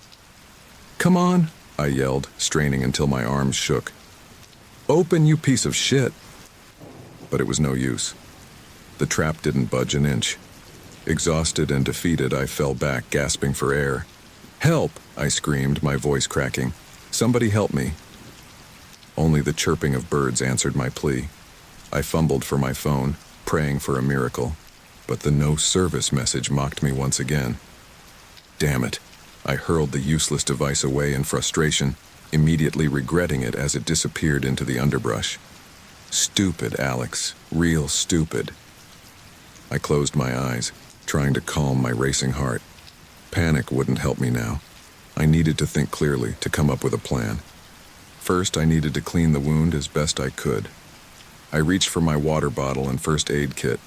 "Come on," I yelled, straining until my arms shook. "Open, you piece of shit!" But it was no use. The trap didn't budge an inch. Exhausted and defeated, I fell back, gasping for air. "Help!" I screamed, my voice cracking. "Somebody help me!" Only the chirping of birds answered my plea. I fumbled for my phone, praying for a miracle, but the no service message mocked me once again. Damn it! I hurled the useless device away in frustration, immediately regretting it as it disappeared into the underbrush. Stupid, Alex. Real stupid. I closed my eyes, trying to calm my racing heart. Panic wouldn't help me now. I needed to think clearly, to come up with a plan. First, I needed to clean the wound as best I could. I reached for my water bottle and first aid kit,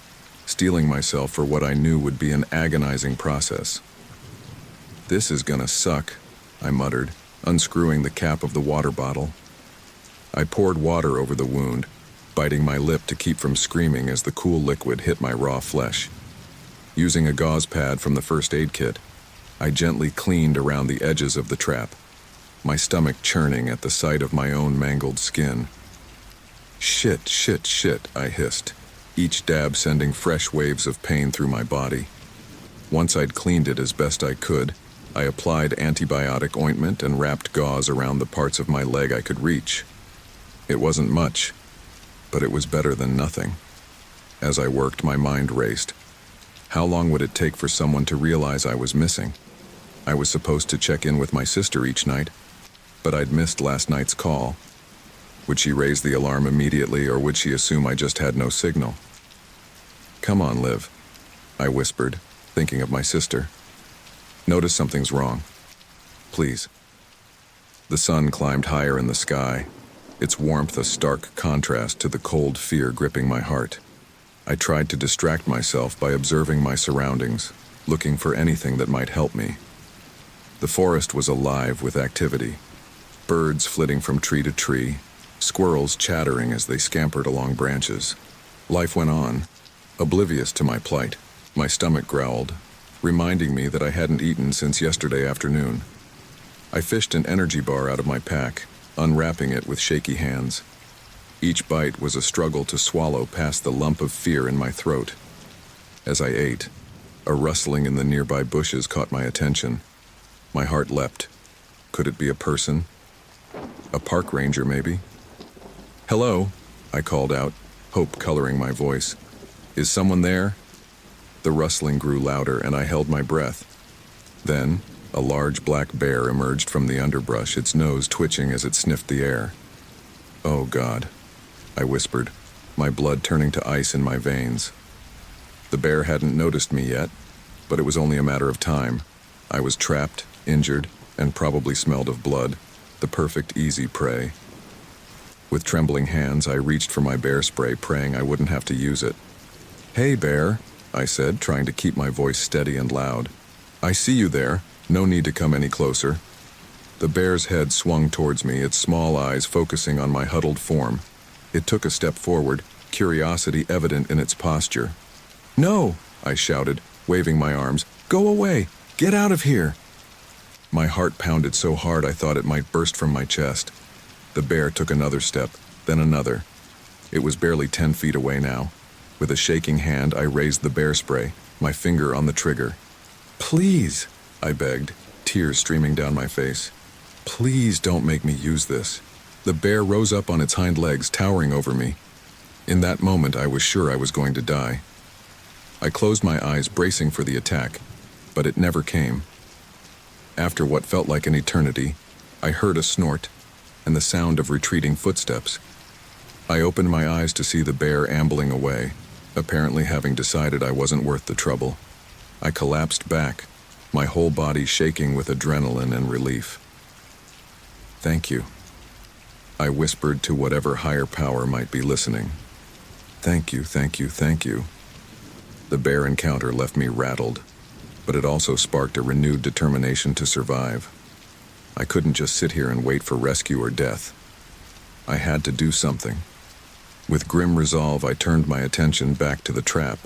steeling myself for what I knew would be an agonizing process. "This is gonna suck," I muttered, unscrewing the cap of the water bottle. I poured water over the wound, biting my lip to keep from screaming as the cool liquid hit my raw flesh. Using a gauze pad from the first aid kit, I gently cleaned around the edges of the trap, my stomach churning at the sight of my own mangled skin. "Shit, shit, shit," I hissed, each dab sending fresh waves of pain through my body. Once I'd cleaned it as best I could, I applied antibiotic ointment and wrapped gauze around the parts of my leg I could reach. It wasn't much, but it was better than nothing. As I worked, my mind raced. How long would it take for someone to realize I was missing? I was supposed to check in with my sister each night, but I'd missed last night's call. Would she raise the alarm immediately, or would she assume I just had no signal? "Come on, Liv," I whispered, thinking of my sister. "Notice something's wrong. Please." The sun climbed higher in the sky, its warmth a stark contrast to the cold fear gripping my heart. I tried to distract myself by observing my surroundings, looking for anything that might help me. The forest was alive with activity. Birds flitting from tree to tree, squirrels chattering as they scampered along branches. Life went on, oblivious to my plight. My stomach growled, reminding me that I hadn't eaten since yesterday afternoon. I fished an energy bar out of my pack, unwrapping it with shaky hands. Each bite was a struggle to swallow past the lump of fear in my throat. As I ate, a rustling in the nearby bushes caught my attention. My heart leapt. Could it be a person? A park ranger, maybe? "Hello," I called out, hope coloring my voice. "Is someone there?" The rustling grew louder, and I held my breath. Then, a large black bear emerged from the underbrush, its nose twitching as it sniffed the air. "Oh, God," I whispered, my blood turning to ice in my veins. The bear hadn't noticed me yet, but it was only a matter of time. I was trapped, injured, and probably smelled of blood, the perfect easy prey. With trembling hands, I reached for my bear spray, praying I wouldn't have to use it. "Hey, bear," I said, trying to keep my voice steady and loud. "I see you there. No need to come any closer." The bear's head swung towards me, its small eyes focusing on my huddled form. It took a step forward, curiosity evident in its posture. "No!" I shouted, waving my arms. "Go away! Get out of here!" My heart pounded so hard I thought it might burst from my chest. The bear took another step, then another. It was barely 10 feet away now. With a shaking hand, I raised the bear spray, my finger on the trigger. "Please," I begged, tears streaming down my face. "Please don't make me use this." The bear rose up on its hind legs, towering over me. In that moment, I was sure I was going to die. I closed my eyes, bracing for the attack, but it never came. After what felt like an eternity, I heard a snort and the sound of retreating footsteps. I opened my eyes to see the bear ambling away, apparently having decided I wasn't worth the trouble. I collapsed back, my whole body shaking with adrenaline and relief. "Thank you," I whispered to whatever higher power might be listening. "Thank you, thank you, thank you." The bear encounter left me rattled, but it also sparked a renewed determination to survive. I couldn't just sit here and wait for rescue or death. I had to do something. With grim resolve, I turned my attention back to the trap.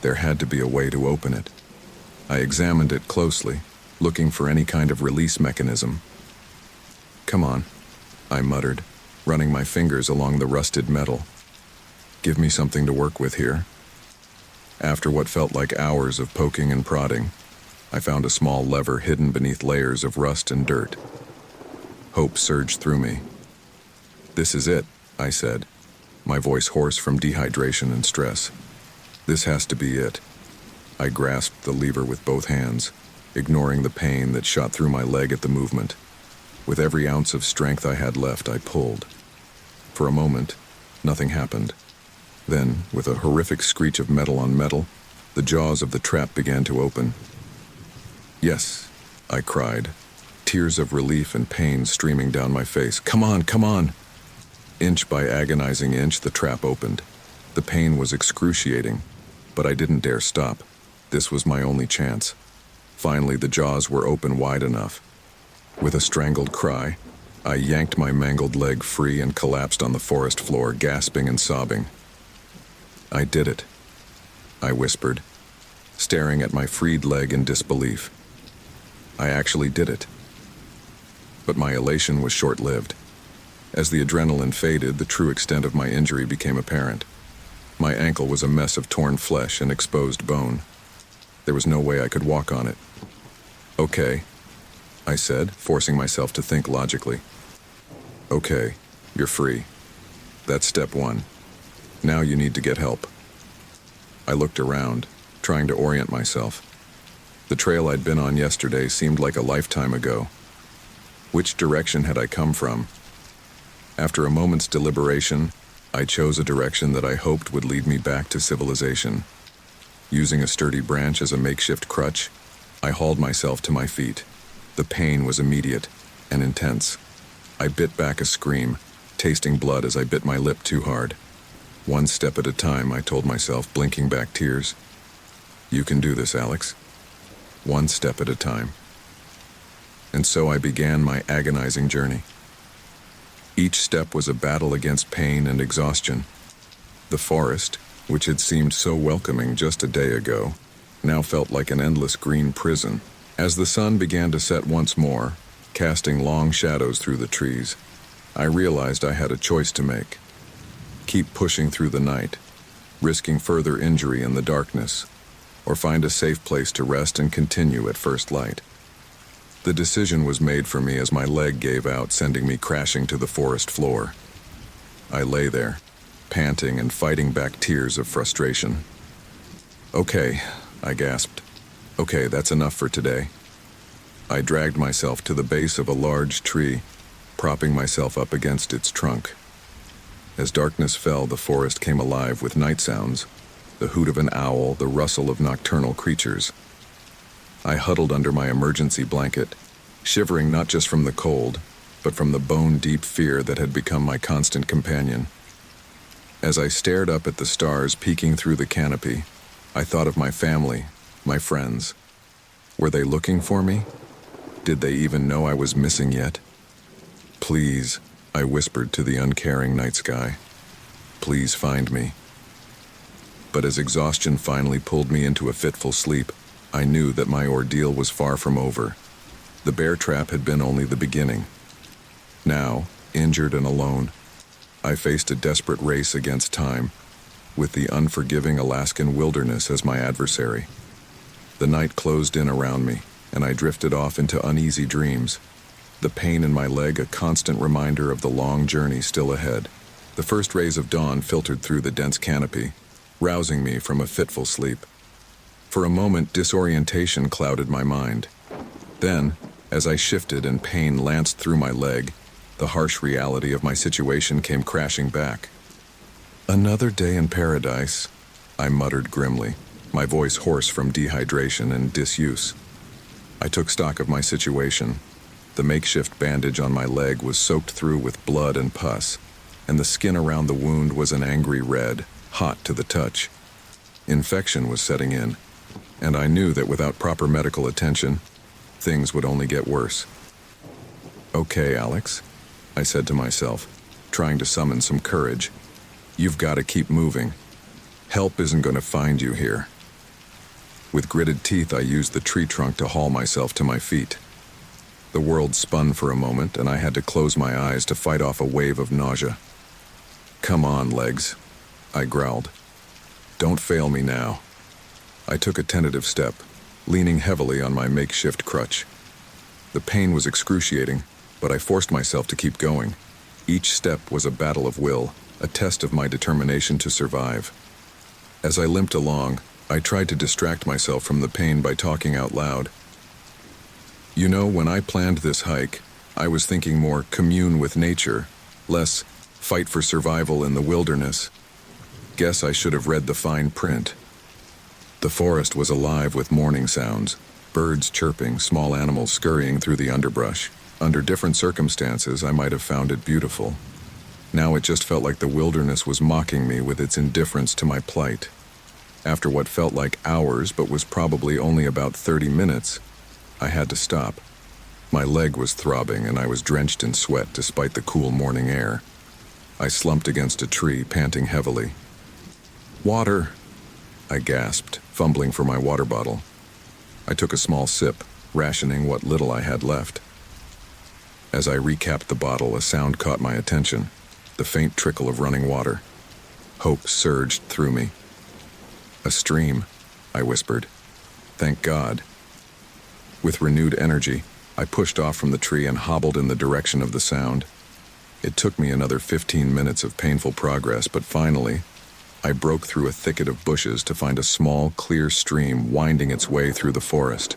There had to be a way to open it. I examined it closely, looking for any kind of release mechanism. "Come on," I muttered, running my fingers along the rusted metal. "Give me something to work with here." After what felt like hours of poking and prodding, I found a small lever hidden beneath layers of rust and dirt. Hope surged through me. "This is it," I said, my voice hoarse from dehydration and stress. "This has to be it." I grasped the lever with both hands, ignoring the pain that shot through my leg at the movement. With every ounce of strength I had left, I pulled. For a moment, nothing happened. Then, with a horrific screech of metal on metal, the jaws of the trap began to open. "Yes," I cried, tears of relief and pain streaming down my face. "Come on, come on!" Inch by agonizing inch, the trap opened. The pain was excruciating, but I didn't dare stop. This was my only chance. Finally, the jaws were open wide enough. With a strangled cry, I yanked my mangled leg free and collapsed on the forest floor, gasping and sobbing. "I did it," I whispered, staring at my freed leg in disbelief. I actually did it. But my elation was short-lived. As the adrenaline faded, the true extent of my injury became apparent. My ankle was a mess of torn flesh and exposed bone. There was no way I could walk on it. "Okay," I said, forcing myself to think logically. "Okay, you're free. That's step one. Now you need to get help." I looked around, trying to orient myself. The trail I'd been on yesterday seemed like a lifetime ago. Which direction had I come from? After a moment's deliberation, I chose a direction that I hoped would lead me back to civilization. Using a sturdy branch as a makeshift crutch, I hauled myself to my feet. The pain was immediate and intense. I bit back a scream, tasting blood as I bit my lip too hard. One step at a time, I told myself, blinking back tears. "You can do this, Alex. One step at a time." And so I began my agonizing journey. Each step was a battle against pain and exhaustion. The forest, which had seemed so welcoming just a day ago, now felt like an endless green prison. As the sun began to set once more, casting long shadows through the trees. I realized I had a choice to make. Keep pushing through the night, risking further injury in the darkness, or find a safe place to rest and continue at first light. The decision was made for me as my leg gave out, sending me crashing to the forest floor. I lay there, panting and fighting back tears of frustration. "Okay," I gasped. "Okay, that's enough for today." I dragged myself to the base of a large tree, propping myself up against its trunk. As darkness fell, the forest came alive with night sounds, the hoot of an owl, the rustle of nocturnal creatures. I huddled under my emergency blanket, shivering not just from the cold, but from the bone-deep fear that had become my constant companion. As I stared up at the stars peeking through the canopy, I thought of my family, my friends. Were they looking for me? Did they even know I was missing yet? "Please," I whispered to the uncaring night sky. "Please find me." But as exhaustion finally pulled me into a fitful sleep, I knew that my ordeal was far from over. The bear trap had been only the beginning. Now, injured and alone, I faced a desperate race against time, with the unforgiving Alaskan wilderness as my adversary. The night closed in around me, and I drifted off into uneasy dreams, the pain in my leg a constant reminder of the long journey still ahead. The first rays of dawn filtered through the dense canopy, rousing me from a fitful sleep. For a moment, disorientation clouded my mind. Then, as I shifted and pain lanced through my leg, the harsh reality of my situation came crashing back. "Another day in paradise," I muttered grimly, my voice hoarse from dehydration and disuse. I took stock of my situation. The makeshift bandage on my leg was soaked through with blood and pus, and the skin around the wound was an angry red, hot to the touch. Infection was setting in, and I knew that without proper medical attention, things would only get worse. "Okay, Alex," I said to myself, trying to summon some courage. "You've got to keep moving. Help isn't going to find you here." With gritted teeth, I used the tree trunk to haul myself to my feet. The world spun for a moment, and I had to close my eyes to fight off a wave of nausea. "Come on, legs," I growled. "Don't fail me now." I took a tentative step, leaning heavily on my makeshift crutch. The pain was excruciating, but I forced myself to keep going. Each step was a battle of will, a test of my determination to survive. As I limped along, I tried to distract myself from the pain by talking out loud. "You know, when I planned this hike, I was thinking more commune with nature, less fight for survival in the wilderness. Guess I should have read the fine print." The forest was alive with morning sounds, birds chirping, small animals scurrying through the underbrush. Under different circumstances, I might have found it beautiful. Now it just felt like the wilderness was mocking me with its indifference to my plight. After what felt like hours but was probably only about 30 minutes, I had to stop. My leg was throbbing and I was drenched in sweat despite the cool morning air. I slumped against a tree, panting heavily. "Water," I gasped, fumbling for my water bottle. I took a small sip, rationing what little I had left. As I recapped the bottle, a sound caught my attention, the faint trickle of running water. Hope surged through me. "A stream," I whispered. "Thank God." With renewed energy, I pushed off from the tree and hobbled in the direction of the sound. It took me another 15 minutes of painful progress, but finally, I broke through a thicket of bushes to find a small, clear stream winding its way through the forest.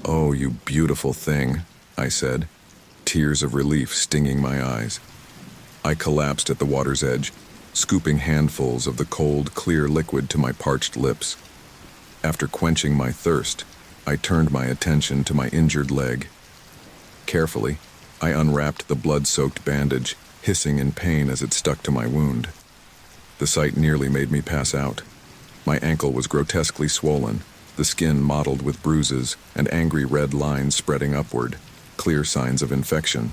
"Oh, you beautiful thing," I said, tears of relief stinging my eyes. I collapsed at the water's edge, scooping handfuls of the cold, clear liquid to my parched lips. After quenching my thirst, I turned my attention to my injured leg. Carefully, I unwrapped the blood-soaked bandage, hissing in pain as it stuck to my wound. The sight nearly made me pass out. My ankle was grotesquely swollen, the skin mottled with bruises and angry red lines spreading upward, clear signs of infection.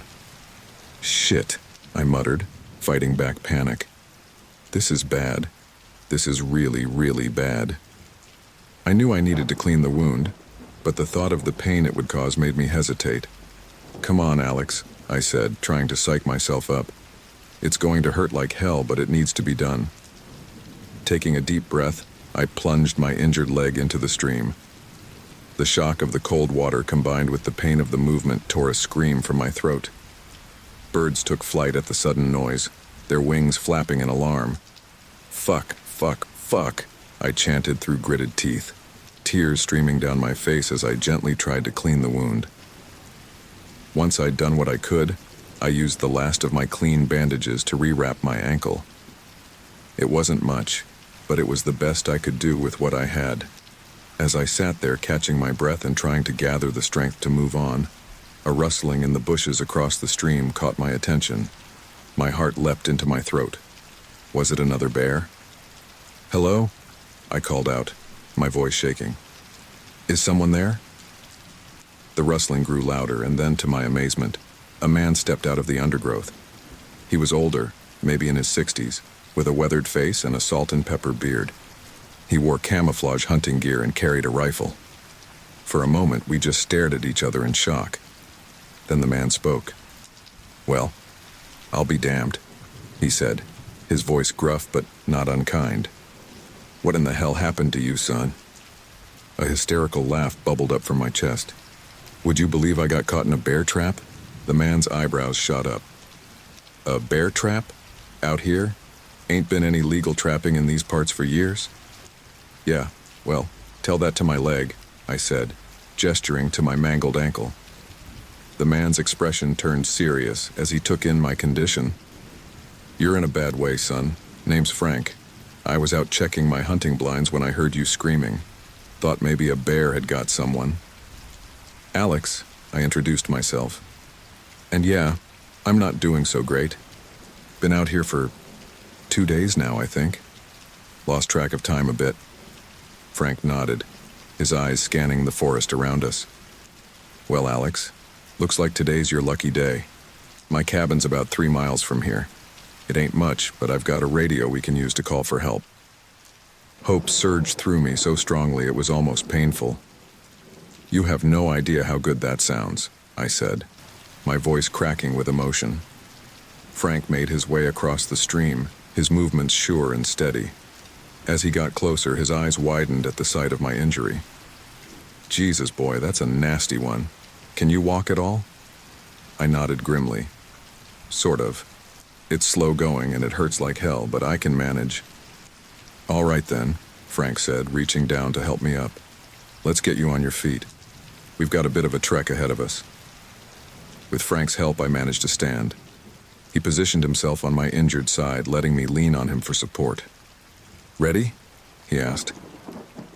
"Shit," I muttered, fighting back panic. "This is bad. This is really, really bad." I knew I needed to clean the wound, but the thought of the pain it would cause made me hesitate. Come on, Alex, I said, trying to psych myself up. It's going to hurt like hell, but it needs to be done. Taking a deep breath, I plunged my injured leg into the stream. The shock of the cold water combined with the pain of the movement tore a scream from my throat. Birds took flight at the sudden noise, their wings flapping in alarm. Fuck, fuck, fuck, I chanted through gritted teeth, tears streaming down my face as I gently tried to clean the wound. Once I'd done what I could, I used the last of my clean bandages to rewrap my ankle. It wasn't much, but it was the best I could do with what I had. As I sat there catching my breath and trying to gather the strength to move on, a rustling in the bushes across the stream caught my attention. My heart leapt into my throat. Was it another bear? "Hello?" I called out, my voice shaking. "Is someone there?" The rustling grew louder, and then, to my amazement, a man stepped out of the undergrowth. He was older, maybe in his 60s, with a weathered face and a salt and pepper beard. He wore camouflage hunting gear and carried a rifle. For a moment, we just stared at each other in shock. Then the man spoke. "Well, I'll be damned," he said, his voice gruff but not unkind. "What in the hell happened to you, son?" A hysterical laugh bubbled up from my chest. "Would you believe I got caught in a bear trap?" The man's eyebrows shot up. "A bear trap? Out here? Ain't been any legal trapping in these parts for years?" "Yeah, well, tell that to my leg," I said, gesturing to my mangled ankle. The man's expression turned serious as he took in my condition. "You're in a bad way, son. Name's Frank. I was out checking my hunting blinds when I heard you screaming. Thought maybe a bear had got someone." "Alex," I introduced myself. "And yeah, I'm not doing so great. Been out here for 2 days now, I think. Lost track of time a bit." Frank nodded, his eyes scanning the forest around us. "Well, Alex, looks like today's your lucky day. My cabin's about 3 miles from here. It ain't much, but I've got a radio we can use to call for help." Hope surged through me so strongly it was almost painful. "You have no idea how good that sounds," I said, my voice cracking with emotion. Frank made his way across the stream, his movements sure and steady. As he got closer, his eyes widened at the sight of my injury. "Jesus, boy, that's a nasty one. Can you walk at all?" I nodded grimly. "Sort of. It's slow going and it hurts like hell, but I can manage." "All right then," Frank said, reaching down to help me up. "Let's get you on your feet. We've got a bit of a trek ahead of us." With Frank's help, I managed to stand. He positioned himself on my injured side, letting me lean on him for support. "Ready?" he asked.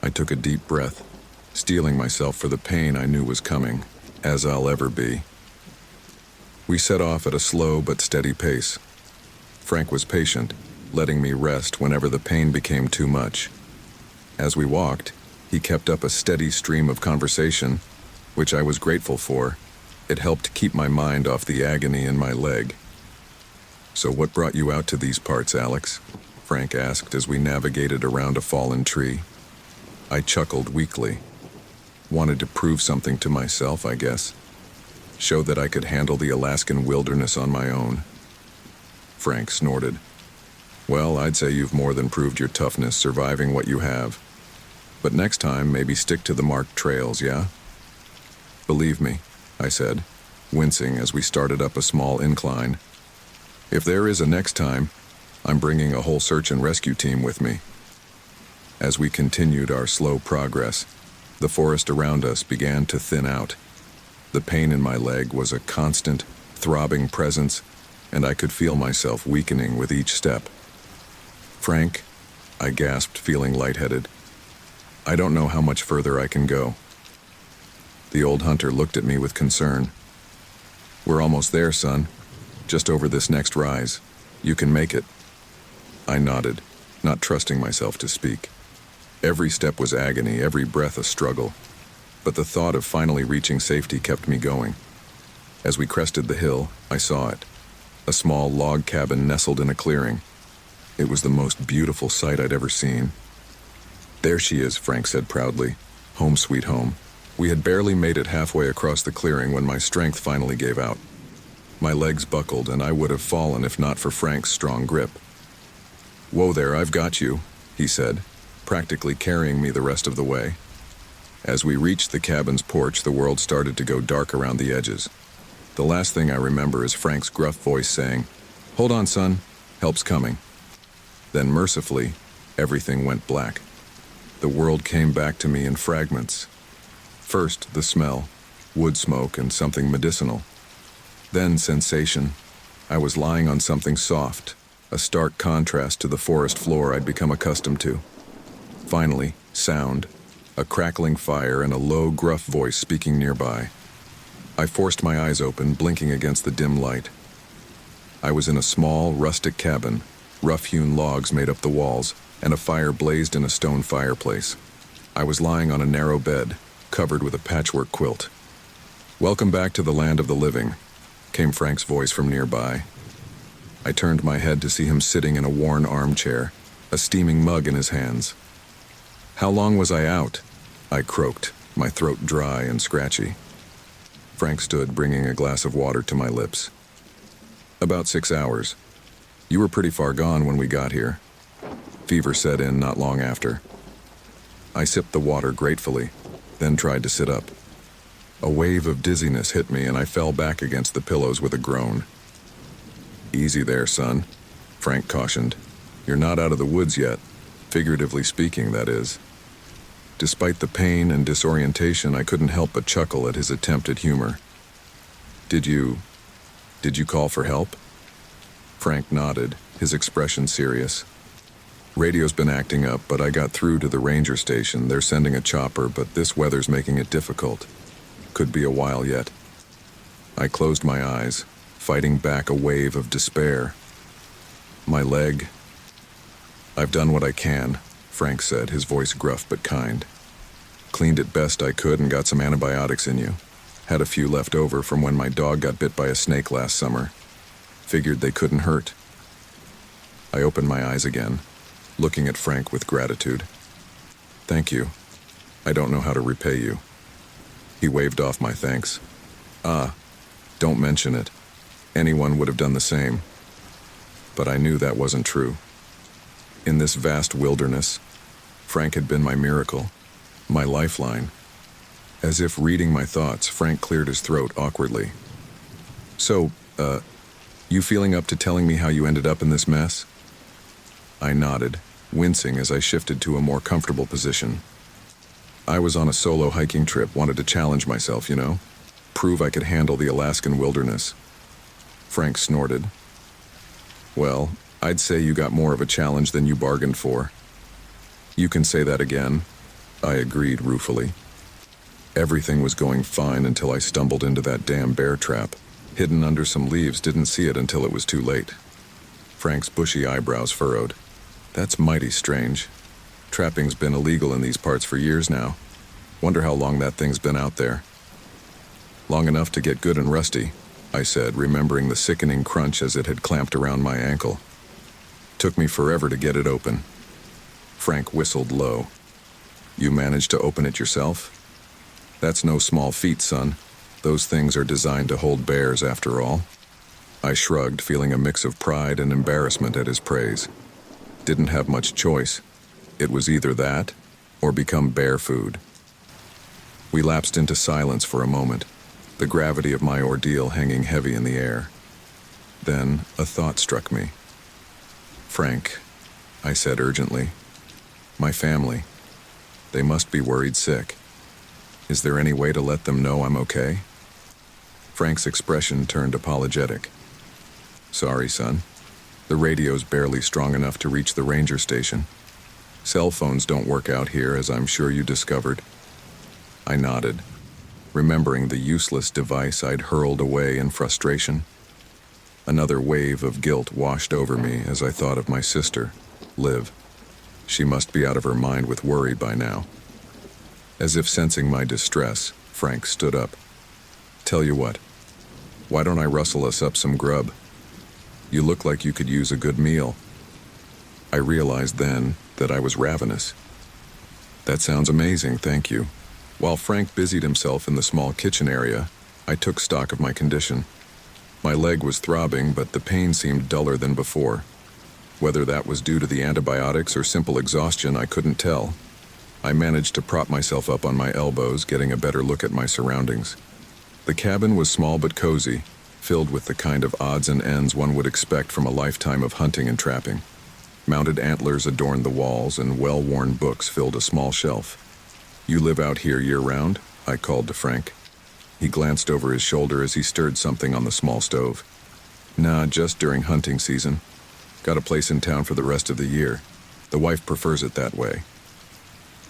I took a deep breath, steeling myself for the pain I knew was coming, as I'll ever be. We set off at a slow but steady pace. Frank was patient, letting me rest whenever the pain became too much. As we walked, he kept up a steady stream of conversation, which I was grateful for. It helped keep my mind off the agony in my leg. "So what brought you out to these parts, Alex?" Frank asked as we navigated around a fallen tree. I chuckled weakly. Wanted to prove something to myself, I guess. Show that I could handle the Alaskan wilderness on my own. Frank snorted. "Well, I'd say you've more than proved your toughness surviving what you have. But next time, maybe stick to the marked trails, yeah?" "Believe me," I said, wincing as we started up a small incline. "If there is a next time, I'm bringing a whole search and rescue team with me." As we continued our slow progress, the forest around us began to thin out. The pain in my leg was a constant, throbbing presence, and I could feel myself weakening with each step. "Frank," I gasped, feeling lightheaded. "I don't know how much further I can go." The old hunter looked at me with concern. "We're almost there, son. Just over this next rise. You can make it." I nodded, not trusting myself to speak. Every step was agony, every breath a struggle. But the thought of finally reaching safety kept me going. As we crested the hill, I saw it. A small log cabin nestled in a clearing. It was the most beautiful sight I'd ever seen. "There she is," Frank said proudly. "Home sweet home. We had barely made it halfway across the clearing when my strength finally gave out. My legs buckled and I would have fallen if not for Frank's strong grip. "Whoa there, I've got you," he said, practically carrying me the rest of the way. As we reached the cabin's porch, the world started to go dark around the edges. The last thing I remember is Frank's gruff voice saying, "Hold on, son, help's coming." Then mercifully, everything went black. The world came back to me in fragments. First, the smell, wood smoke and something medicinal. Then sensation. I was lying on something soft, a stark contrast to the forest floor I'd become accustomed to. Finally, sound, a crackling fire and a low, gruff voice speaking nearby. I forced my eyes open, blinking against the dim light. I was in a small, rustic cabin. Rough-hewn logs made up the walls, and a fire blazed in a stone fireplace. I was lying on a narrow bed, covered with a patchwork quilt. "Welcome back to the land of the living," came Frank's voice from nearby. I turned my head to see him sitting in a worn armchair, a steaming mug in his hands. "How long was I out?" I croaked, my throat dry and scratchy. Frank stood, bringing a glass of water to my lips. "About 6 hours. You were pretty far gone when we got here." Fever set in not long after. I sipped the water gratefully, then tried to sit up. A wave of dizziness hit me and I fell back against the pillows with a groan. "Easy there, son," Frank cautioned. "You're not out of the woods yet, figuratively speaking, that is." Despite the pain and disorientation, I couldn't help but chuckle at his attempt at humor. Did you call for help?" Frank nodded, his expression serious. "Radio's been acting up, but I got through to the ranger station. They're sending a chopper, but this weather's making it difficult. Could be a while yet." I closed my eyes, fighting back a wave of despair. "My leg." "I've done what I can," Frank said, his voice gruff but kind. "Cleaned it best I could and got some antibiotics in you. Had a few left over from when my dog got bit by a snake last summer. Figured they couldn't hurt." I opened my eyes again, looking at Frank with gratitude. "Thank you. I don't know how to repay you." He waved off my thanks. Don't mention it. Anyone would have done the same." But I knew that wasn't true. In this vast wilderness, Frank had been my miracle, my lifeline. As if reading my thoughts, Frank cleared his throat awkwardly. "So, you feeling up to telling me how you ended up in this mess?" I nodded, wincing as I shifted to a more comfortable position. "I was on a solo hiking trip, wanted to challenge myself, you know? Prove I could handle the Alaskan wilderness." Frank snorted. "Well, I'd say you got more of a challenge than you bargained for." "You can say that again," I agreed ruefully. Everything was going fine until I stumbled into that damn bear trap. Hidden under some leaves, didn't see it until it was too late. Frank's bushy eyebrows furrowed. "That's mighty strange. Trapping's been illegal in these parts for years now. Wonder how long that thing's been out there." "Long enough to get good and rusty," I said, remembering the sickening crunch as it had clamped around my ankle. "Took me forever to get it open." Frank whistled low. "You managed to open it yourself? That's no small feat, son. Those things are designed to hold bears, after all." I shrugged, feeling a mix of pride and embarrassment at his praise. Didn't have much choice. It was either that, or become bear food. We lapsed into silence for a moment, the gravity of my ordeal hanging heavy in the air. Then a thought struck me. "Frank," I said urgently, "my family, they must be worried sick. Is there any way to let them know I'm okay?" Frank's expression turned apologetic. "Sorry, son. The radio's barely strong enough to reach the ranger station. Cell phones don't work out here, as I'm sure you discovered." I nodded, remembering the useless device I'd hurled away in frustration. Another wave of guilt washed over me as I thought of my sister, Liv. She must be out of her mind with worry by now. As if sensing my distress, Frank stood up. "Tell you what, why don't I rustle us up some grub? You look like you could use a good meal." I realized then that I was ravenous. "That sounds amazing, thank you." While Frank busied himself in the small kitchen area, I took stock of my condition. My leg was throbbing, but the pain seemed duller than before. Whether that was due to the antibiotics or simple exhaustion, I couldn't tell. I managed to prop myself up on my elbows, getting a better look at my surroundings. The cabin was small but cozy, filled with the kind of odds and ends one would expect from a lifetime of hunting and trapping. Mounted antlers adorned the walls, and well-worn books filled a small shelf. "You live out here year-round?" I called to Frank. He glanced over his shoulder as he stirred something on the small stove. "Nah, just during hunting season. Got a place in town for the rest of the year. The wife prefers it that way."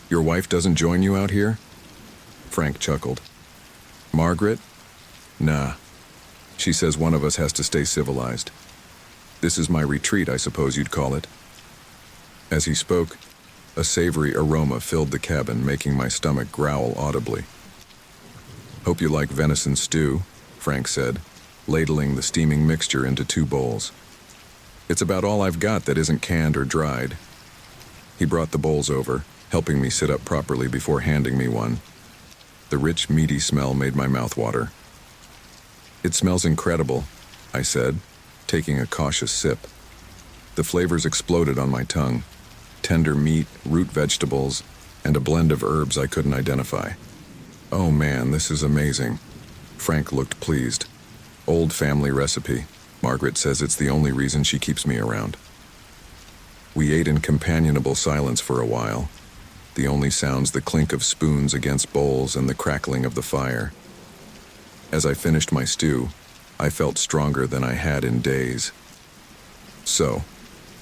"Your wife doesn't join you out here?" Frank chuckled. "Margaret? Nah. She says one of us has to stay civilized. This is my retreat, I suppose you'd call it." As he spoke, a savory aroma filled the cabin, making my stomach growl audibly. "Hope you like venison stew," Frank said, ladling the steaming mixture into 2 bowls. "It's about all I've got that isn't canned or dried." He brought the bowls over, helping me sit up properly before handing me one. The rich, meaty smell made my mouth water. "It smells incredible," I said, taking a cautious sip. The flavors exploded on my tongue. Tender meat, root vegetables, and a blend of herbs I couldn't identify. "Oh man, this is amazing." Frank looked pleased. "Old family recipe. Margaret says it's the only reason she keeps me around." We ate in companionable silence for a while. The only sounds the clink of spoons against bowls and the crackling of the fire. As I finished my stew, I felt stronger than I had in days. "So,"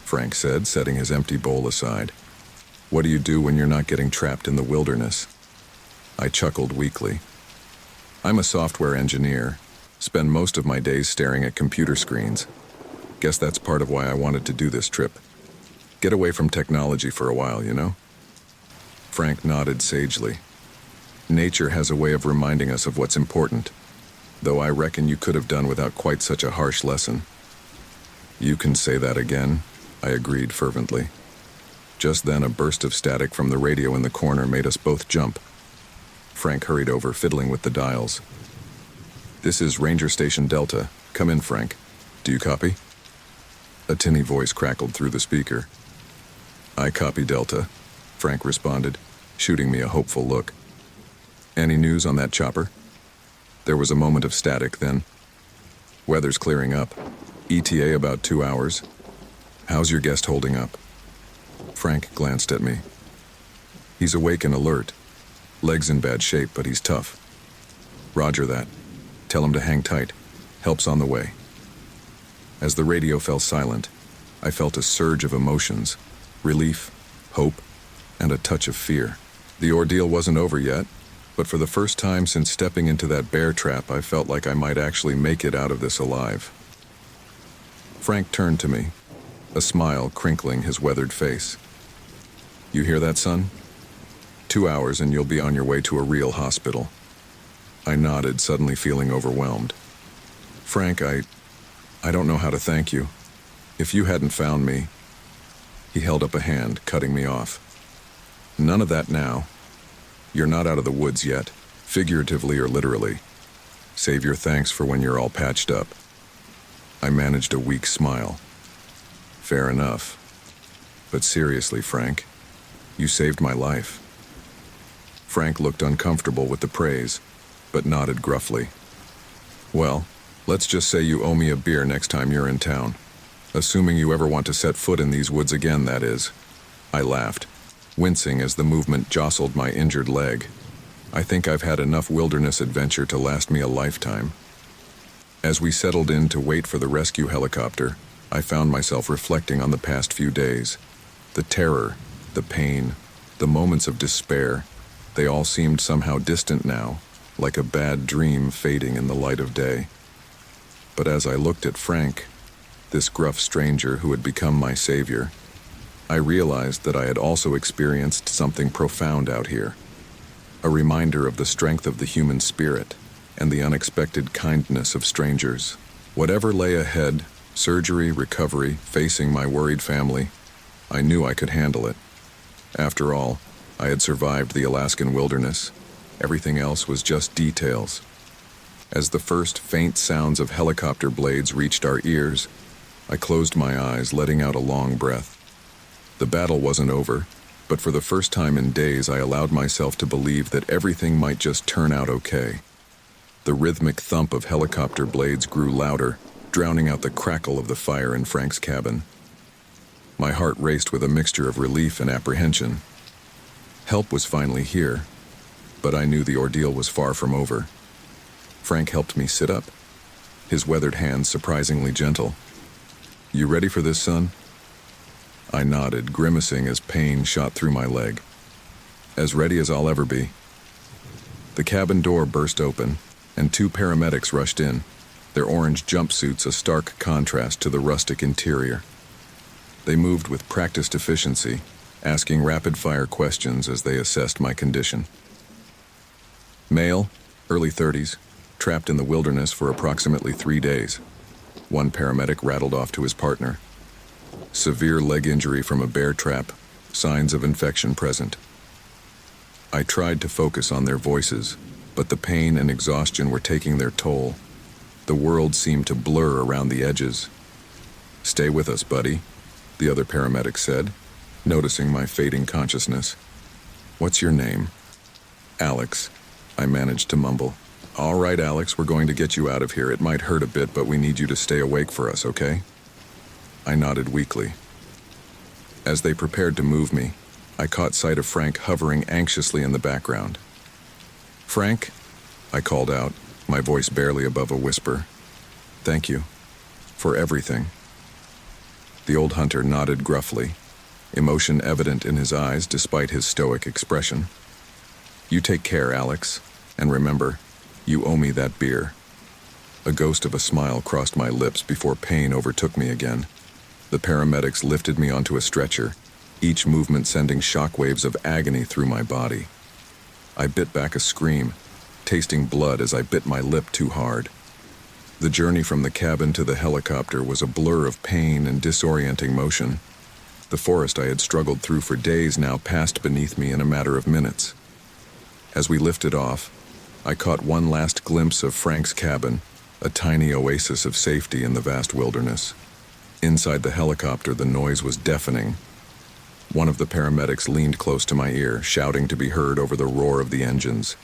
Frank said, setting his empty bowl aside, "what do you do when you're not getting trapped in the wilderness?" I chuckled weakly. "I'm a software engineer. Spend most of my days staring at computer screens. Guess that's part of why I wanted to do this trip. Get away from technology for a while, you know?" Frank nodded sagely. "Nature has a way of reminding us of what's important, though I reckon you could have done without quite such a harsh lesson." "You can say that again," I agreed fervently. Just then a burst of static from the radio in the corner made us both jump. Frank hurried over, fiddling with the dials. "This is Ranger Station Delta. Come in, Frank. Do you copy?" A tinny voice crackled through the speaker. "I copy, Delta," Frank responded, shooting me a hopeful look. "Any news on that chopper?" There was a moment of static, then, "Weather's clearing up. ETA about 2 hours. How's your guest holding up?" Frank glanced at me. "He's awake and alert. Leg's in bad shape, but he's tough." "Roger that. Tell him to hang tight. Help's on the way." As the radio fell silent, I felt a surge of emotions: relief, hope, and a touch of fear. The ordeal wasn't over yet, but for the first time since stepping into that bear trap, I felt like I might actually make it out of this alive. Frank turned to me, a smile crinkling his weathered face. "You hear that, son? 2 hours and you'll be on your way to a real hospital." I nodded, suddenly feeling overwhelmed. "Frank, I don't know how to thank you. If you hadn't found me..." He held up a hand, cutting me off. "None of that now. You're not out of the woods yet, figuratively or literally. Save your thanks for when you're all patched up." I managed a weak smile. "Fair enough. But seriously, Frank, you saved my life." Frank looked uncomfortable with the praise, but nodded gruffly. "Well, let's just say you owe me a beer next time you're in town. Assuming you ever want to set foot in these woods again, that is." I laughed, wincing as the movement jostled my injured leg. I think I've had enough wilderness adventure to last me a lifetime. As we settled in to wait for the rescue helicopter, I found myself reflecting on the past few days. The terror, the pain, the moments of despair, they all seemed somehow distant now, like a bad dream fading in the light of day. But as I looked at Frank, this gruff stranger who had become my savior, I realized that I had also experienced something profound out here. A reminder of the strength of the human spirit and the unexpected kindness of strangers. Whatever lay ahead, surgery, recovery, facing my worried family, I knew I could handle it. After all, I had survived the Alaskan wilderness, Everything else was just details. As the first faint sounds of helicopter blades reached our ears, I closed my eyes, letting out a long breath. The battle wasn't over, but for the first time in days I allowed myself to believe that everything might just turn out okay. The rhythmic thump of helicopter blades grew louder, drowning out the crackle of the fire in Frank's cabin. My heart raced with a mixture of relief and apprehension. Help was finally here, but I knew the ordeal was far from over. Frank helped me sit up, his weathered hands surprisingly gentle. "You ready for this, son?" I nodded, grimacing as pain shot through my leg. "As ready as I'll ever be." The cabin door burst open, and two paramedics rushed in, their orange jumpsuits a stark contrast to the rustic interior. They moved with practiced efficiency, asking rapid-fire questions as they assessed my condition. Male, early 30s, trapped in the wilderness for approximately 3 days. One paramedic rattled off to his partner. Severe leg injury from a bear trap, signs of infection present. I tried to focus on their voices, but the pain and exhaustion were taking their toll. The world seemed to blur around the edges. "Stay with us, buddy," the other paramedic said, noticing my fading consciousness. "What's your name?" "Alex," I managed to mumble. "All right, Alex, we're going to get you out of here. It might hurt a bit, but we need you to stay awake for us, okay?" I nodded weakly. As they prepared to move me, I caught sight of Frank hovering anxiously in the background. "Frank," I called out, my voice barely above a whisper. "Thank you. For everything." The old hunter nodded gruffly, emotion evident in his eyes despite his stoic expression. "You take care, Alex, and remember, you owe me that beer." A ghost of a smile crossed my lips before pain overtook me again. The paramedics lifted me onto a stretcher, each movement sending shockwaves of agony through my body. I bit back a scream, tasting blood as I bit my lip too hard. The journey from the cabin to the helicopter was a blur of pain and disorienting motion. The forest I had struggled through for days now passed beneath me in a matter of minutes. As we lifted off, I caught one last glimpse of Frank's cabin, a tiny oasis of safety in the vast wilderness. Inside the helicopter, the noise was deafening. One of the paramedics leaned close to my ear, shouting to be heard over the roar of the engines.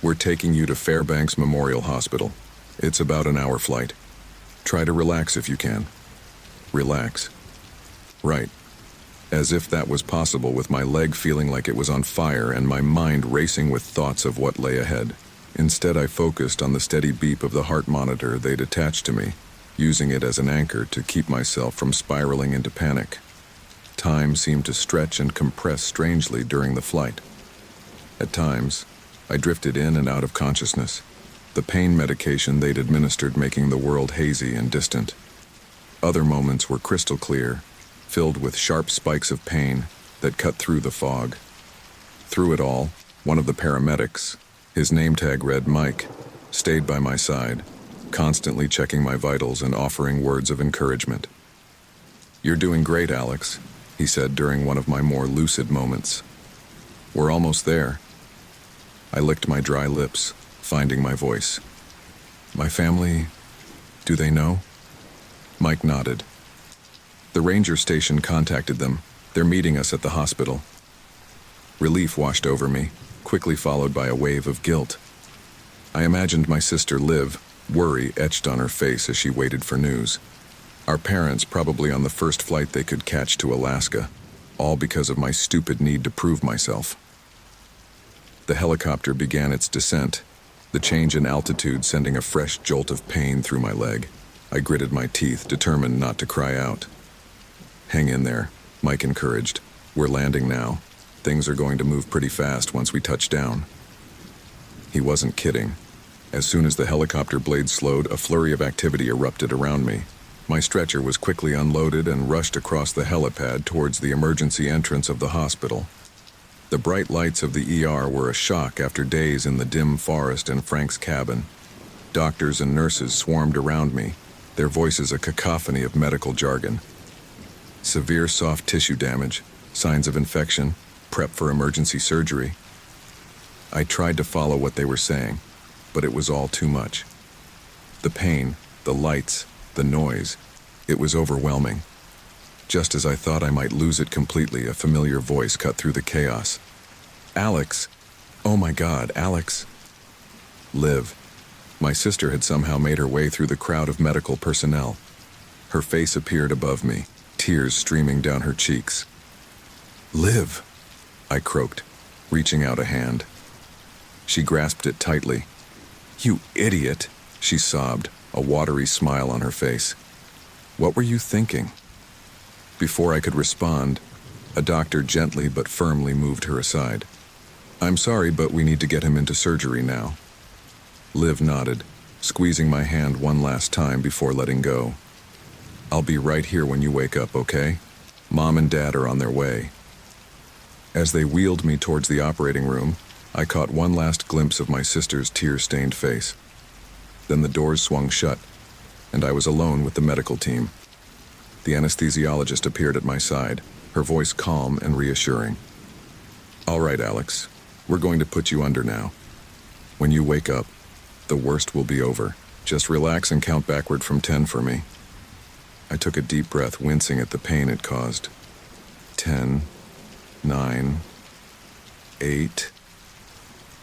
"We're taking you to Fairbanks Memorial Hospital. It's about an hour flight. Try to relax if you can." Relax. Right. As if that was possible, with my leg feeling like it was on fire and my mind racing with thoughts of what lay ahead. Instead, I focused on the steady beep of the heart monitor they'd attached to me, using it as an anchor to keep myself from spiraling into panic. Time seemed to stretch and compress strangely during the flight. At times, I drifted in and out of consciousness, the pain medication they'd administered making the world hazy and distant. Other moments were crystal clear, filled with sharp spikes of pain that cut through the fog. Through it all, one of the paramedics, his name tag read Mike, stayed by my side, constantly checking my vitals and offering words of encouragement. "You're doing great, Alex," he said during one of my more lucid moments. "We're almost there." I licked my dry lips, finding my voice. "My family, do they know?" Mike nodded. "The ranger station contacted them. They're meeting us at the hospital." Relief washed over me, quickly followed by a wave of guilt. I imagined my sister Liv, worry etched on her face as she waited for news. Our parents probably on the first flight they could catch to Alaska, all because of my stupid need to prove myself. The helicopter began its descent, the change in altitude sending a fresh jolt of pain through my leg. I gritted my teeth, determined not to cry out. "Hang in there," Mike encouraged. "We're landing now. Things are going to move pretty fast once we touch down." He wasn't kidding. As soon as the helicopter blades slowed, a flurry of activity erupted around me. My stretcher was quickly unloaded and rushed across the helipad towards the emergency entrance of the hospital. The bright lights of the ER were a shock after days in the dim forest in Frank's cabin. Doctors and nurses swarmed around me, their voices a cacophony of medical jargon. Severe soft tissue damage, signs of infection, prep for emergency surgery. I tried to follow what they were saying, but it was all too much. The pain, the lights, the noise, it was overwhelming. Just as I thought I might lose it completely, a familiar voice cut through the chaos. Alex! Oh my God, Alex! Liv. My sister had somehow made her way through the crowd of medical personnel. Her face appeared above me, tears streaming down her cheeks. Liv! I croaked, reaching out a hand. She grasped it tightly. You idiot! She sobbed, a watery smile on her face. What were you thinking? Before I could respond, a doctor gently but firmly moved her aside. I'm sorry, but we need to get him into surgery now. Liv nodded, squeezing my hand one last time before letting go. I'll be right here when you wake up, okay? Mom and Dad are on their way. As they wheeled me towards the operating room, I caught one last glimpse of my sister's tear-stained face. Then the doors swung shut, and I was alone with the medical team. The anesthesiologist appeared at my side, her voice calm and reassuring. All right, Alex, we're going to put you under now. When you wake up, the worst will be over. Just relax and count backward from 10 for me. I took a deep breath, wincing at the pain it caused. 10, 9, 8.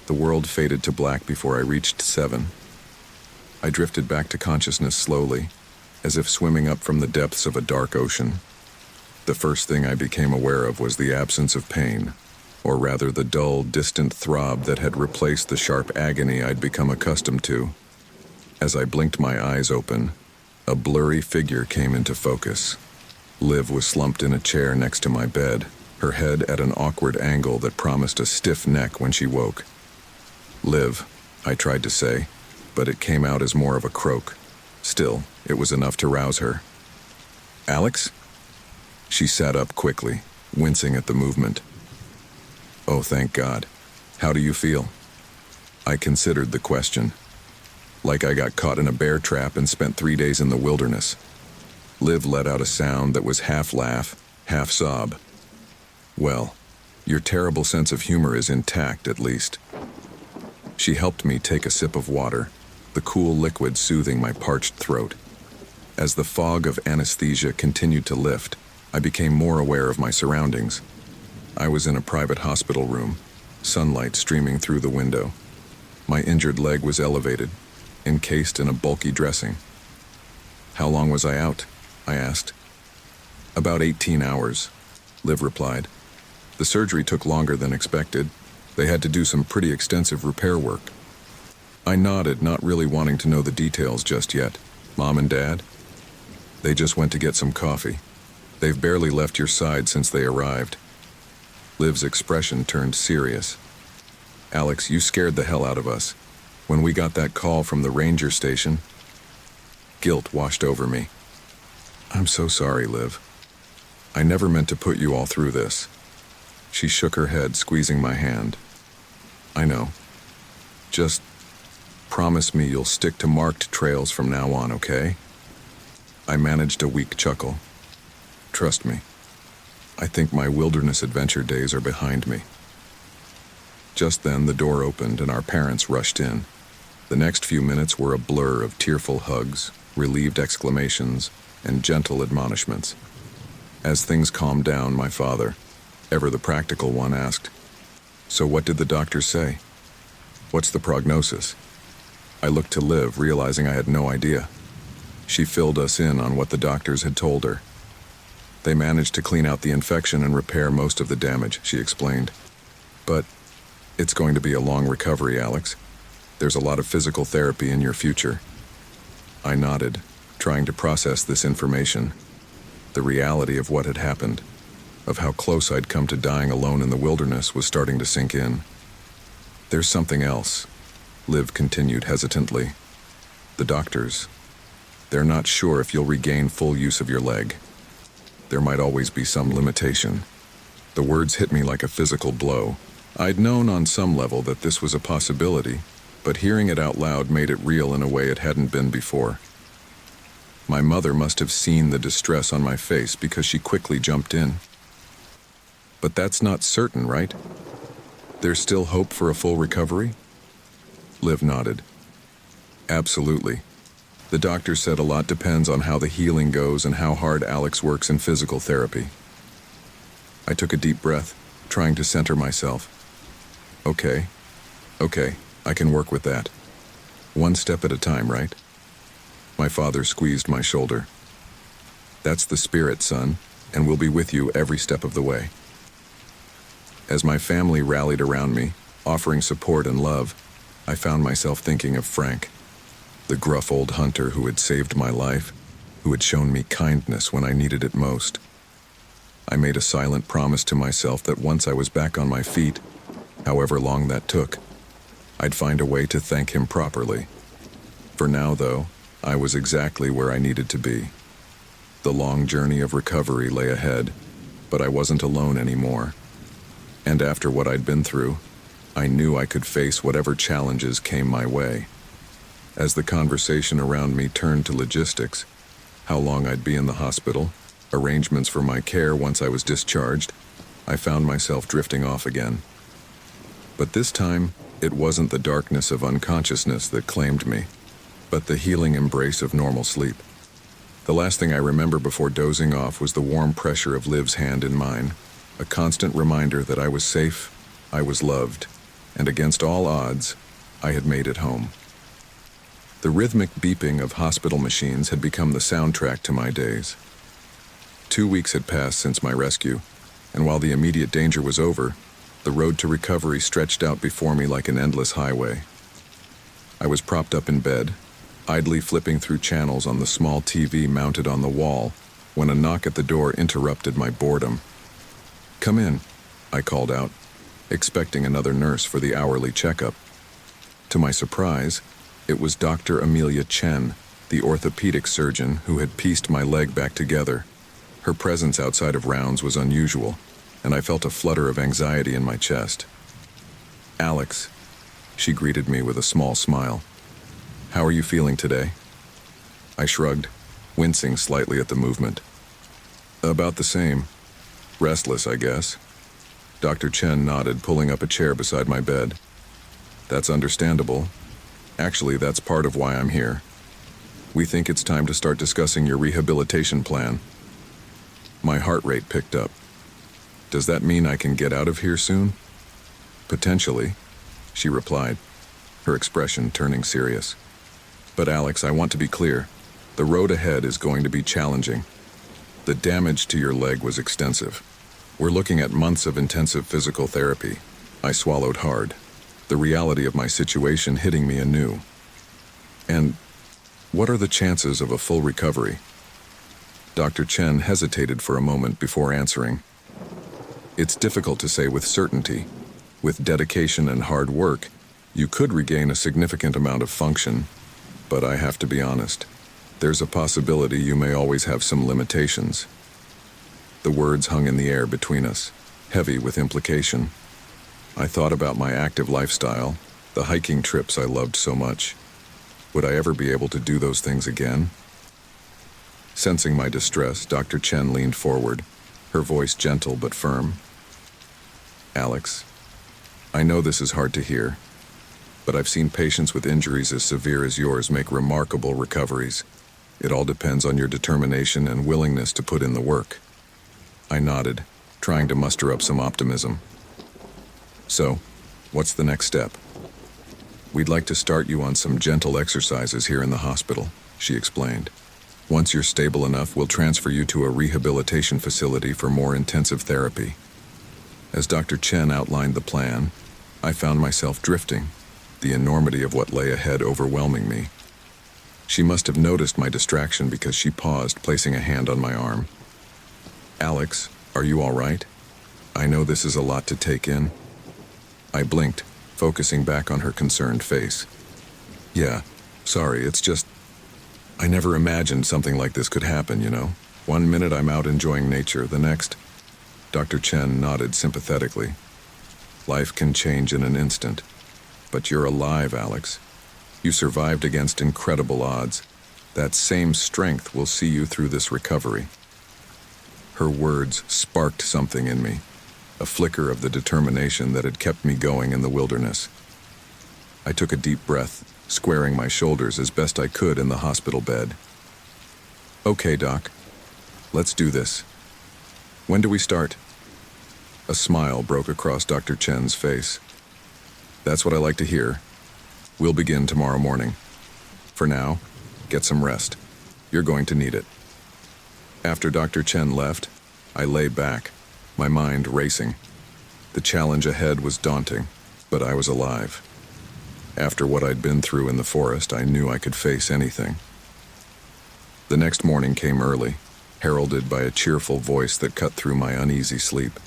The world faded to black before I reached 7. I drifted back to consciousness slowly, as if swimming up from the depths of a dark ocean. The first thing I became aware of was the absence of pain, or rather the dull, distant throb that had replaced the sharp agony I'd become accustomed to. As I blinked my eyes open, a blurry figure came into focus. Liv was slumped in a chair next to my bed, her head at an awkward angle that promised a stiff neck when she woke. Liv, I tried to say, but it came out as more of a croak. Still, it was enough to rouse her. Alex? She sat up quickly, wincing at the movement. Oh, thank God. How do you feel? I considered the question. Like I got caught in a bear trap and spent 3 days in the wilderness. Liv let out a sound that was half laugh, half sob. Well, your terrible sense of humor is intact, at least. She helped me take a sip of water, the cool liquid soothing my parched throat. As the fog of anesthesia continued to lift, I became more aware of my surroundings. I was in a private hospital room, sunlight streaming through the window. My injured leg was elevated, encased in a bulky dressing. How long was I out? I asked. About 18 hours, Liv replied. The surgery took longer than expected. They had to do some pretty extensive repair work. I nodded, not really wanting to know the details just yet. Mom and Dad? They just went to get some coffee. They've barely left your side since they arrived. Liv's expression turned serious. Alex, you scared the hell out of us. When we got that call from the ranger station, guilt washed over me. I'm so sorry, Liv. I never meant to put you all through this. She shook her head, squeezing my hand. I know. Just promise me you'll stick to marked trails from now on, okay? I managed a weak chuckle. Trust me. I think my wilderness adventure days are behind me. Just then, the door opened and our parents rushed in. The next few minutes were a blur of tearful hugs, relieved exclamations, and gentle admonishments. As things calmed down, my father, ever the practical one, asked, "So what did the doctors say? What's the prognosis?" I looked to Liv, realizing I had no idea. She filled us in on what the doctors had told her. They managed to clean out the infection and repair most of the damage, she explained. But it's going to be a long recovery, Alex. There's a lot of physical therapy in your future. I nodded, trying to process this information. The reality of what had happened, of how close I'd come to dying alone in the wilderness, was starting to sink in. There's something else, Liv continued hesitantly. The doctors, they're not sure if you'll regain full use of your leg. There might always be some limitation. The words hit me like a physical blow. I'd known on some level that this was a possibility, but hearing it out loud made it real in a way it hadn't been before. My mother must have seen the distress on my face because she quickly jumped in. But that's not certain, right? There's still hope for a full recovery? Liv nodded. Absolutely. The doctor said a lot depends on how the healing goes and how hard Alex works in physical therapy. I took a deep breath, trying to center myself. Okay, I can work with that. One step at a time, right? My father squeezed my shoulder. That's the spirit, son, and we'll be with you every step of the way. As my family rallied around me, offering support and love, I found myself thinking of Frank, the gruff old hunter who had saved my life, who had shown me kindness when I needed it most. I made a silent promise to myself that once I was back on my feet, however long that took, I'd find a way to thank him properly. For now, though, I was exactly where I needed to be. The long journey of recovery lay ahead, but I wasn't alone anymore. And after what I'd been through, I knew I could face whatever challenges came my way. As the conversation around me turned to logistics, how long I'd be in the hospital, arrangements for my care once I was discharged, I found myself drifting off again. But this time, it wasn't the darkness of unconsciousness that claimed me, but the healing embrace of normal sleep. The last thing I remember before dozing off was the warm pressure of Liv's hand in mine, a constant reminder that I was safe, I was loved, and against all odds, I had made it home. The rhythmic beeping of hospital machines had become the soundtrack to my days. 2 weeks had passed since my rescue, and while the immediate danger was over, the road to recovery stretched out before me like an endless highway. I was propped up in bed, idly flipping through channels on the small TV mounted on the wall, when a knock at the door interrupted my boredom. "Come in," I called out, expecting another nurse for the hourly checkup. To my surprise, it was Dr. Amelia Chen, the orthopedic surgeon who had pieced my leg back together. Her presence outside of rounds was unusual, and I felt a flutter of anxiety in my chest. "Alex," she greeted me with a small smile. "How are you feeling today?" I shrugged, wincing slightly at the movement. "About the same. Restless, I guess." Dr. Chen nodded, pulling up a chair beside my bed. "That's understandable. Actually, that's part of why I'm here. We think it's time to start discussing your rehabilitation plan." My heart rate picked up. "Does that mean I can get out of here soon?" "Potentially," she replied, her expression turning serious. "But Alex, I want to be clear. The road ahead is going to be challenging. The damage to your leg was extensive. We're looking at months of intensive physical therapy." I swallowed hard, the reality of my situation hitting me anew. "And what are the chances of a full recovery?" Dr. Chen hesitated for a moment before answering. "It's difficult to say with certainty. With dedication and hard work, you could regain a significant amount of function, but I have to be honest. There's a possibility you may always have some limitations." The words hung in the air between us, heavy with implication. I thought about my active lifestyle, the hiking trips I loved so much. Would I ever be able to do those things again? Sensing my distress, Dr. Chen leaned forward, her voice gentle but firm. "Alex, I know this is hard to hear, but I've seen patients with injuries as severe as yours make remarkable recoveries. It all depends on your determination and willingness to put in the work." I nodded, trying to muster up some optimism. "So, what's the next step?" "We'd like to start you on some gentle exercises here in the hospital," she explained. "Once you're stable enough, we'll transfer you to a rehabilitation facility for more intensive therapy." As Dr. Chen outlined the plan, I found myself drifting, the enormity of what lay ahead overwhelming me. She must have noticed my distraction because she paused, placing a hand on my arm. "Alex, are you all right? I know this is a lot to take in." I blinked, focusing back on her concerned face. "Yeah, sorry, it's just... I never imagined something like this could happen, you know? One minute I'm out enjoying nature, the next..." Dr. Chen nodded sympathetically. "Life can change in an instant. But you're alive, Alex. You survived against incredible odds. That same strength will see you through this recovery." Her words sparked something in me. a flicker of the determination that had kept me going in the wilderness. I took a deep breath, squaring my shoulders as best I could in the hospital bed. "Okay, Doc. Let's do this. When do we start?" A smile broke across Dr. Chen's face. "That's what I like to hear. We'll begin tomorrow morning. For now, get some rest. You're going to need it." After Dr. Chen left, I lay back, my mind racing. The challenge ahead was daunting, but I was alive. After what I'd been through in the forest, I knew I could face anything. The next morning came early, heralded by a cheerful voice that cut through my uneasy sleep.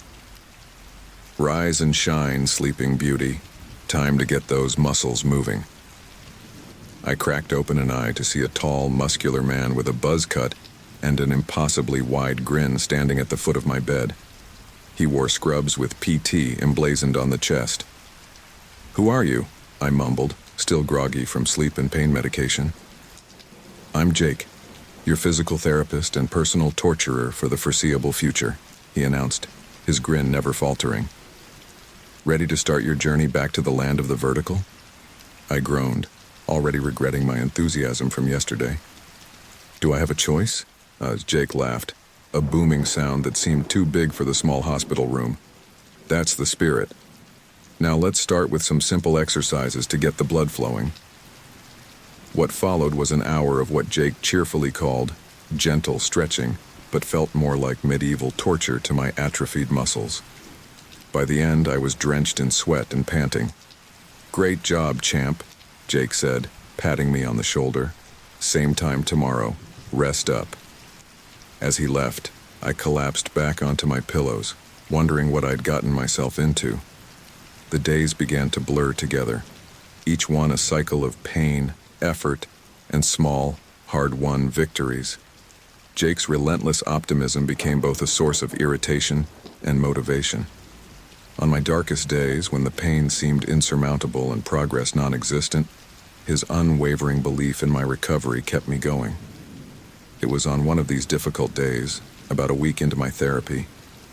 "Rise and shine, sleeping beauty. Time to get those muscles moving." I cracked open an eye to see a tall, muscular man with a buzz cut and an impossibly wide grin standing at the foot of my bed. He wore scrubs with PT emblazoned on the chest. "Who are you?" I mumbled, still groggy from sleep and pain medication. "I'm Jake, your physical therapist and personal torturer for the foreseeable future," he announced, his grin never faltering. "Ready to start your journey back to the land of the vertical?" I groaned, already regretting my enthusiasm from yesterday. "Do I have a choice?" Jake laughed, a booming sound that seemed too big for the small hospital room. "That's the spirit. Now let's start with some simple exercises to get the blood flowing." What followed was an hour of what Jake cheerfully called gentle stretching, but felt more like medieval torture to my atrophied muscles. By the end, I was drenched in sweat and panting. "Great job, champ," Jake said, patting me on the shoulder. "Same time tomorrow. Rest up." As he left, I collapsed back onto my pillows, wondering what I'd gotten myself into. The days began to blur together, each one a cycle of pain, effort, and small, hard-won victories. Jake's relentless optimism became both a source of irritation and motivation. On my darkest days, when the pain seemed insurmountable and progress non-existent, his unwavering belief in my recovery kept me going. It was on one of these difficult days, about a week into my therapy,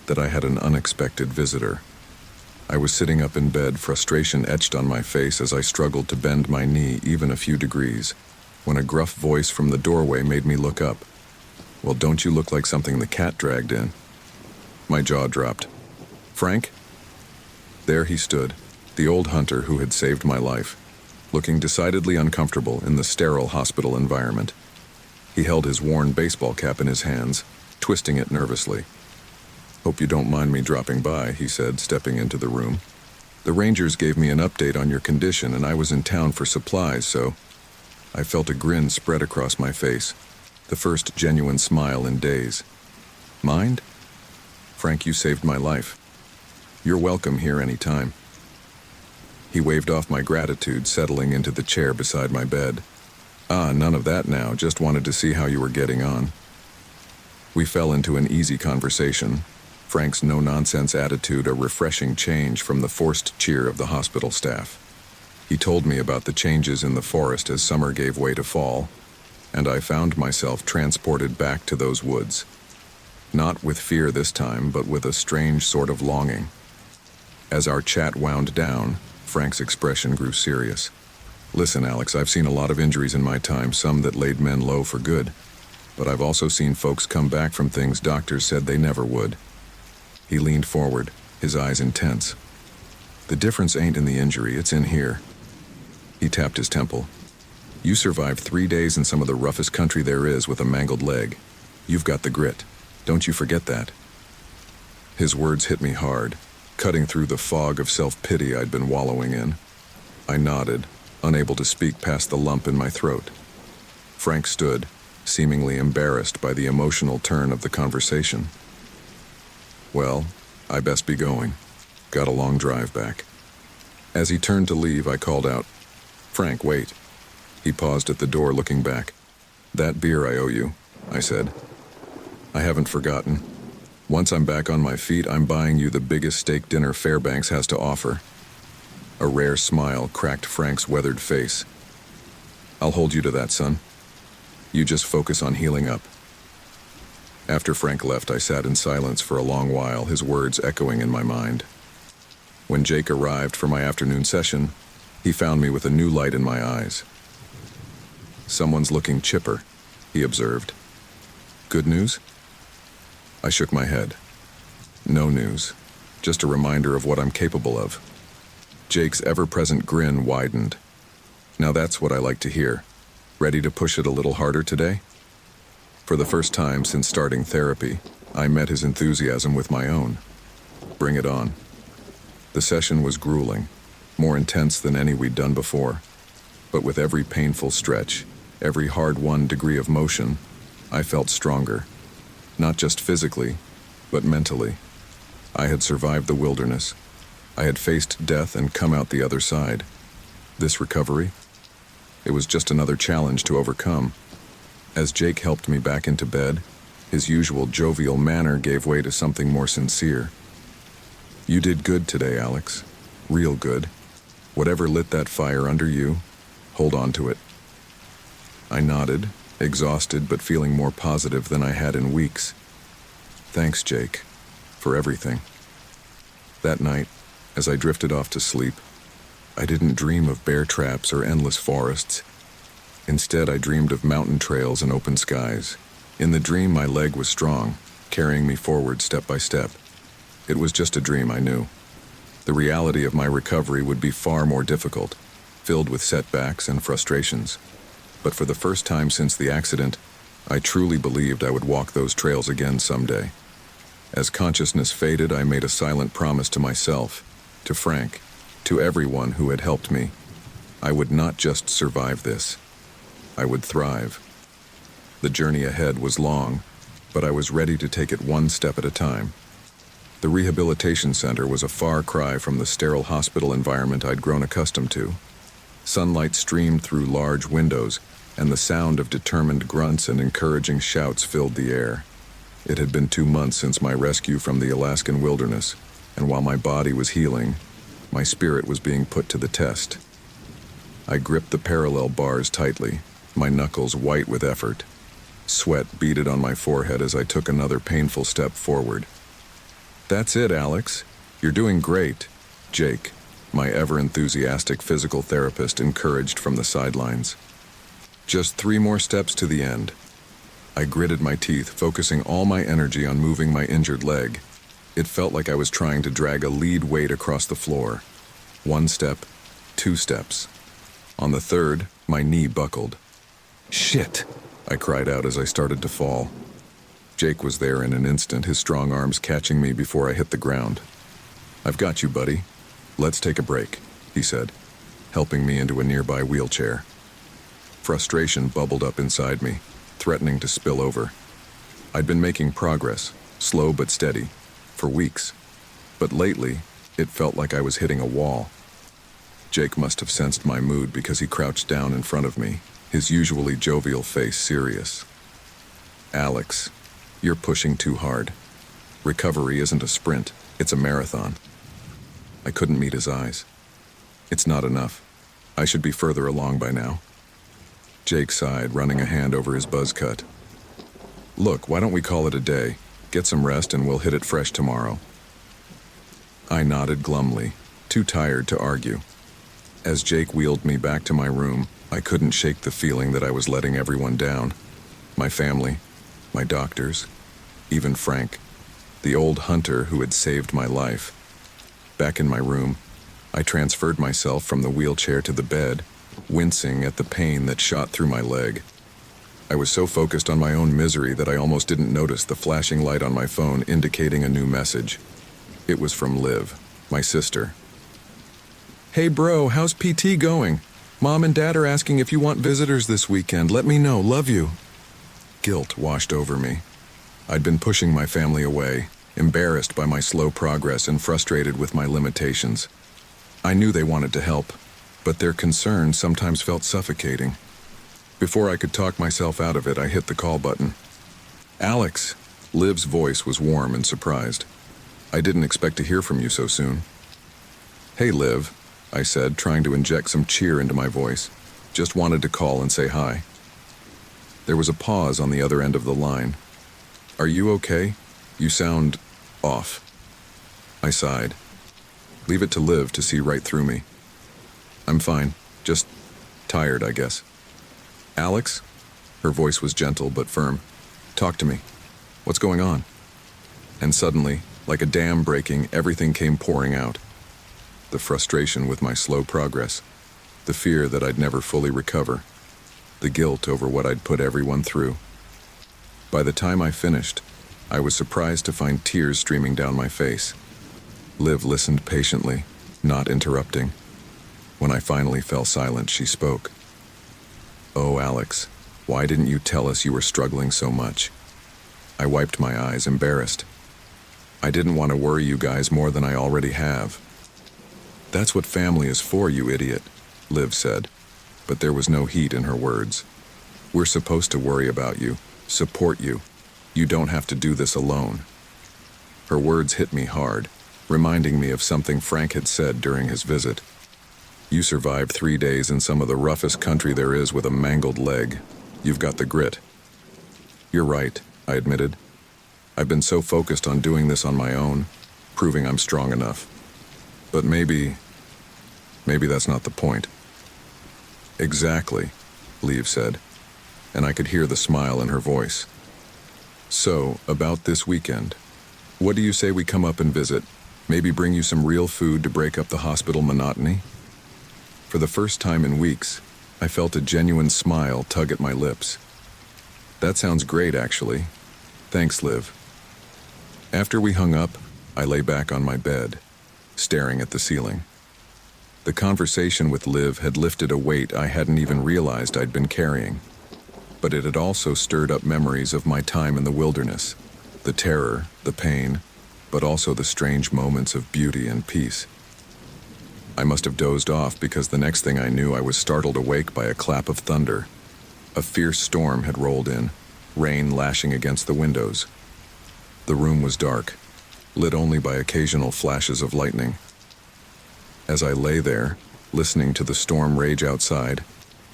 that I had an unexpected visitor. I was sitting up in bed, frustration etched on my face as I struggled to bend my knee even a few degrees, when a gruff voice from the doorway made me look up. "Well, don't you look like something the cat dragged in?" My jaw dropped. "Frank?" There he stood, the old hunter who had saved my life, looking decidedly uncomfortable in the sterile hospital environment. He held his worn baseball cap in his hands, twisting it nervously. "Hope you don't mind me dropping by," he said, stepping into the room. "The Rangers gave me an update on your condition and I was in town for supplies, so..." I felt a grin spread across my face, the first genuine smile in days. "Mind? Frank, you saved my life. You're welcome here any time." He waved off my gratitude, settling into the chair beside my bed. "Ah, none of that now, just wanted to see how you were getting on." We fell into an easy conversation, Frank's no-nonsense attitude a refreshing change from the forced cheer of the hospital staff. He told me about the changes in the forest as summer gave way to fall, and I found myself transported back to those woods. Not with fear this time, but with a strange sort of longing. As our chat wound down, Frank's expression grew serious. "Listen, Alex, I've seen a lot of injuries in my time, some that laid men low for good. But I've also seen folks come back from things doctors said they never would." He leaned forward, his eyes intense. "The difference ain't in the injury, it's in here." He tapped his temple. "You survived 3 days in some of the roughest country there is with a mangled leg. You've got the grit. Don't you forget that." His words hit me hard, cutting through the fog of self-pity I'd been wallowing in. I nodded, unable to speak past the lump in my throat. Frank stood, seemingly embarrassed by the emotional turn of the conversation. "Well, I best be going. Got a long drive back." As he turned to leave, I called out, "Frank, wait." He paused at the door, looking back. "That beer I owe you," I said. "I haven't forgotten. Once I'm back on my feet, I'm buying you the biggest steak dinner Fairbanks has to offer." A rare smile cracked Frank's weathered face. "I'll hold you to that, son. You just focus on healing up." After Frank left, I sat in silence for a long while, his words echoing in my mind. When Jake arrived for my afternoon session, he found me with a new light in my eyes. "Someone's looking chipper," he observed. "Good news?" I shook my head. "No news. Just a reminder of what I'm capable of." Jake's ever-present grin widened. "Now that's what I like to hear. Ready to push it a little harder today?" For the first time since starting therapy, I met his enthusiasm with my own. "Bring it on." The session was grueling, more intense than any we'd done before. But with every painful stretch, every hard-won degree of motion, I felt stronger. Not just physically, but mentally. I had survived the wilderness. I had faced death and come out the other side. This recovery? It was just another challenge to overcome. As Jake helped me back into bed, his usual jovial manner gave way to something more sincere. "You did good today, Alex. Real good. Whatever lit that fire under you, hold on to it." I nodded, exhausted but feeling more positive than I had in weeks. "Thanks, Jake, for everything." That night, as I drifted off to sleep, I didn't dream of bear traps or endless forests. Instead, I dreamed of mountain trails and open skies. In the dream, my leg was strong, carrying me forward step by step. It was just a dream, I knew. The reality of my recovery would be far more difficult, filled with setbacks and frustrations. But for the first time since the accident, I truly believed I would walk those trails again someday. As consciousness faded, I made a silent promise to myself, to Frank, to everyone who had helped me. I would not just survive this. I would thrive. The journey ahead was long, but I was ready to take it one step at a time. The rehabilitation center was a far cry from the sterile hospital environment I'd grown accustomed to. Sunlight streamed through large windows, and the sound of determined grunts and encouraging shouts filled the air. It had been 2 months since my rescue from the Alaskan wilderness, and while my body was healing, my spirit was being put to the test. I gripped the parallel bars tightly, my knuckles white with effort. Sweat beaded on my forehead as I took another painful step forward. "That's it, Alex. You're doing great," Jake, my ever-enthusiastic physical therapist, encouraged from the sidelines. "Just 3 more steps to the end." I gritted my teeth, focusing all my energy on moving my injured leg. It felt like I was trying to drag a lead weight across the floor. 1 step, 2 steps. On the third, my knee buckled. "Shit!" I cried out as I started to fall. Jake was there in an instant, his strong arms catching me before I hit the ground. "I've got you, buddy. Let's take a break," he said, helping me into a nearby wheelchair. Frustration bubbled up inside me, threatening to spill over. I'd been making progress, slow but steady, for weeks. But lately, it felt like I was hitting a wall. Jake must have sensed my mood because he crouched down in front of me, his usually jovial face serious. "Alex, you're pushing too hard. Recovery isn't a sprint, it's a marathon." I couldn't meet his eyes. "It's not enough. I should be further along by now." Jake sighed, running a hand over his buzz cut. "Look, why don't we call it a day? Get some rest and we'll hit it fresh tomorrow." I nodded glumly, too tired to argue. As Jake wheeled me back to my room, I couldn't shake the feeling that I was letting everyone down. My family, my doctors, even Frank, the old hunter who had saved my life. Back in my room, I transferred myself from the wheelchair to the bed, wincing at the pain that shot through my leg. I was so focused on my own misery that I almost didn't notice the flashing light on my phone indicating a new message. It was from Liv, my sister. "Hey bro, how's PT going? Mom and Dad are asking if you want visitors this weekend. Let me know, love you." Guilt washed over me. I'd been pushing my family away, embarrassed by my slow progress and frustrated with my limitations. I knew they wanted to help, but their concern sometimes felt suffocating. Before I could talk myself out of it, I hit the call button. "Alex," Liv's voice was warm and surprised. "I didn't expect to hear from you so soon." "Hey Liv," I said, trying to inject some cheer into my voice. "Just wanted to call and say hi." There was a pause on the other end of the line. Are you okay? You sound off. I sighed. Leave it to Liv to see right through me. I'm fine. Just tired, I guess. Alex? Her voice was gentle but firm. Talk to me. What's going on? And suddenly, like a dam breaking, everything came pouring out. The frustration with my slow progress, the fear that I'd never fully recover, the guilt over what I'd put everyone through. By the time I finished, I was surprised to find tears streaming down my face. Liv listened patiently, not interrupting. When I finally fell silent, she spoke. Oh, Alex, why didn't you tell us you were struggling so much? I wiped my eyes, embarrassed. I didn't want to worry you guys more than I already have. That's what family is for, you idiot, Liv said, but there was no heat in her words. We're supposed to worry about you, support you. You don't have to do this alone. Her words hit me hard, reminding me of something Frank had said during his visit. You survived 3 days in some of the roughest country there is with a mangled leg. You've got the grit. You're right, I admitted. I've been so focused on doing this on my own, proving I'm strong enough. But maybe that's not the point. Exactly, Liv said, and I could hear the smile in her voice. So, about this weekend, what do you say we come up and visit? Maybe bring you some real food to break up the hospital monotony? For the first time in weeks, I felt a genuine smile tug at my lips. That sounds great, actually. Thanks, Liv. After we hung up, I lay back on my bed, staring at the ceiling. The conversation with Liv had lifted a weight I hadn't even realized I'd been carrying. But it had also stirred up memories of my time in the wilderness, the terror, the pain, but also the strange moments of beauty and peace. I must have dozed off because the next thing I knew I was startled awake by a clap of thunder. A fierce storm had rolled in, rain lashing against the windows. The room was dark, lit only by occasional flashes of lightning. As I lay there, listening to the storm rage outside,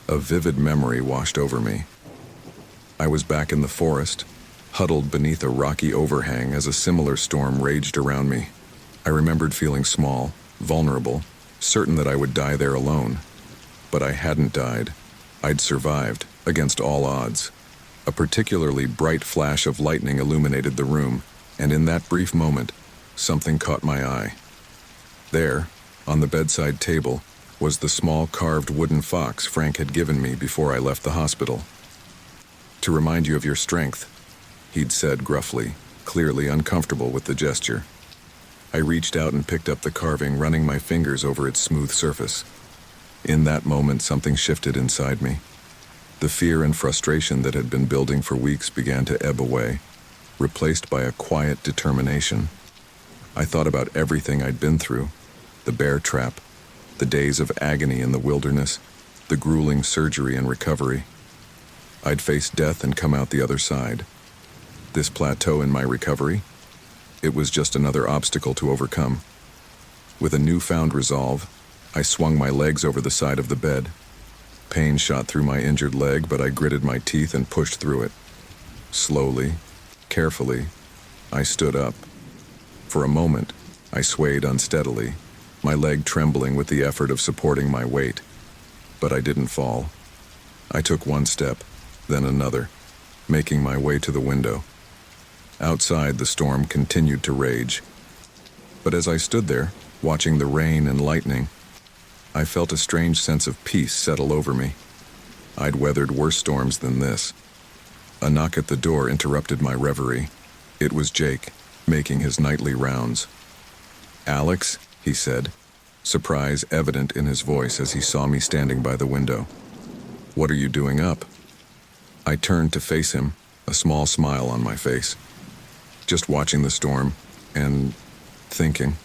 a vivid memory washed over me. I was back in the forest, huddled beneath a rocky overhang as a similar storm raged around me. I remembered feeling small, vulnerable, certain that I would die there alone. But I hadn't died. I'd survived, against all odds. A particularly bright flash of lightning illuminated the room, and in that brief moment, something caught my eye. There, on the bedside table, was the small carved wooden fox Frank had given me before I left the hospital. To remind you of your strength, he'd said gruffly, clearly uncomfortable with the gesture. I reached out and picked up the carving, running my fingers over its smooth surface. In that moment, something shifted inside me. The fear and frustration that had been building for weeks began to ebb away, replaced by a quiet determination. I thought about everything I'd been through, the bear trap, the days of agony in the wilderness, the grueling surgery and recovery. I'd faced death and come out the other side. This plateau in my recovery, it was just another obstacle to overcome. With a newfound resolve, I swung my legs over the side of the bed. Pain shot through my injured leg, but I gritted my teeth and pushed through it. Slowly, carefully, I stood up. For a moment, I swayed unsteadily, my leg trembling with the effort of supporting my weight. But I didn't fall. I took one step, then another, making my way to the window. Outside, the storm continued to rage. But as I stood there, watching the rain and lightning, I felt a strange sense of peace settle over me. I'd weathered worse storms than this. A knock at the door interrupted my reverie. It was Jake, making his nightly rounds. "Alex," he said, surprise evident in his voice as he saw me standing by the window. "What are you doing up?" I turned to face him, a small smile on my face. "Just watching the storm, and thinking."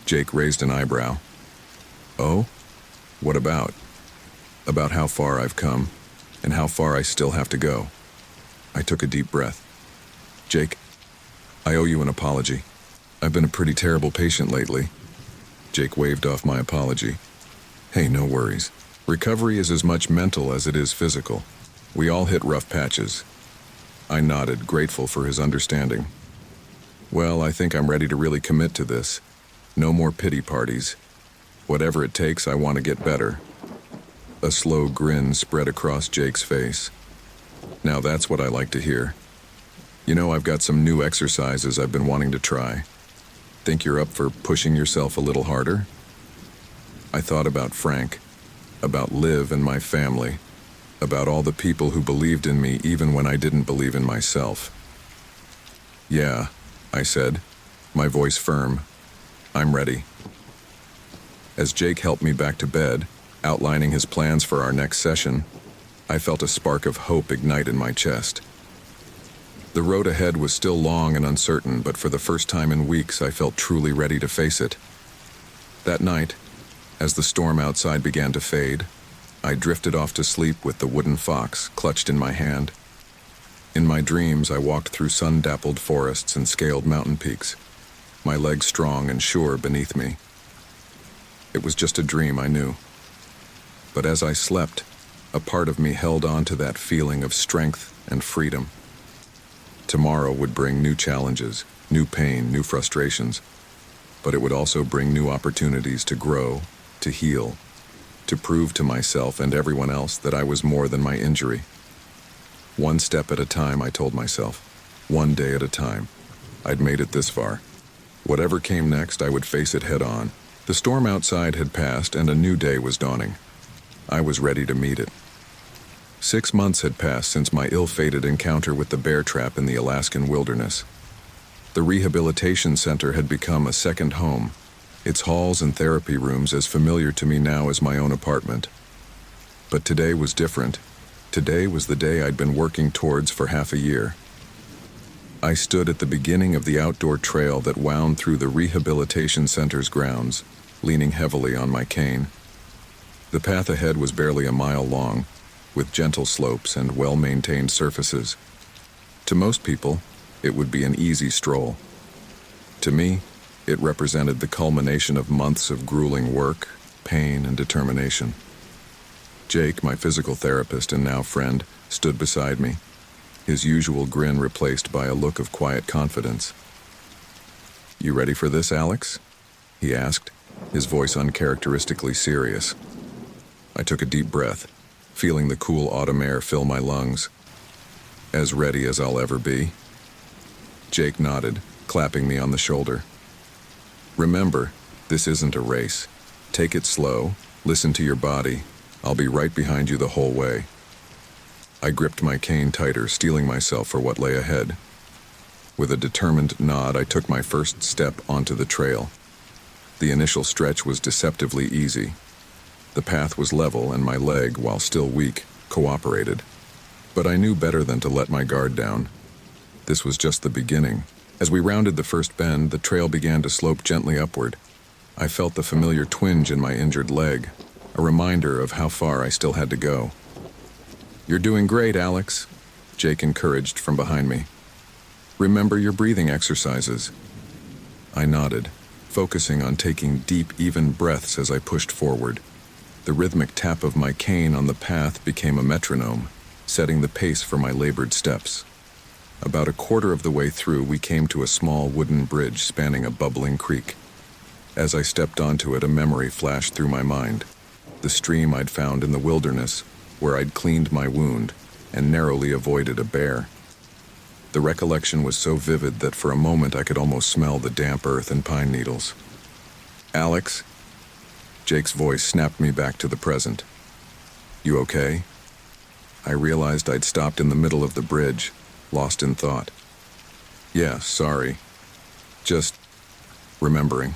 Jake raised an eyebrow. "Oh? What about?" "About how far I've come, and how far I still have to go." I took a deep breath. "Jake, I owe you an apology. I've been a pretty terrible patient lately." Jake waved off my apology. "Hey, no worries. Recovery is as much mental as it is physical. We all hit rough patches." I nodded, grateful for his understanding. Well, I think I'm ready to really commit to this. No more pity parties. Whatever it takes, I want to get better. A slow grin spread across Jake's face. Now that's what I like to hear. You know, I've got some new exercises I've been wanting to try. Think you're up for pushing yourself a little harder? I thought about Frank, about Liv and my family, about all the people who believed in me even when I didn't believe in myself. Yeah, I said, my voice firm. I'm ready. As Jake helped me back to bed, outlining his plans for our next session, I felt a spark of hope ignite in my chest. The road ahead was still long and uncertain, but for the first time in weeks, I felt truly ready to face it. That night, as the storm outside began to fade, I drifted off to sleep with the wooden fox clutched in my hand. In my dreams, I walked through sun-dappled forests and scaled mountain peaks, my legs strong and sure beneath me. It was just a dream, I knew. But as I slept, a part of me held on to that feeling of strength and freedom. Tomorrow would bring new challenges, new pain, new frustrations, but it would also bring new opportunities to grow, to heal, to prove to myself and everyone else that I was more than my injury. One step at a time, I told myself. One day at a time. I'd made it this far. Whatever came next, I would face it head on. The storm outside had passed and a new day was dawning. I was ready to meet it. 6 months had passed since my ill-fated encounter with the bear trap in the Alaskan wilderness. The rehabilitation center had become a second home, its halls and therapy rooms as familiar to me now as my own apartment. But today was different. Today was the day I'd been working towards for half a year. I stood at the beginning of the outdoor trail that wound through the rehabilitation center's grounds, leaning heavily on my cane. The path ahead was barely a mile long, with gentle slopes and well-maintained surfaces. To most people, it would be an easy stroll. To me, it represented the culmination of months of grueling work, pain, and determination. Jake, my physical therapist and now friend, stood beside me, his usual grin replaced by a look of quiet confidence. "You ready for this, Alex?" he asked, his voice uncharacteristically serious. I took a deep breath, feeling the cool autumn air fill my lungs. "As ready as I'll ever be." Jake nodded, clapping me on the shoulder. "Remember, this isn't a race. Take it slow, listen to your body. I'll be right behind you the whole way." I gripped my cane tighter, steeling myself for what lay ahead. With a determined nod, I took my first step onto the trail. The initial stretch was deceptively easy. The path was level and my leg, while still weak, cooperated. But I knew better than to let my guard down. This was just the beginning. As we rounded the first bend, the trail began to slope gently upward. I felt the familiar twinge in my injured leg, a reminder of how far I still had to go. "You're doing great, Alex," Jake encouraged from behind me. "Remember your breathing exercises." I nodded, focusing on taking deep, even breaths as I pushed forward. The rhythmic tap of my cane on the path became a metronome, setting the pace for my labored steps. About a quarter of the way through, we came to a small wooden bridge spanning a bubbling creek. As I stepped onto it, a memory flashed through my mind. The stream I'd found in the wilderness, where I'd cleaned my wound and narrowly avoided a bear. The recollection was so vivid that for a moment I could almost smell the damp earth and pine needles. "Alex?" Jake's voice snapped me back to the present. "You okay?" I realized I'd stopped in the middle of the bridge, lost in thought. "Yeah, sorry. Just remembering."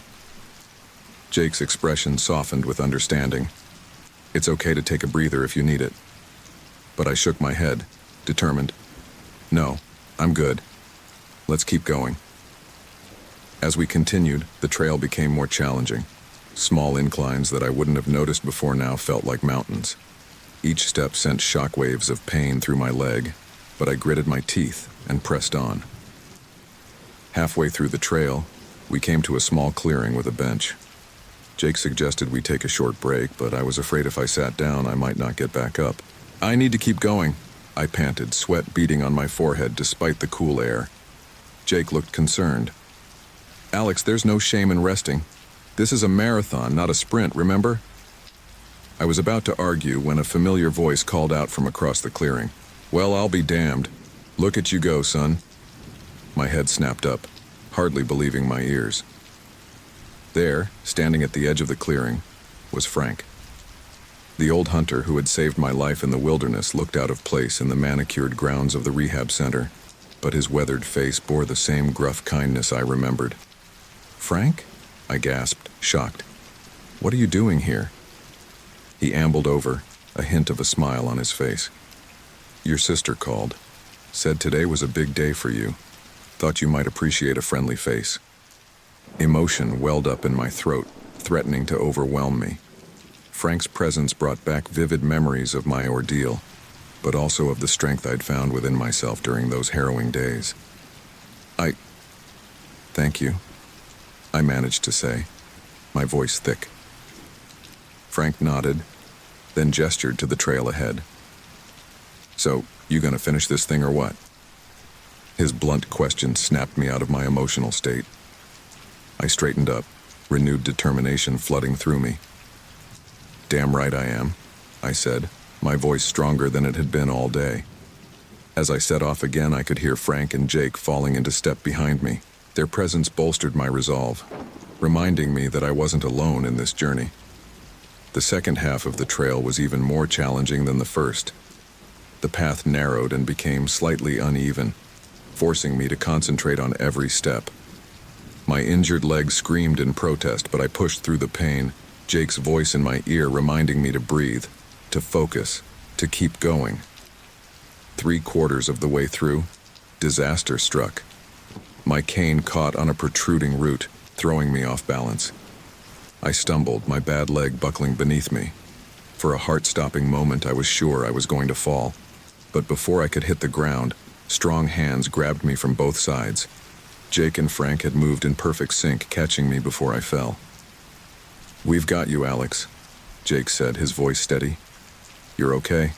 Jake's expression softened with understanding. "It's okay to take a breather if you need it." But I shook my head, determined. "No, I'm good. Let's keep going." As we continued, the trail became more challenging. Small inclines that I wouldn't have noticed before now felt like mountains. Each step sent shockwaves of pain through my leg, but I gritted my teeth and pressed on. Halfway through the trail, we came to a small clearing with a bench. Jake suggested we take a short break, but I was afraid if I sat down, I might not get back up. "I need to keep going," I panted, sweat beading on my forehead despite the cool air. Jake looked concerned. "Alex, there's no shame in resting. This is a marathon, not a sprint, remember?" I was about to argue when a familiar voice called out from across the clearing. "Well, I'll be damned. Look at you go, son." My head snapped up, hardly believing my ears. There, standing at the edge of the clearing, was Frank. The old hunter who had saved my life in the wilderness looked out of place in the manicured grounds of the rehab center, but his weathered face bore the same gruff kindness I remembered. "Frank?" I gasped, shocked. "What are you doing here?" He ambled over, a hint of a smile on his face. "Your sister called. Said today was a big day for you. Thought you might appreciate a friendly face." Emotion welled up in my throat, threatening to overwhelm me. Frank's presence brought back vivid memories of my ordeal, but also of the strength I'd found within myself during those harrowing days. Thank you," I managed to say, my voice thick. Frank nodded, then gestured to the trail ahead. "So, you gonna finish this thing or what?" His blunt question snapped me out of my emotional state. I straightened up, renewed determination flooding through me. "Damn right I am," I said, my voice stronger than it had been all day. As I set off again, I could hear Frank and Jake falling into step behind me. Their presence bolstered my resolve, reminding me that I wasn't alone in this journey. The second half of the trail was even more challenging than the first. The path narrowed and became slightly uneven, forcing me to concentrate on every step. My injured leg screamed in protest, but I pushed through the pain, Jake's voice in my ear reminding me to breathe, to focus, to keep going. 3/4 of the way through, disaster struck. My cane caught on a protruding root, throwing me off balance. I stumbled, my bad leg buckling beneath me. For a heart-stopping moment, I was sure I was going to fall. But before I could hit the ground, strong hands grabbed me from both sides. Jake and Frank had moved in perfect sync, catching me before I fell. "We've got you, Alex," Jake said, his voice steady. "You're okay?"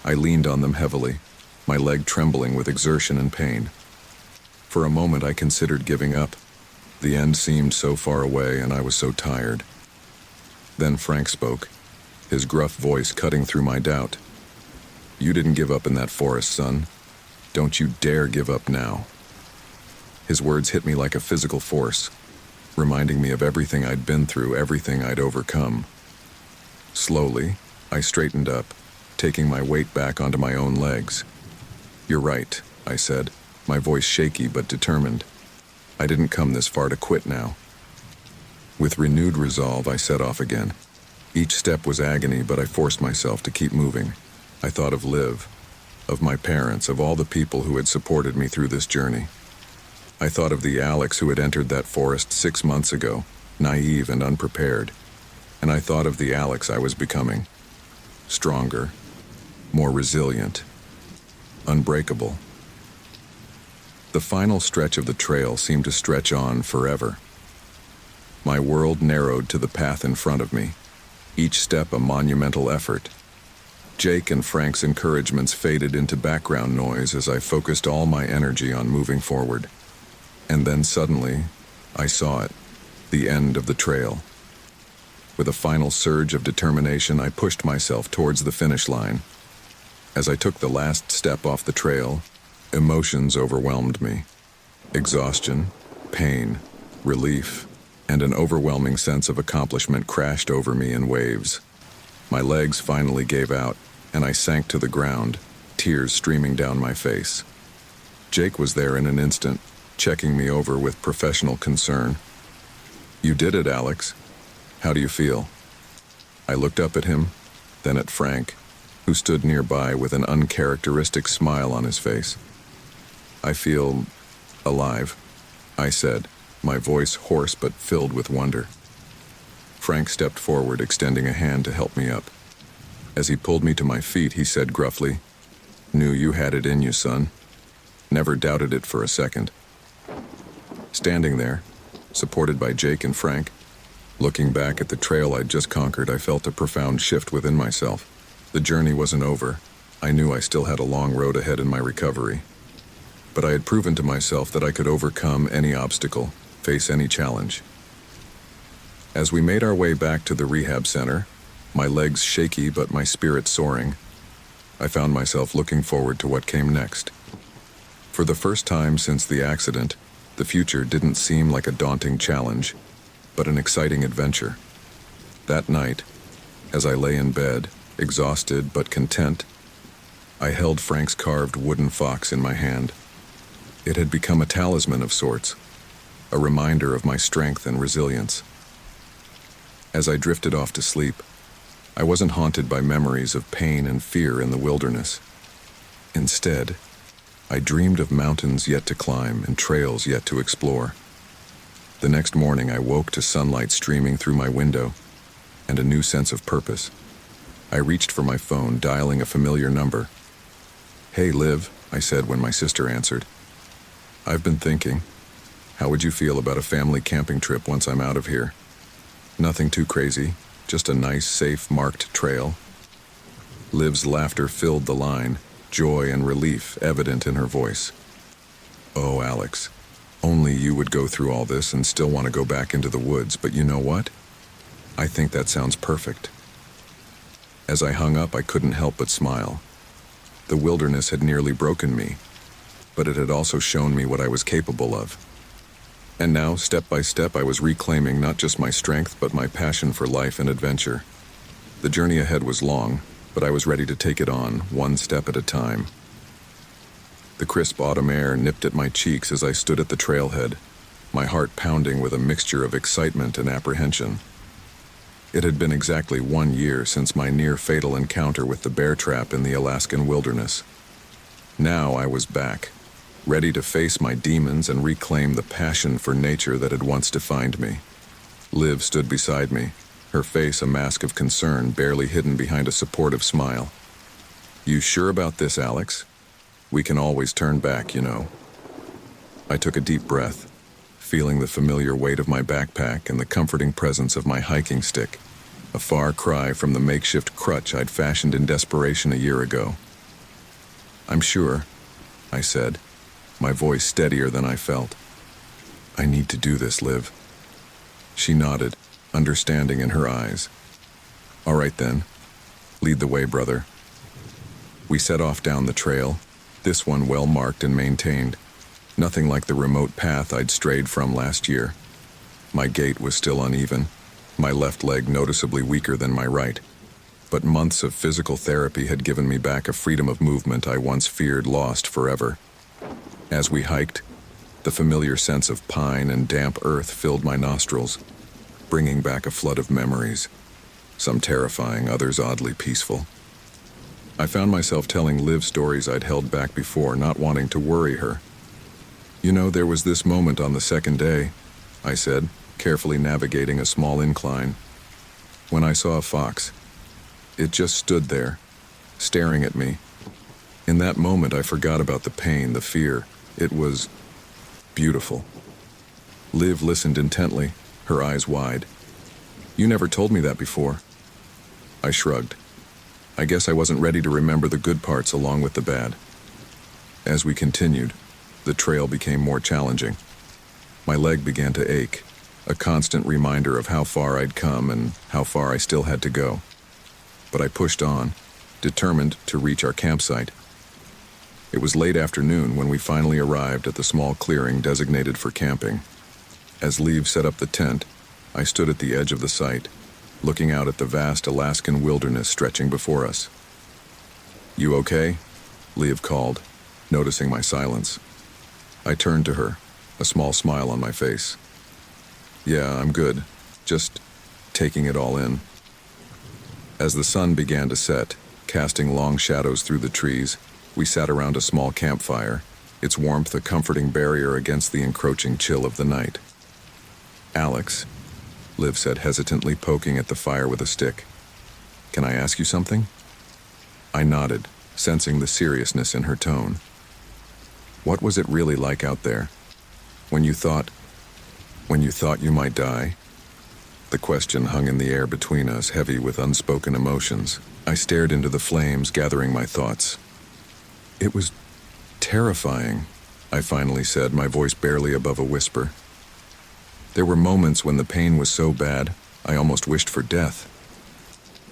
I leaned on them heavily, my leg trembling with exertion and pain. For a moment, I considered giving up. The end seemed so far away, and I was so tired. Then Frank spoke, his gruff voice cutting through my doubt. "You didn't give up in that forest, son. Don't you dare give up now." His words hit me like a physical force, reminding me of everything I'd been through, everything I'd overcome. Slowly, I straightened up, taking my weight back onto my own legs. "You're right," I said, my voice shaky but determined. I didn't come this far to quit now. With renewed resolve, I set off again. Each step was agony, but I forced myself to keep moving. I thought of Liv, of my parents, of all the people who had supported me through this journey. I thought of the Alex who had entered that forest 6 months ago, naive and unprepared. And I thought of the Alex I was becoming. Stronger, more resilient, unbreakable. The final stretch of the trail seemed to stretch on forever. My world narrowed to the path in front of me, each step a monumental effort. Jake and Frank's encouragements faded into background noise as I focused all my energy on moving forward. And then suddenly, I saw it, the end of the trail. With a final surge of determination, I pushed myself towards the finish line. As I took the last step off the trail, emotions overwhelmed me. Exhaustion, pain, relief, and an overwhelming sense of accomplishment crashed over me in waves. My legs finally gave out, and I sank to the ground, tears streaming down my face. Jake was there in an instant, checking me over with professional concern. "You did it, Alex. How do you feel?" I looked up at him, then at Frank, who stood nearby with an uncharacteristic smile on his face. "I feel alive," I said, my voice hoarse but filled with wonder. Frank stepped forward, extending a hand to help me up. As he pulled me to my feet, he said gruffly, "Knew you had it in you, son. Never doubted it for a second." Standing there, supported by Jake and Frank, looking back at the trail I'd just conquered, I felt a profound shift within myself. The journey wasn't over. I knew I still had a long road ahead in my recovery, but I had proven to myself that I could overcome any obstacle, face any challenge. As we made our way back to the rehab center, my legs shaky but my spirit soaring, I found myself looking forward to what came next. For the first time since the accident, the future didn't seem like a daunting challenge, but an exciting adventure. That night, as I lay in bed, exhausted but content, I held Frank's carved wooden fox in my hand. It had become a talisman of sorts, a reminder of my strength and resilience. As I drifted off to sleep, I wasn't haunted by memories of pain and fear in the wilderness. Instead, I dreamed of mountains yet to climb and trails yet to explore. The next morning, I woke to sunlight streaming through my window and a new sense of purpose. I reached for my phone, dialing a familiar number. "Hey, Liv," I said when my sister answered. "I've been thinking, how would you feel about a family camping trip once I'm out of here? Nothing too crazy, just a nice, safe, marked trail." Liv's laughter filled the line, joy and relief evident in her voice. "Oh, Alex, only you would go through all this and still want to go back into the woods, but you know what? I think that sounds perfect." As I hung up, I couldn't help but smile. The wilderness had nearly broken me, but it had also shown me what I was capable of. And now, step by step, I was reclaiming not just my strength, but my passion for life and adventure. The journey ahead was long, but I was ready to take it on, one step at a time. The crisp autumn air nipped at my cheeks as I stood at the trailhead, my heart pounding with a mixture of excitement and apprehension. It had been exactly 1 year since my near-fatal encounter with the bear trap in the Alaskan wilderness. Now I was back, ready to face my demons and reclaim the passion for nature that had once defined me. Liv stood beside me, her face a mask of concern barely hidden behind a supportive smile. "You sure about this, Alex? We can always turn back, you know." I took a deep breath, feeling the familiar weight of my backpack and the comforting presence of my hiking stick, a far cry from the makeshift crutch I'd fashioned in desperation a year ago. "I'm sure," I said, my voice steadier than I felt. "I need to do this, Liv." She nodded, understanding in her eyes. "All right then, lead the way, brother." We set off down the trail, this one well marked and maintained, nothing like the remote path I'd strayed from last year. My gait was still uneven, my left leg noticeably weaker than my right, but months of physical therapy had given me back a freedom of movement I once feared lost forever. As we hiked, the familiar sense of pine and damp earth filled my nostrils, bringing back a flood of memories, some terrifying, others oddly peaceful. I found myself telling Liv stories I'd held back before, not wanting to worry her. "You know, there was this moment on the second day," I said, carefully navigating a small incline, "when I saw a fox. It just stood there, staring at me. In that moment, I forgot about the pain, the fear. It was beautiful." Liv listened intently, her eyes wide. "You never told me that before." I shrugged. I guess I wasn't ready to remember the good parts along with the bad. As we continued, the trail became more challenging. My leg began to ache, a constant reminder of how far I'd come and how far I still had to go. But I pushed on, determined to reach our campsite. It was late afternoon when we finally arrived at the small clearing designated for camping. As Liv set up the tent, I stood at the edge of the site, looking out at the vast Alaskan wilderness stretching before us. "You okay?" Liv called, noticing my silence. I turned to her, a small smile on my face. "Yeah, I'm good. Just taking it all in." As the sun began to set, casting long shadows through the trees, we sat around a small campfire, its warmth a comforting barrier against the encroaching chill of the night. "Alex," Liv said hesitantly, poking at the fire with a stick, "can I ask you something?" I nodded, sensing the seriousness in her tone. "What was it really like out there? When you thought you might die?" The question hung in the air between us, heavy with unspoken emotions. I stared into the flames, gathering my thoughts. It was terrifying, I finally said, my voice barely above a whisper. There were moments when the pain was so bad, I almost wished for death.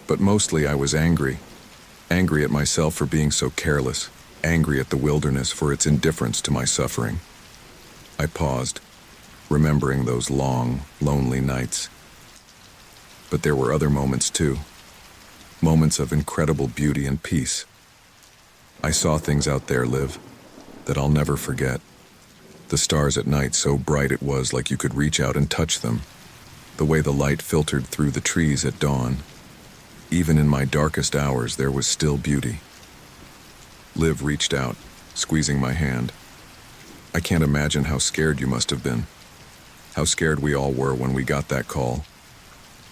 But mostly I was angry. Angry at myself for being so careless. Angry at the wilderness for its indifference to my suffering. I paused, remembering those long, lonely nights. But there were other moments too. Moments of incredible beauty and peace. I saw things out there, Liv, that I'll never forget. The stars at night, so bright it was like you could reach out and touch them. The way the light filtered through the trees at dawn. Even in my darkest hours, there was still beauty. Liv reached out, squeezing my hand. I can't imagine how scared you must have been. How scared we all were when we got that call.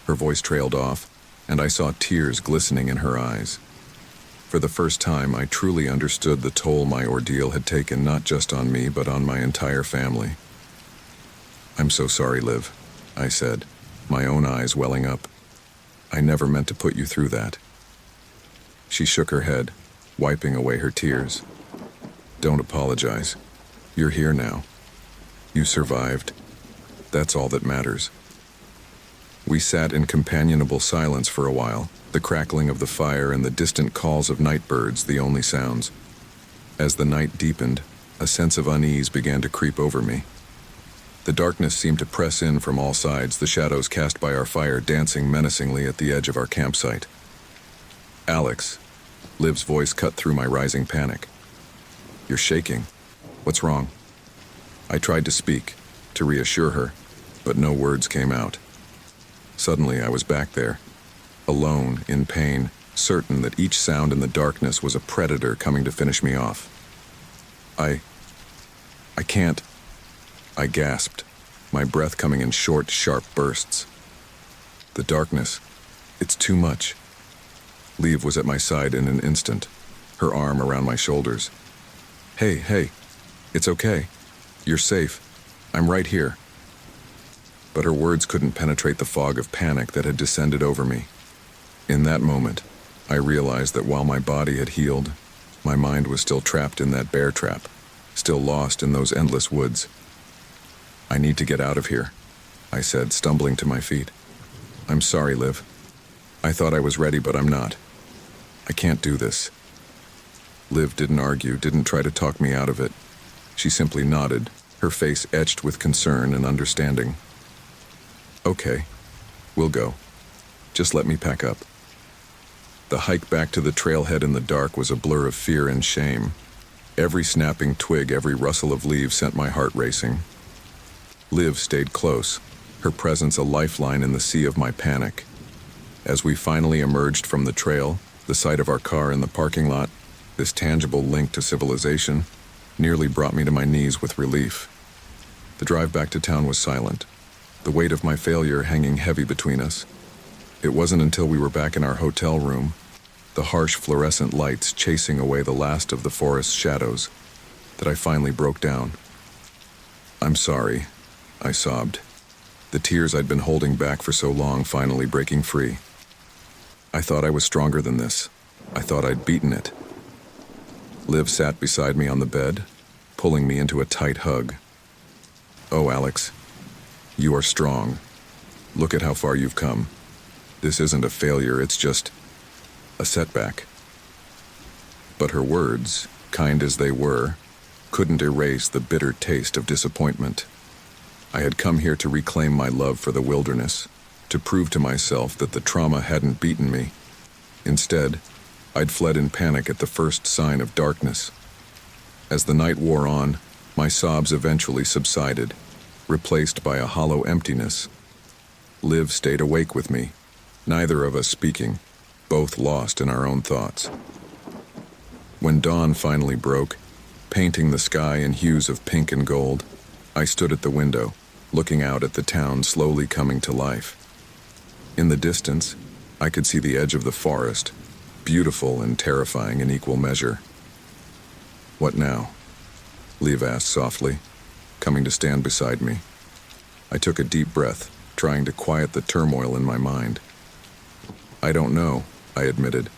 Her voice trailed off, and I saw tears glistening in her eyes. For the first time, I truly understood the toll my ordeal had taken not just on me, but on my entire family. "I'm so sorry, Liv," I said, my own eyes welling up. "I never meant to put you through that." She shook her head, wiping away her tears. "Don't apologize. You're here now. You survived. That's all that matters." We sat in companionable silence for a while, the crackling of the fire and the distant calls of night birds the only sounds. As the night deepened, a sense of unease began to creep over me. The darkness seemed to press in from all sides, the shadows cast by our fire dancing menacingly at the edge of our campsite. "Alex," Liv's voice cut through my rising panic. "You're shaking. What's wrong?" I tried to speak, to reassure her, but no words came out. Suddenly I was back there, alone, in pain, certain that each sound in the darkness was a predator coming to finish me off. I can't," I gasped, my breath coming in short, sharp bursts. "The darkness, it's too much." Liv was at my side in an instant, her arm around my shoulders. Hey, it's okay. You're safe. I'm right here." But her words couldn't penetrate the fog of panic that had descended over me. In that moment, I realized that while my body had healed, my mind was still trapped in that bear trap, still lost in those endless woods. "I need to get out of here," I said, stumbling to my feet. "I'm sorry, Liv. I thought I was ready, but I'm not. I can't do this." Liv didn't argue, didn't try to talk me out of it. She simply nodded, her face etched with concern and understanding. "Okay, we'll go. Just let me pack up." The hike back to the trailhead in the dark was a blur of fear and shame. Every snapping twig, every rustle of leaves sent my heart racing. Liv stayed close, her presence a lifeline in the sea of my panic. As we finally emerged from the trail, the sight of our car in the parking lot, this tangible link to civilization, nearly brought me to my knees with relief. The drive back to town was silent, the weight of my failure hanging heavy between us. It wasn't until we were back in our hotel room, the harsh fluorescent lights chasing away the last of the forest's shadows, that I finally broke down. "I'm sorry," I sobbed, the tears I'd been holding back for so long finally breaking free. "I thought I was stronger than this. I thought I'd beaten it." Liv sat beside me on the bed, pulling me into a tight hug. "Oh, Alex, you are strong. Look at how far you've come. This isn't a failure, it's just a setback." But her words, kind as they were, couldn't erase the bitter taste of disappointment. I had come here to reclaim my love for the wilderness, to prove to myself that the trauma hadn't beaten me. Instead, I'd fled in panic at the first sign of darkness. As the night wore on, my sobs eventually subsided, replaced by a hollow emptiness. Liv stayed awake with me, neither of us speaking, both lost in our own thoughts. When dawn finally broke, painting the sky in hues of pink and gold, I stood at the window, looking out at the town slowly coming to life. In the distance, I could see the edge of the forest, beautiful and terrifying in equal measure. "What now?" Liv asked softly, coming to stand beside me. I took a deep breath, trying to quiet the turmoil in my mind. I don't know, I admitted.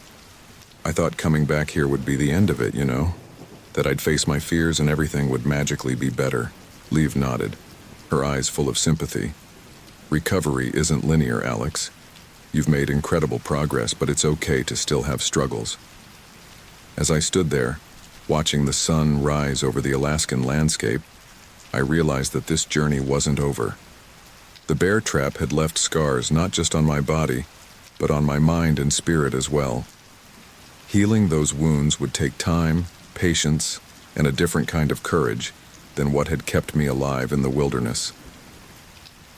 I thought coming back here would be the end of it, you know? That I'd face my fears and everything would magically be better. Liv nodded, her eyes full of sympathy. Recovery isn't linear, Alex. You've made incredible progress, but it's okay to still have struggles. As I stood there, watching the sun rise over the Alaskan landscape, I realized that this journey wasn't over. The bear trap had left scars not just on my body, but on my mind and spirit as well. Healing those wounds would take time, patience, and a different kind of courage than what had kept me alive in the wilderness.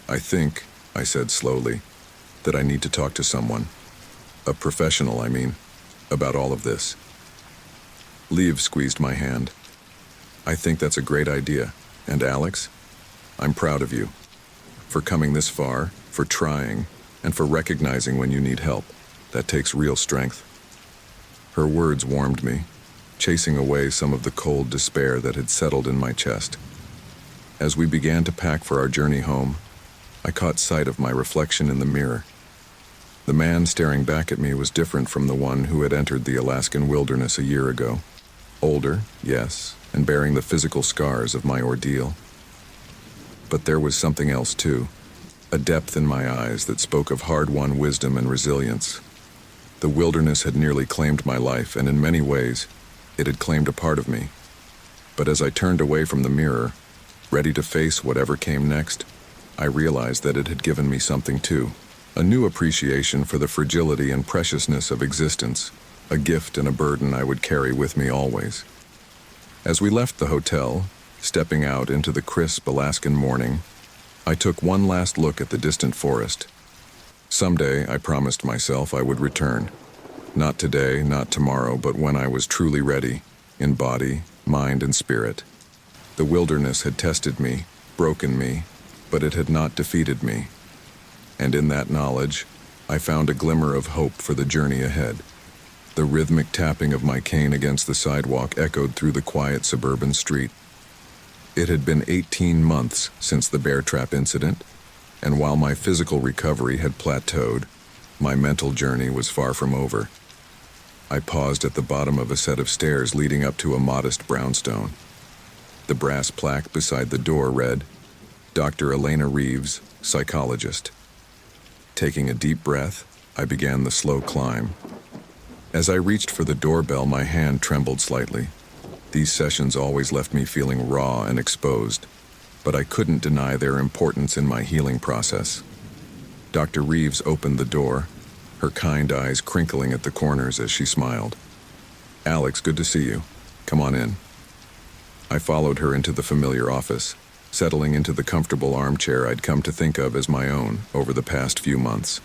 I think, I said slowly, that I need to talk to someone. A professional, I mean, about all of this. Liv squeezed my hand. I think that's a great idea. And Alex, I'm proud of you. For coming this far, for trying, and for recognizing when you need help. That takes real strength. Her words warmed me, chasing away some of the cold despair that had settled in my chest. As we began to pack for our journey home, I caught sight of my reflection in the mirror. The man staring back at me was different from the one who had entered the Alaskan wilderness a year ago. Older, yes, and bearing the physical scars of my ordeal. But there was something else too, a depth in my eyes that spoke of hard-won wisdom and resilience. The wilderness had nearly claimed my life, and in many ways, it had claimed a part of me. But as I turned away from the mirror, ready to face whatever came next, I realized that it had given me something too, a new appreciation for the fragility and preciousness of existence, a gift and a burden I would carry with me always. As we left the hotel, stepping out into the crisp Alaskan morning, I took one last look at the distant forest. Someday, I promised myself I would return. Not today, not tomorrow, but when I was truly ready, in body, mind, and spirit. The wilderness had tested me, broken me, but it had not defeated me. And in that knowledge, I found a glimmer of hope for the journey ahead. The rhythmic tapping of my cane against the sidewalk echoed through the quiet suburban street. It had been 18 months since the bear trap incident, and while my physical recovery had plateaued, my mental journey was far from over. I paused at the bottom of a set of stairs leading up to a modest brownstone. The brass plaque beside the door read, Dr. Elena Reeves, Psychologist. Taking a deep breath, I began the slow climb. As I reached for the doorbell, my hand trembled slightly. These sessions always left me feeling raw and exposed, but I couldn't deny their importance in my healing process. Dr. Reeves opened the door, her kind eyes crinkling at the corners as she smiled. Alex, good to see you. Come on in. I followed her into the familiar office, settling into the comfortable armchair I'd come to think of as my own over the past few months.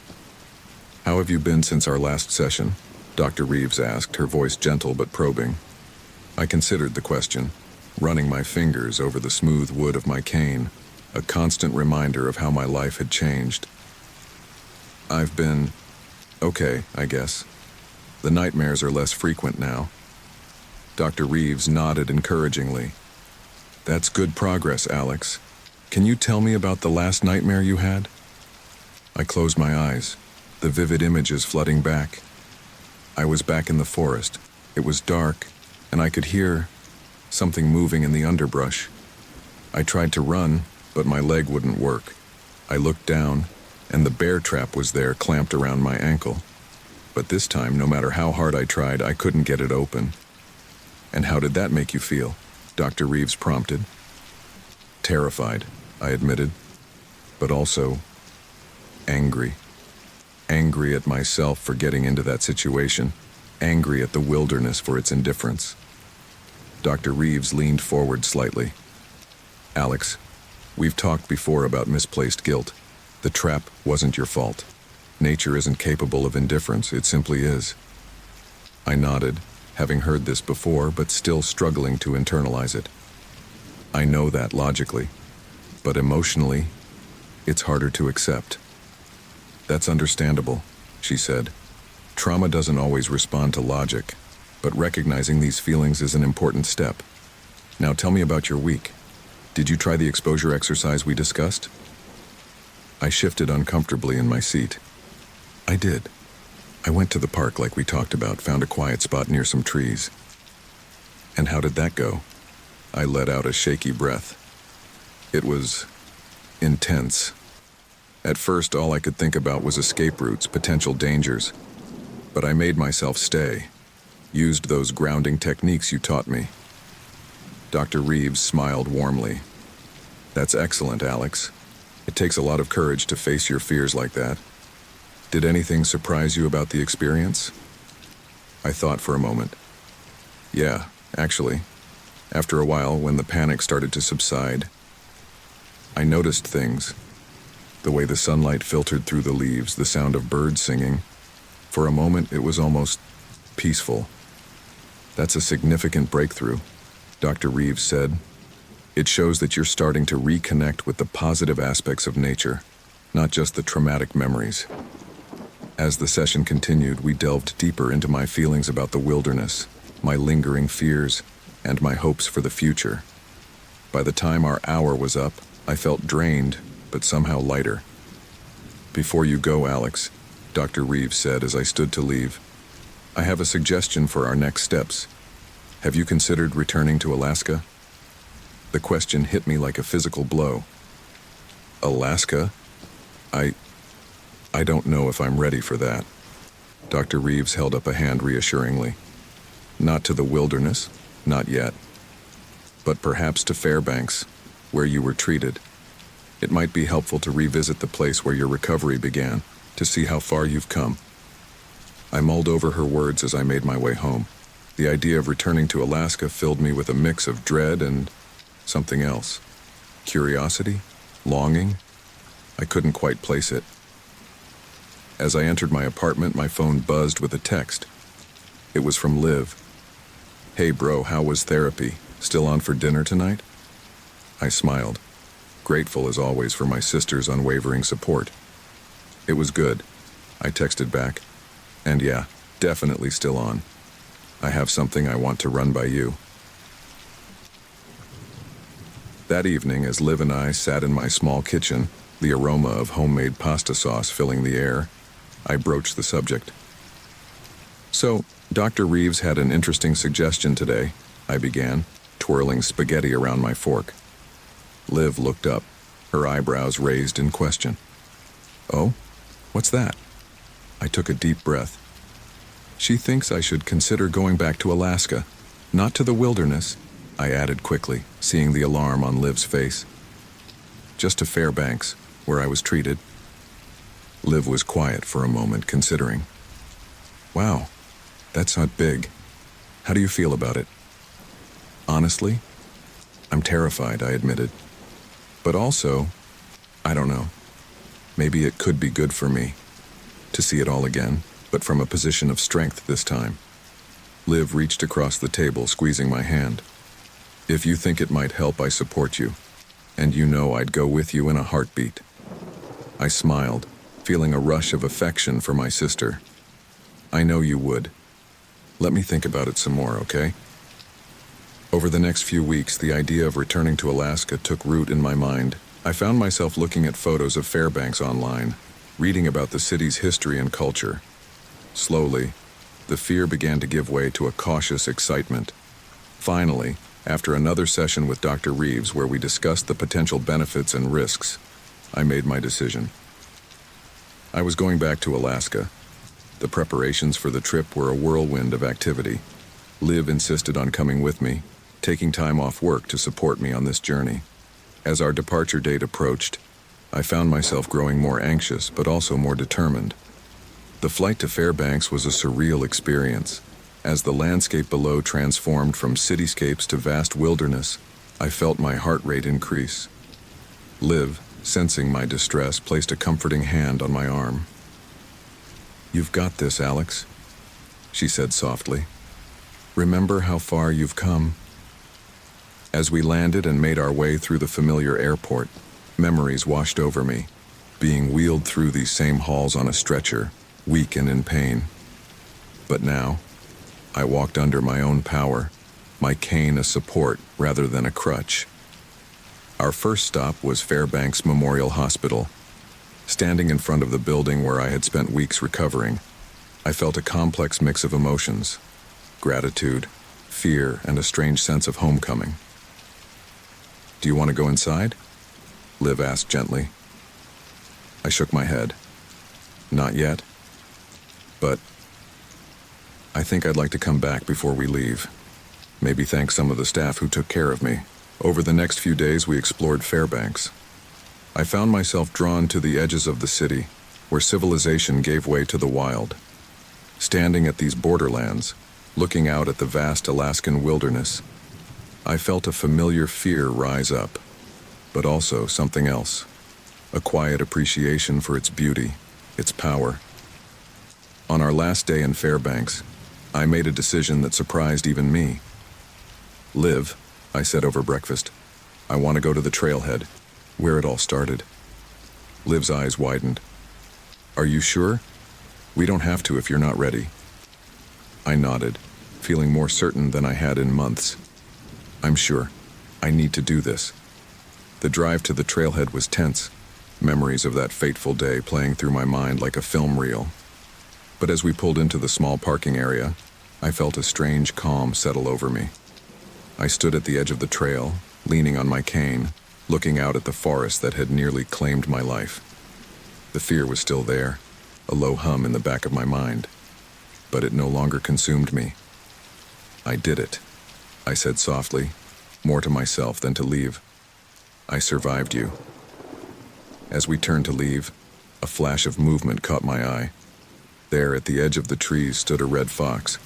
How have you been since our last session? Dr. Reeves asked, her voice gentle but probing. I considered the question, running my fingers over the smooth wood of my cane, a constant reminder of how my life had changed. I've been okay, I guess. The nightmares are less frequent now. Dr. Reeves nodded encouragingly. That's good progress, Alex. Can you tell me about the last nightmare you had? I closed my eyes, the vivid images flooding back. I was back in the forest. It was dark, and I could hear something moving in the underbrush. I tried to run, but my leg wouldn't work. I looked down, and the bear trap was there, clamped around my ankle. But this time, no matter how hard I tried, I couldn't get it open. And how did that make you feel? Dr. Reeves prompted. Terrified, I admitted, but also angry. Angry at myself for getting into that situation, angry at the wilderness for its indifference. Dr. Reeves leaned forward slightly. Alex, we've talked before about misplaced guilt. The trap wasn't your fault. Nature isn't capable of indifference, it simply is. I nodded, having heard this before, but still struggling to internalize it. I know that logically, but emotionally, it's harder to accept. That's understandable, she said. Trauma doesn't always respond to logic, but recognizing these feelings is an important step. Now tell me about your week. Did you try the exposure exercise we discussed? I shifted uncomfortably in my seat. I did. I went to the park like we talked about, found a quiet spot near some trees. And how did that go? I let out a shaky breath. It was intense. At first, all I could think about was escape routes, potential dangers. But I made myself stay, used those grounding techniques you taught me. Dr. Reeves smiled warmly. That's excellent, Alex. It takes a lot of courage to face your fears like that. Did anything surprise you about the experience? I thought for a moment. Yeah, actually. After a while, when the panic started to subside, I noticed things. The way the sunlight filtered through the leaves, the sound of birds singing. For a moment, it was almost peaceful. That's a significant breakthrough, Dr. Reeves said. It shows that you're starting to reconnect with the positive aspects of nature, not just the traumatic memories. As the session continued, we delved deeper into my feelings about the wilderness, my lingering fears, and my hopes for the future. By the time our hour was up, I felt drained, but somehow lighter. Before you go, Alex, Dr. Reeves said as I stood to leave, I have a suggestion for our next steps. Have you considered returning to Alaska? The question hit me like a physical blow. Alaska? I don't know if I'm ready for that. Dr. Reeves held up a hand reassuringly. Not to the wilderness, not yet. But perhaps to Fairbanks, where you were treated. It might be helpful to revisit the place where your recovery began, to see how far you've come. I mulled over her words as I made my way home. The idea of returning to Alaska filled me with a mix of dread and something else. Curiosity? Longing? I couldn't quite place it. As I entered my apartment, my phone buzzed with a text. It was from Liv. Hey bro, how was therapy? Still on for dinner tonight? I smiled, grateful as always for my sister's unwavering support. It was good, I texted back. And yeah, definitely still on. I have something I want to run by you. That evening, as Liv and I sat in my small kitchen, the aroma of homemade pasta sauce filling the air, I broached the subject. So, Dr. Reeves had an interesting suggestion today, I began, twirling spaghetti around my fork. Liv looked up, her eyebrows raised in question. Oh? What's that? I took a deep breath. She thinks I should consider going back to Alaska, not to the wilderness, I added quickly, seeing the alarm on Liv's face. Just to Fairbanks, where I was treated. Liv was quiet for a moment, considering. Wow, that's not big. How do you feel about it? Honestly, I'm terrified, I admitted. But also, I don't know. Maybe it could be good for me to see it all again, but from a position of strength this time. Liv reached across the table, squeezing my hand. If you think it might help, I support you. And you know I'd go with you in a heartbeat. I smiled, feeling a rush of affection for my sister. I know you would. Let me think about it some more, okay? Over the next few weeks, the idea of returning to Alaska took root in my mind. I found myself looking at photos of Fairbanks online, reading about the city's history and culture. Slowly, the fear began to give way to a cautious excitement. Finally, after another session with Dr. Reeves where we discussed the potential benefits and risks, I made my decision. I was going back to Alaska. The preparations for the trip were a whirlwind of activity. Liv insisted on coming with me, taking time off work to support me on this journey. As our departure date approached, I found myself growing more anxious but also more determined. The flight to Fairbanks was a surreal experience. As the landscape below transformed from cityscapes to vast wilderness, I felt my heart rate increase. Liv, sensing my distress, placed a comforting hand on my arm. You've got this, Alex, she said softly. Remember how far you've come. As we landed and made our way through the familiar airport, memories washed over me, being wheeled through these same halls on a stretcher, weak and in pain. But now, I walked under my own power, my cane a support rather than a crutch. Our first stop was Fairbanks Memorial Hospital. Standing in front of the building where I had spent weeks recovering, I felt a complex mix of emotions: gratitude, fear, and a strange sense of homecoming. "Do you want to go inside?" Liv asked gently. I shook my head. "Not yet. But I think I'd like to come back before we leave. Maybe thank some of the staff who took care of me." Over the next few days, we explored Fairbanks. I found myself drawn to the edges of the city, where civilization gave way to the wild. Standing at these borderlands, looking out at the vast Alaskan wilderness, I felt a familiar fear rise up, but also something else, a quiet appreciation for its beauty, its power. On our last day in Fairbanks, I made a decision that surprised even me. "Liv," I said over breakfast, "I want to go to the trailhead, where it all started." Liv's eyes widened. "Are you sure? We don't have to if you're not ready." I nodded, feeling more certain than I had in months. "I'm sure. I need to do this." The drive to the trailhead was tense, memories of that fateful day playing through my mind like a film reel. But as we pulled into the small parking area, I felt a strange calm settle over me. I stood at the edge of the trail, leaning on my cane, looking out at the forest that had nearly claimed my life. The fear was still there, a low hum in the back of my mind, but it no longer consumed me. "I did it," I said softly, more to myself than to leave. "I survived you." As we turned to leave, a flash of movement caught my eye. There at the edge of the trees stood a red fox.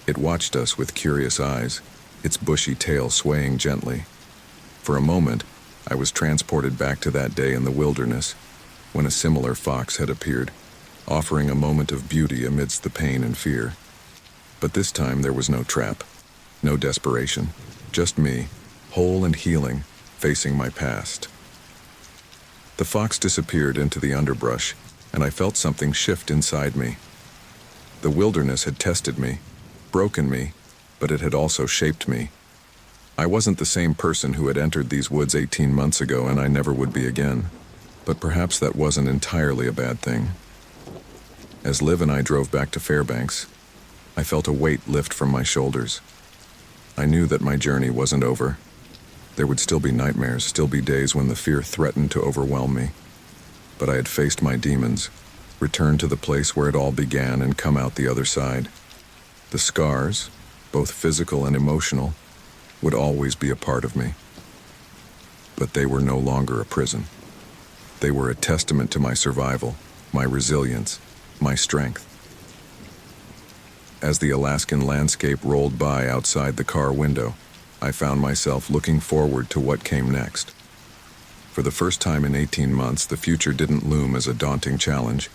It watched us with curious eyes, its bushy tail swaying gently. For a moment, I was transported back to that day in the wilderness, when a similar fox had appeared, offering a moment of beauty amidst the pain and fear. But this time there was no trap, no desperation, just me, whole and healing, facing my past. The fox disappeared into the underbrush, and I felt something shift inside me. The wilderness had tested me, broken me, but it had also shaped me. I wasn't the same person who had entered these woods 18 months ago, and I never would be again. But perhaps that wasn't entirely a bad thing. As Liv and I drove back to Fairbanks, I felt a weight lift from my shoulders. I knew that my journey wasn't over. There would still be nightmares, still be days when the fear threatened to overwhelm me. But I had faced my demons, returned to the place where it all began, and come out the other side. The scars, both physical and emotional, would always be a part of me. But they were no longer a prison. They were a testament to my survival, my resilience, my strength. As the Alaskan landscape rolled by outside the car window, I found myself looking forward to what came next. For the first time in 18 months, the future didn't loom as a daunting challenge,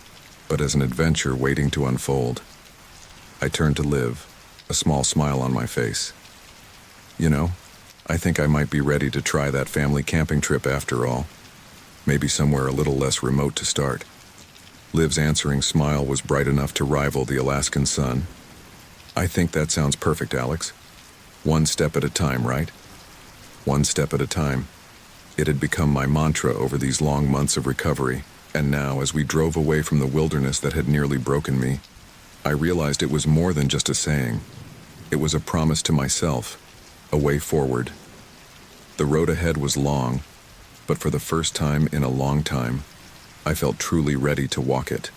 but as an adventure waiting to unfold. I turned to Liv, a small smile on my face. "You know, I think I might be ready to try that family camping trip after all. Maybe somewhere a little less remote to start." Liv's answering smile was bright enough to rival the Alaskan sun. "I think that sounds perfect, Alex. One step at a time, right? One step at a time." It had become my mantra over these long months of recovery, and now, as we drove away from the wilderness that had nearly broken me, I realized it was more than just a saying. It was a promise to myself, a way forward. The road ahead was long, but for the first time in a long time, I felt truly ready to walk it.